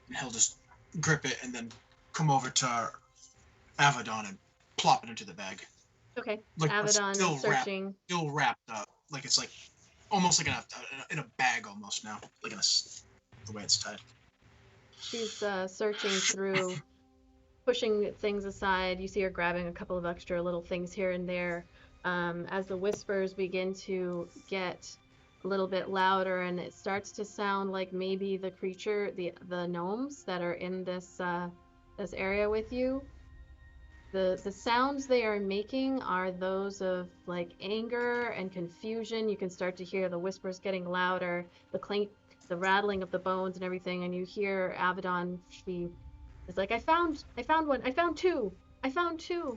and he'll just grip it and then come over to Avadon and plop it into the bag. Okay. Like Avadon still is searching. still wrapped up. Like it's like almost like in a bag almost now. Like the way it's tied. She's searching through, pushing things aside. You see her grabbing a couple of extra little things here and there. As the whispers begin to get a little bit louder, and it starts to sound like maybe the creature, the gnomes that are in this this area with you. The sounds they are making are those of like anger and confusion. You can start to hear the whispers getting louder, the clink, the rattling of the bones and everything, and you hear Avadon. She is like, I found one. I found two. I found two.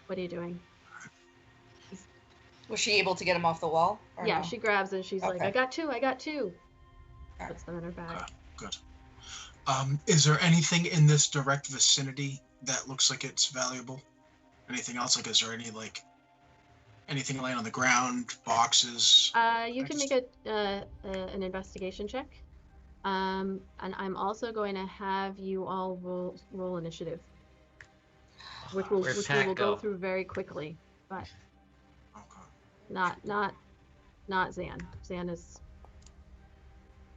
What are you doing? Was she able to get him off the wall? Yeah, no? she grabs and she's like, Okay. I got two. I got two. Okay. Puts them in her bag. Good. Is there anything in this direct vicinity that looks like it's valuable? Anything else? Like, is there anything laying on the ground, boxes? You can make an investigation check. And I'm also going to have you all roll initiative, which we will go through very quickly, but not Zan. Zan is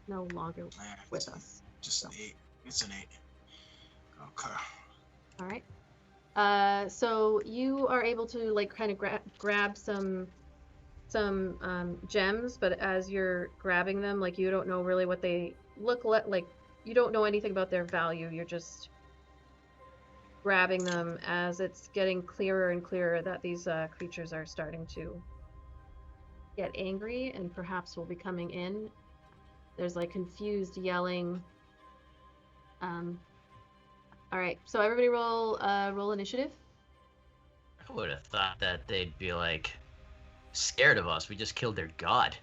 no longer with us. Just an 8. It's an 8. Okay. All right. So you are able to like kind of grab some gems, but as you're grabbing them, like you don't know really what they look like. You don't know anything about their value. You're just grabbing them as it's getting clearer and clearer that these creatures are starting to get angry and perhaps will be coming in. There's like confused yelling. All right, so everybody roll initiative. I would have thought that they'd be like scared of us. We just killed their god.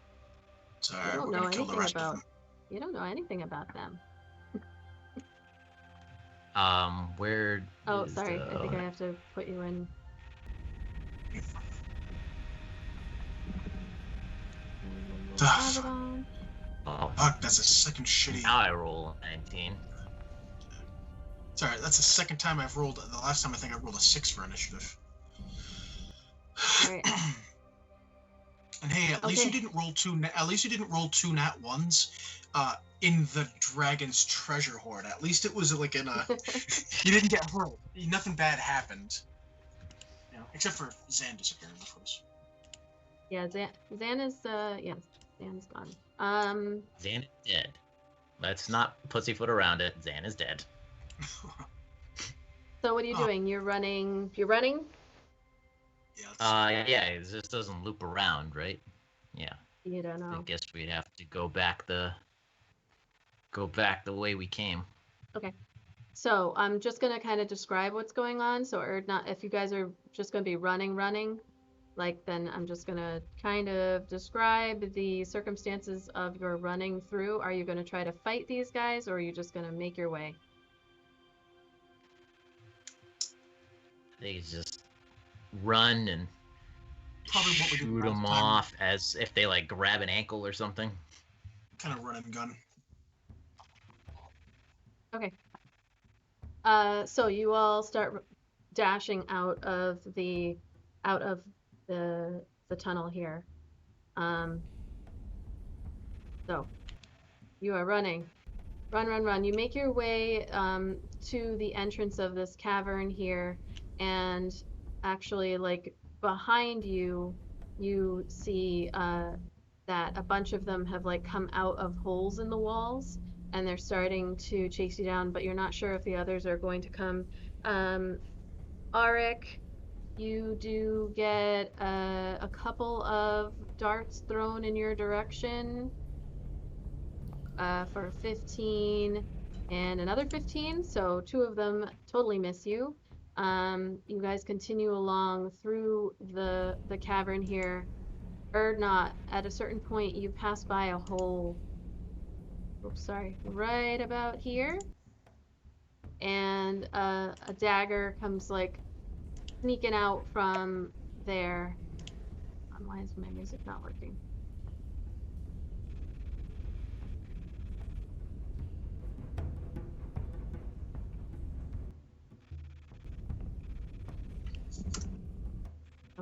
So You don't we're know gonna kill the anything rest of about. them. You don't know anything about them. Where? Oh, is sorry. the- I think I have to put you in. Avadon. Oh, Fuck, that's the second shitty. now I roll 19. Sorry, that's the second time I've rolled. The last time I think I rolled a 6 for initiative. Alright. And hey, at least you didn't roll two. At least you didn't roll 2 nat 1s. In the dragon's treasure hoard. At least it was like in a. You didn't get hurt. Nothing bad happened. You know, except for Zan disappearing, of course. Yeah, Zan is Zan's gone. Zan is dead. Let's not pussyfoot around it. Zan is dead. So what are you doing? You're running. You're running. Yeah. Yeah, it just doesn't loop around, right? Yeah. You don't know. I guess we'd have to go back the way we came. Okay. So I'm just gonna kind of describe what's going on. So if you guys are just gonna be running, like then I'm just gonna kind of describe the circumstances of your running through. Are you gonna try to fight these guys, or are you just gonna make your way? They just run and Probably what we did shoot last them time. off as if they like grab an ankle or something. Kind of run and gun. Okay. So you all start dashing out of the tunnel here. So you are running. Run. You make your way to the entrance of this cavern here, and actually, like behind you, you see that a bunch of them have like come out of holes in the walls, and they're starting to chase you down, but you're not sure if the others are going to come. Arik, you do get a couple of darts thrown in your direction for 15 and another 15, so 2 of them totally miss you. You guys continue along through the cavern here. Erdnot, at a certain point, you pass by a hole. Oops, sorry. Right about here. And a dagger comes like sneaking out from there. Why is my music not working?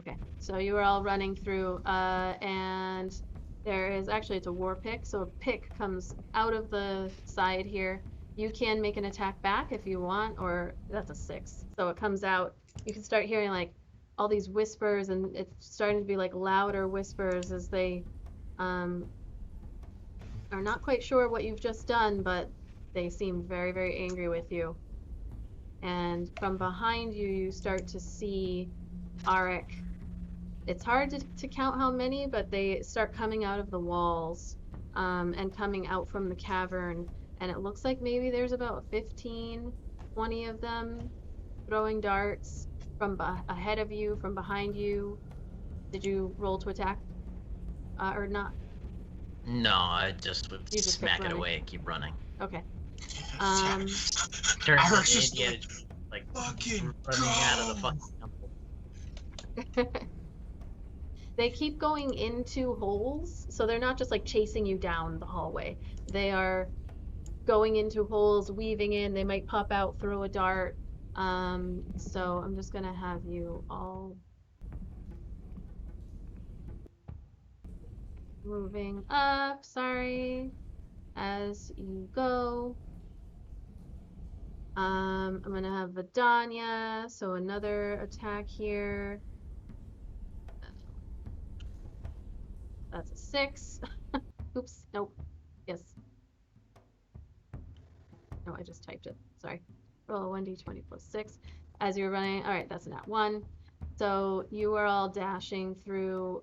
Okay, so you are all running through, and there is actually, it's a war pick, so a pick comes out of the side here. You can make an attack back if you want, or that's a 6. So it comes out. You can start hearing like all these whispers, and it's starting to be like louder whispers as they are not quite sure what you've just done, but they seem very, very angry with you. And from behind you, you start to see Arik. It's hard to count how many, but they start coming out of the walls and coming out from the cavern. And it looks like maybe there's about 15, 20 of them throwing darts from ahead of you, from behind you. Did you roll to attack or not? No, I just would You just kept smack it running. away and keep running. Okay. Turns out Arik's just Indiana like fucking running out of the go. fucking temple. They keep going into holes, so they're not just like chasing you down the hallway. They are going into holes, weaving in. They might pop out, throw a dart. So I'm just gonna have you all moving up, sorry, as you go. I'm gonna have Vidanya, so another attack here. That's a 6. Oops, nope. Yes. No, I just typed it. Sorry. Roll a 1d20 plus 6. As you're running, all right, that's a nat 1. So you are all dashing through.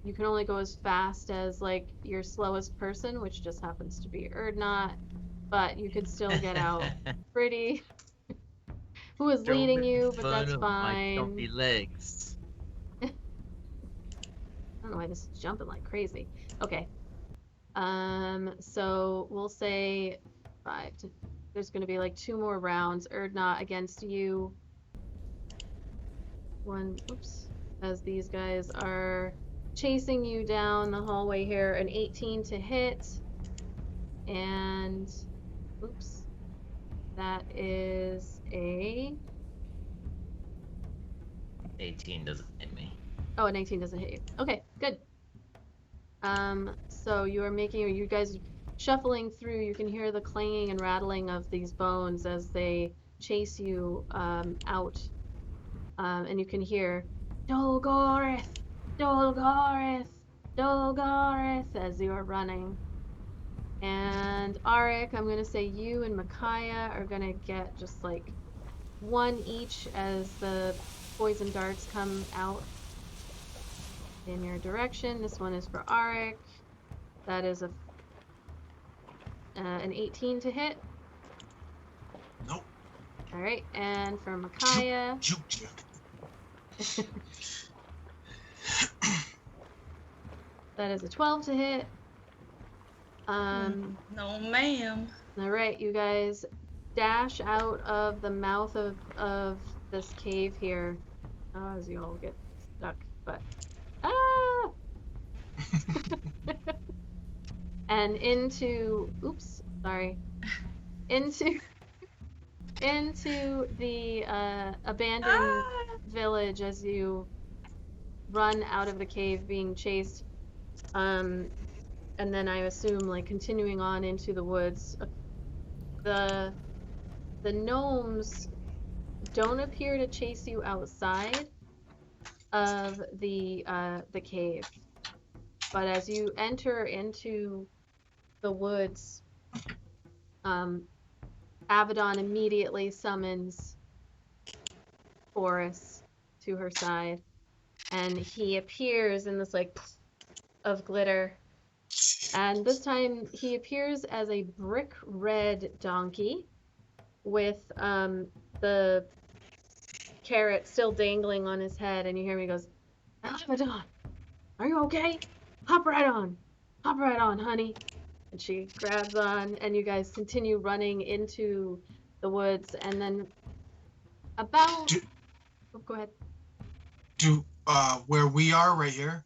You can only go as fast as like your slowest person, which just happens to be Erdnot, but you could still get out pretty. Who is leading you? But that's fine. My stumpy legs. I don't know why this is jumping like crazy. Okay. So we'll say 5 to, there's gonna be like 2 more rounds. Erdnot against you. One, oops, as these guys are chasing you down the hallway here. An 18 to hit. And, oops, that is a... 18 doesn't hit me. Oh, an 18 doesn't hit you. Okay, good. So you are making, you guys shuffling through, you can hear the clanging and rattling of these bones as they chase you out. And you can hear, Dolgoorith! Dolgoorith! Dolgoorith! As you are running. And Arik, I'm going to say you and Micaiah are going to get just like 1 each as the poison darts come out in your direction. This one is for Arik. That is an 18 to hit. Nope. All right, and for Micaiah, Juked you. that is a 12 to hit. No, ma'am. All right, you guys dash out of the mouth of this cave here. Oh, as you all get stuck, but and into, oops, sorry, into the abandoned village as you run out of the cave being chased. And then I assume like continuing on into the woods. The gnomes don't appear to chase you outside of the cave. But as you enter into the woods, Avadon immediately summons Boris to her side, and he appears in this like of glitter. And this time he appears as a brick red donkey with the carrot still dangling on his head, and you hear me goes, Avadon, are you okay? Hop right on, honey. And she grabs on, and you guys continue running into the woods, and then about... Oh, go ahead. Where we are right here,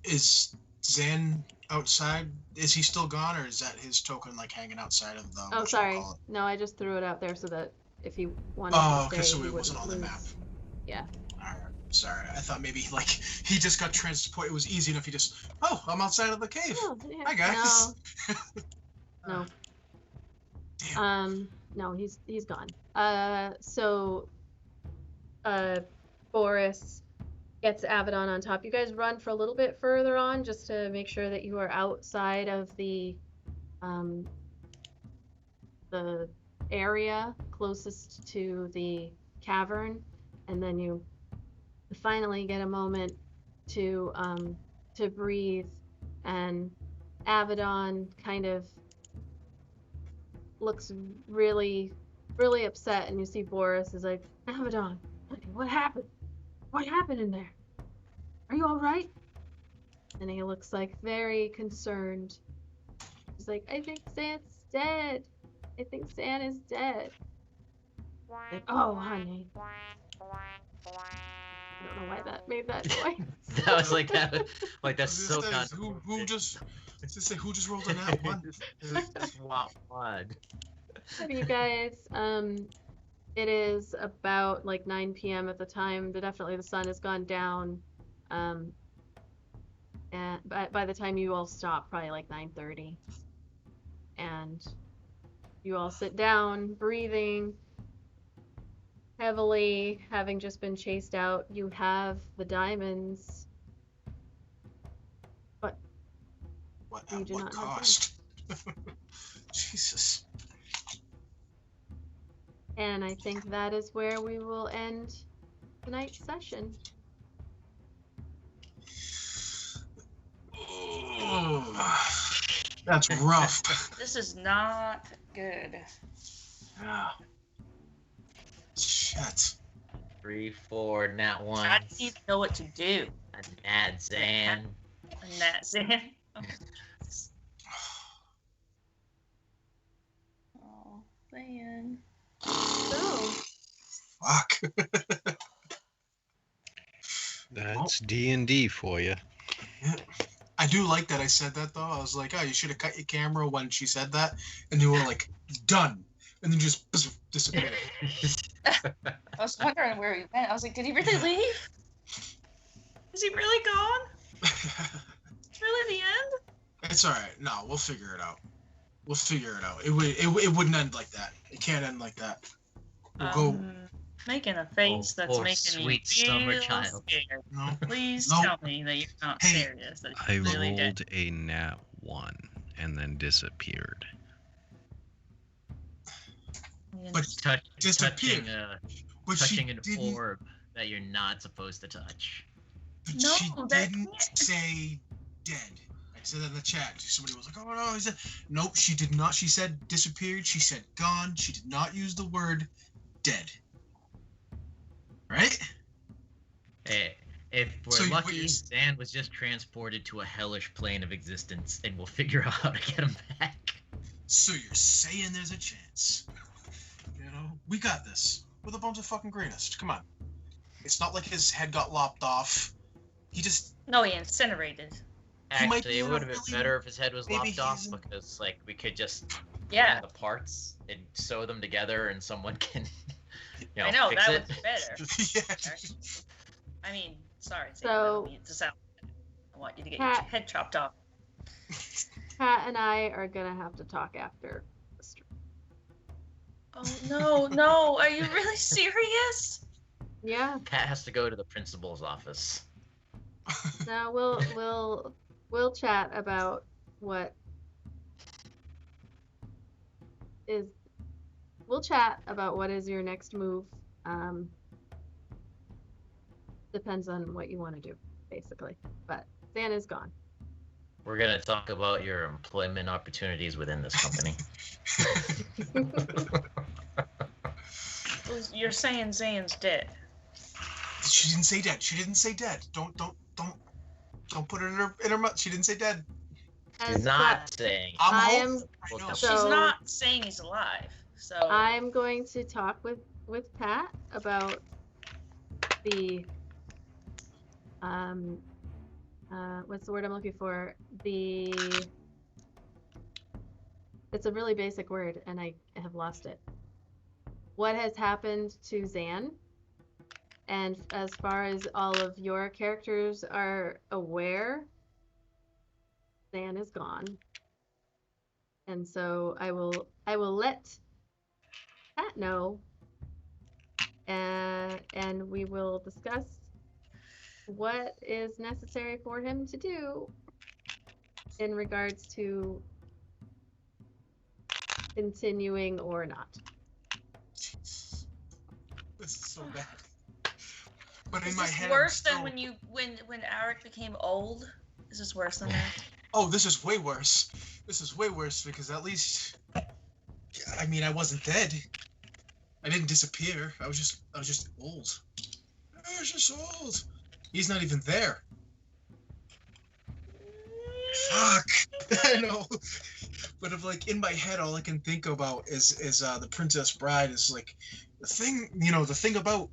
is Zan outside? Is he still gone, or is that his token like hanging outside of the... Oh, sorry. No, I just threw it out there so that if he wanted to stay, okay, so he it wasn't on the lose. map. Yeah. Alright, sorry. I thought maybe like he just got transported. It was easy enough. He just, oh, I'm outside of the cave. Oh, yeah. Hi guys. No. Damn. No, he's gone. So Boris gets Avadon on top. You guys run for a little bit further on just to make sure that you are outside of the area closest to the cavern, and then you finally get a moment to breathe, and Avadon kind of looks really, really upset, and you see Boris is like, Avadon, what happened? What happened in there? Are you all right? And he looks like very concerned. He's like, I think Zan's dead. I think Zan is dead. Like, oh, honey. I don't know why that made that noise. That was like that. Like that's so Who just rolled a nat 1? Just one. You guys, it is about like 9 p.m. at the time. Definitely the sun has gone down. And by the time you all stop, probably like 9:30. And you all sit down, breathing heavily, having just been chased out. You have the diamonds. But you do not cost? Jesus. And I think that is where we will end tonight's session. That's rough. This is not good. Yeah. Shit. 3, 4, nat 1. I don't even know what to do. A nat Zan. A nat Zan. Oh, Zan. So, Fuck. That's D&D for you. Yeah. I do like that I said that though. I was like, oh, you should have cut your camera when she said that, and you were like, done, and then just disappeared. I was wondering where he went. I was like, did he really leave? Is he really gone? It's really the end? It's all right. No, we'll figure it out. We'll figure it out. It wouldn't end like that. It can't end like that. We'll go. Making a face that's making sweet me summer real child. scared. No. Please Nope. tell me that you're not Hey. serious. That I you're really rolled dead. a nat 1 and then disappeared. But Touching, but she touching an didn't. orb that you're not supposed to touch. But No, she that didn't can't- say dead. I said that in the chat. Somebody was like, "Oh no," he said, "Nope." She did not. She said disappeared. She said gone. She did not use the word dead. Right? Hey, if we're So what lucky, you're Zan was just transported to a hellish plane of existence, and we'll figure out how to get him back. So you're saying there's a chance? You know, we got this. We're the bones of fucking greatest. Come on. It's not like his head got lopped off. He just. No, he incinerated. He might Actually, be it in a would have been really- better if his head was maybe lopped off, he's in- because like we could just Yeah, bring the parts and sew them together, and someone can, I know, fix that it. would be better. Yeah. I mean, sorry, Sam, So- I don't mean it to sound. I want you to get your Cat- head chopped off. Pat and I are gonna have to talk after the stream. Oh no, no! Are you really serious? Yeah. Pat has to go to the principal's office. No, we'll chat about what is. We'll chat about what is your next move. Depends on what you want to do, basically. But Zan is gone. We're gonna talk about your employment opportunities within this company. You're saying Zan's dead. She didn't say dead. She didn't say dead. Don't put it in her mouth. She didn't say dead. He's not saying. I I'm am. hopeful. I know. So- She's not saying he's alive. So I'm going to talk with Pat about the what's the word I'm looking for? It's a really basic word and I have lost it. What has happened to Zan And as far as all of your characters are aware, Zan is gone. And so I will let Pat know, and we will discuss what is necessary for him to do in regards to continuing or not. This is so bad. But Is in my this head, worse I'm than still... when Eric became old? Is this worse than that? Oh, this is way worse. This is way worse because at least, I mean, I wasn't dead. I didn't disappear. I was just old. I was just old. He's not even there. Fuck. I know. But if like in my head, all I can think about is the Princess Bride is like the thing about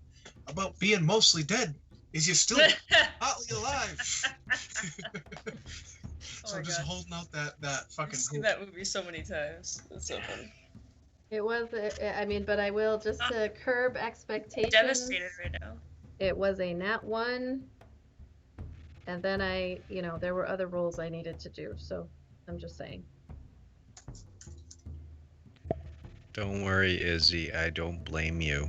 being mostly dead is you're still hotly alive. So Oh I'm just God. holding out that I've fucking seen hope. that movie so many times. It's so funny. It was, I mean, but I will just to curb expectations. Devastated right now. It was a nat 1, and then there were other roles I needed to do, so I'm just saying. Don't worry, Izzy. I don't blame you.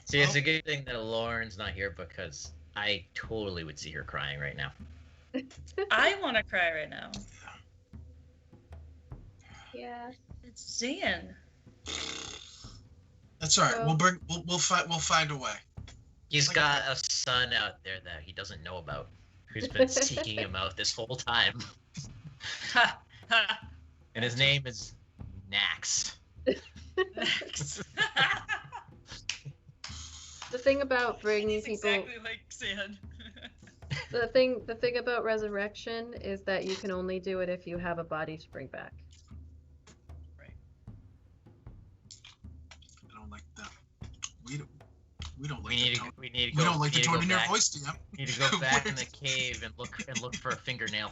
See, it's a good thing that Lauren's not here because I totally would see her crying right now. I want to cry right now. Yeah. It's Zan. That's all right. Well- We'll find a way. He's Like- got a son out there that he doesn't know about, who's been seeking him out this whole time, Ha ha. and his name is Nax. Next. The thing about bringing He's people, exactly like Zan. the thing about resurrection is that you can only do it if you have a body to bring back. I don't like that. We don't like We need the to tone. we need to We go. don't like we the need to tone go in your back- voice, DM. We need to go back in the cave and look for a fingernail.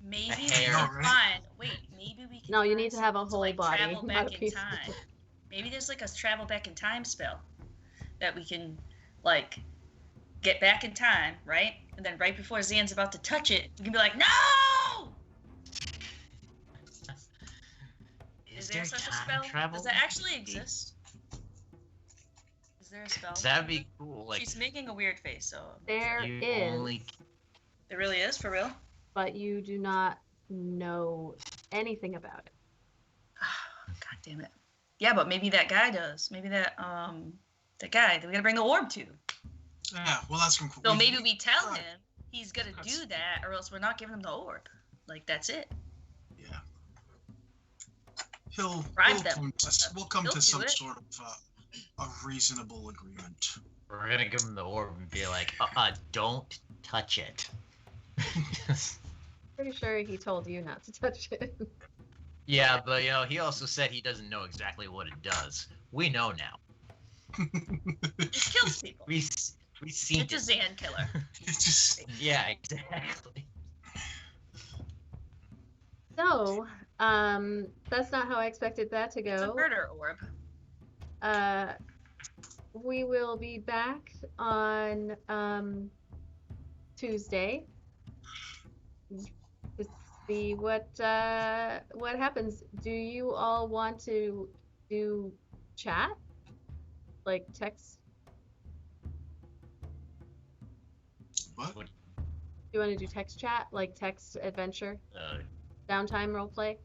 Maybe A we hair. can find. Wait, maybe we can. No, you find need to have a something whole like body, travel not back a in piece. time. Maybe there's like a travel back in time spell that we can like get back in time, right? And then right before Zan's about to touch it, we can be like, "No!" Is there such a spell? Does that actually exist? Is there a spell? That'd be cool. Like She's making a weird face, so There you is, only it really is for real. but you do not know anything about it. God damn it. Yeah, but maybe that guy does. Maybe that guy that we gotta bring the orb to. Yeah, well, that's cool. So maybe we tell Right. him he's gonna do that, or else we're not giving him the orb. Like that's it. Yeah. Bribe them. We'll come He'll to do some it. sort of a reasonable agreement. we're gonna give him the orb and be like, don't touch it. Pretty sure he told you not to touch it. Yeah, but he also said he doesn't know exactly what it does. We know now. It kills people. We seen It's a it. Zan killer. It's just Yeah, exactly. So, that's not how I expected that to It's a go. murder orb. We will be back on Tuesday to see what happens. Do you all want to do chat, like text? what? Do you want to do text chat, like text adventure, Uh, downtime roleplay?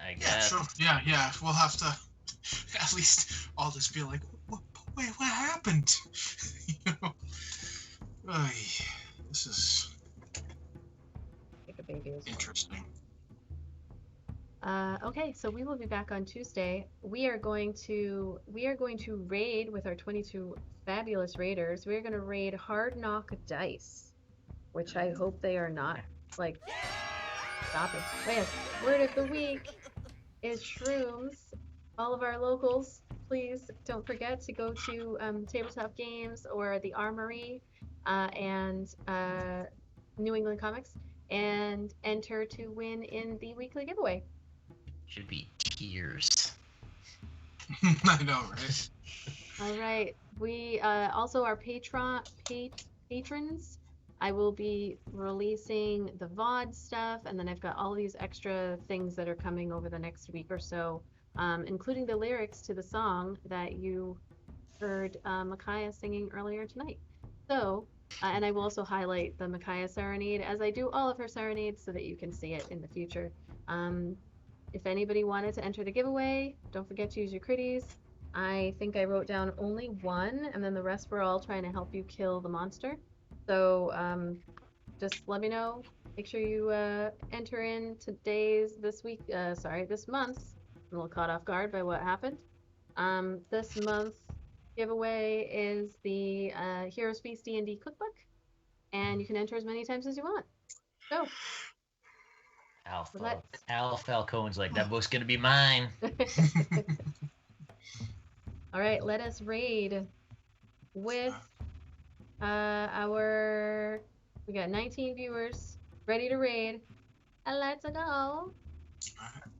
I Yeah, guess. sure. Yeah. We'll have to at least all just be like, wait, what happened? Ay, this is Take a baby as well. interesting. Okay, so we will be back on Tuesday. We are going to raid with our 22 fabulous raiders. We're going to raid Hard Knock Dice, which I hope they are not like stopping. Oh yes, word of the week is shrooms. All of our locals, please don't forget to go to Tabletop Games or the Armory and New England Comics and enter to win in the weekly giveaway. Should be tiers. I know, right? All right. We also our patrons. I will be releasing the VOD stuff, and then I've got all these extra things that are coming over the next week or so, including the lyrics to the song that you heard Micaiah singing earlier tonight. So, and I will also highlight the Micaiah serenade as I do all of her serenades so that you can see it in the future. If anybody wanted to enter the giveaway, don't forget to use your critties. I think I wrote down only one, and then the rest were all trying to help you kill the monster. So just let me know. Make sure you enter in this month's. I'm a little caught off guard by what happened. This month's giveaway is the Heroes Feast D&D cookbook, and you can enter as many times as you want. So. Al Falcone's like, that book's gonna be mine. All right, let us raid with we got 19 viewers ready to raid. Let's go.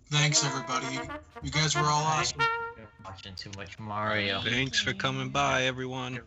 Thanks, everybody. You guys were all awesome. Watching too much Mario. Thanks for coming by, everyone.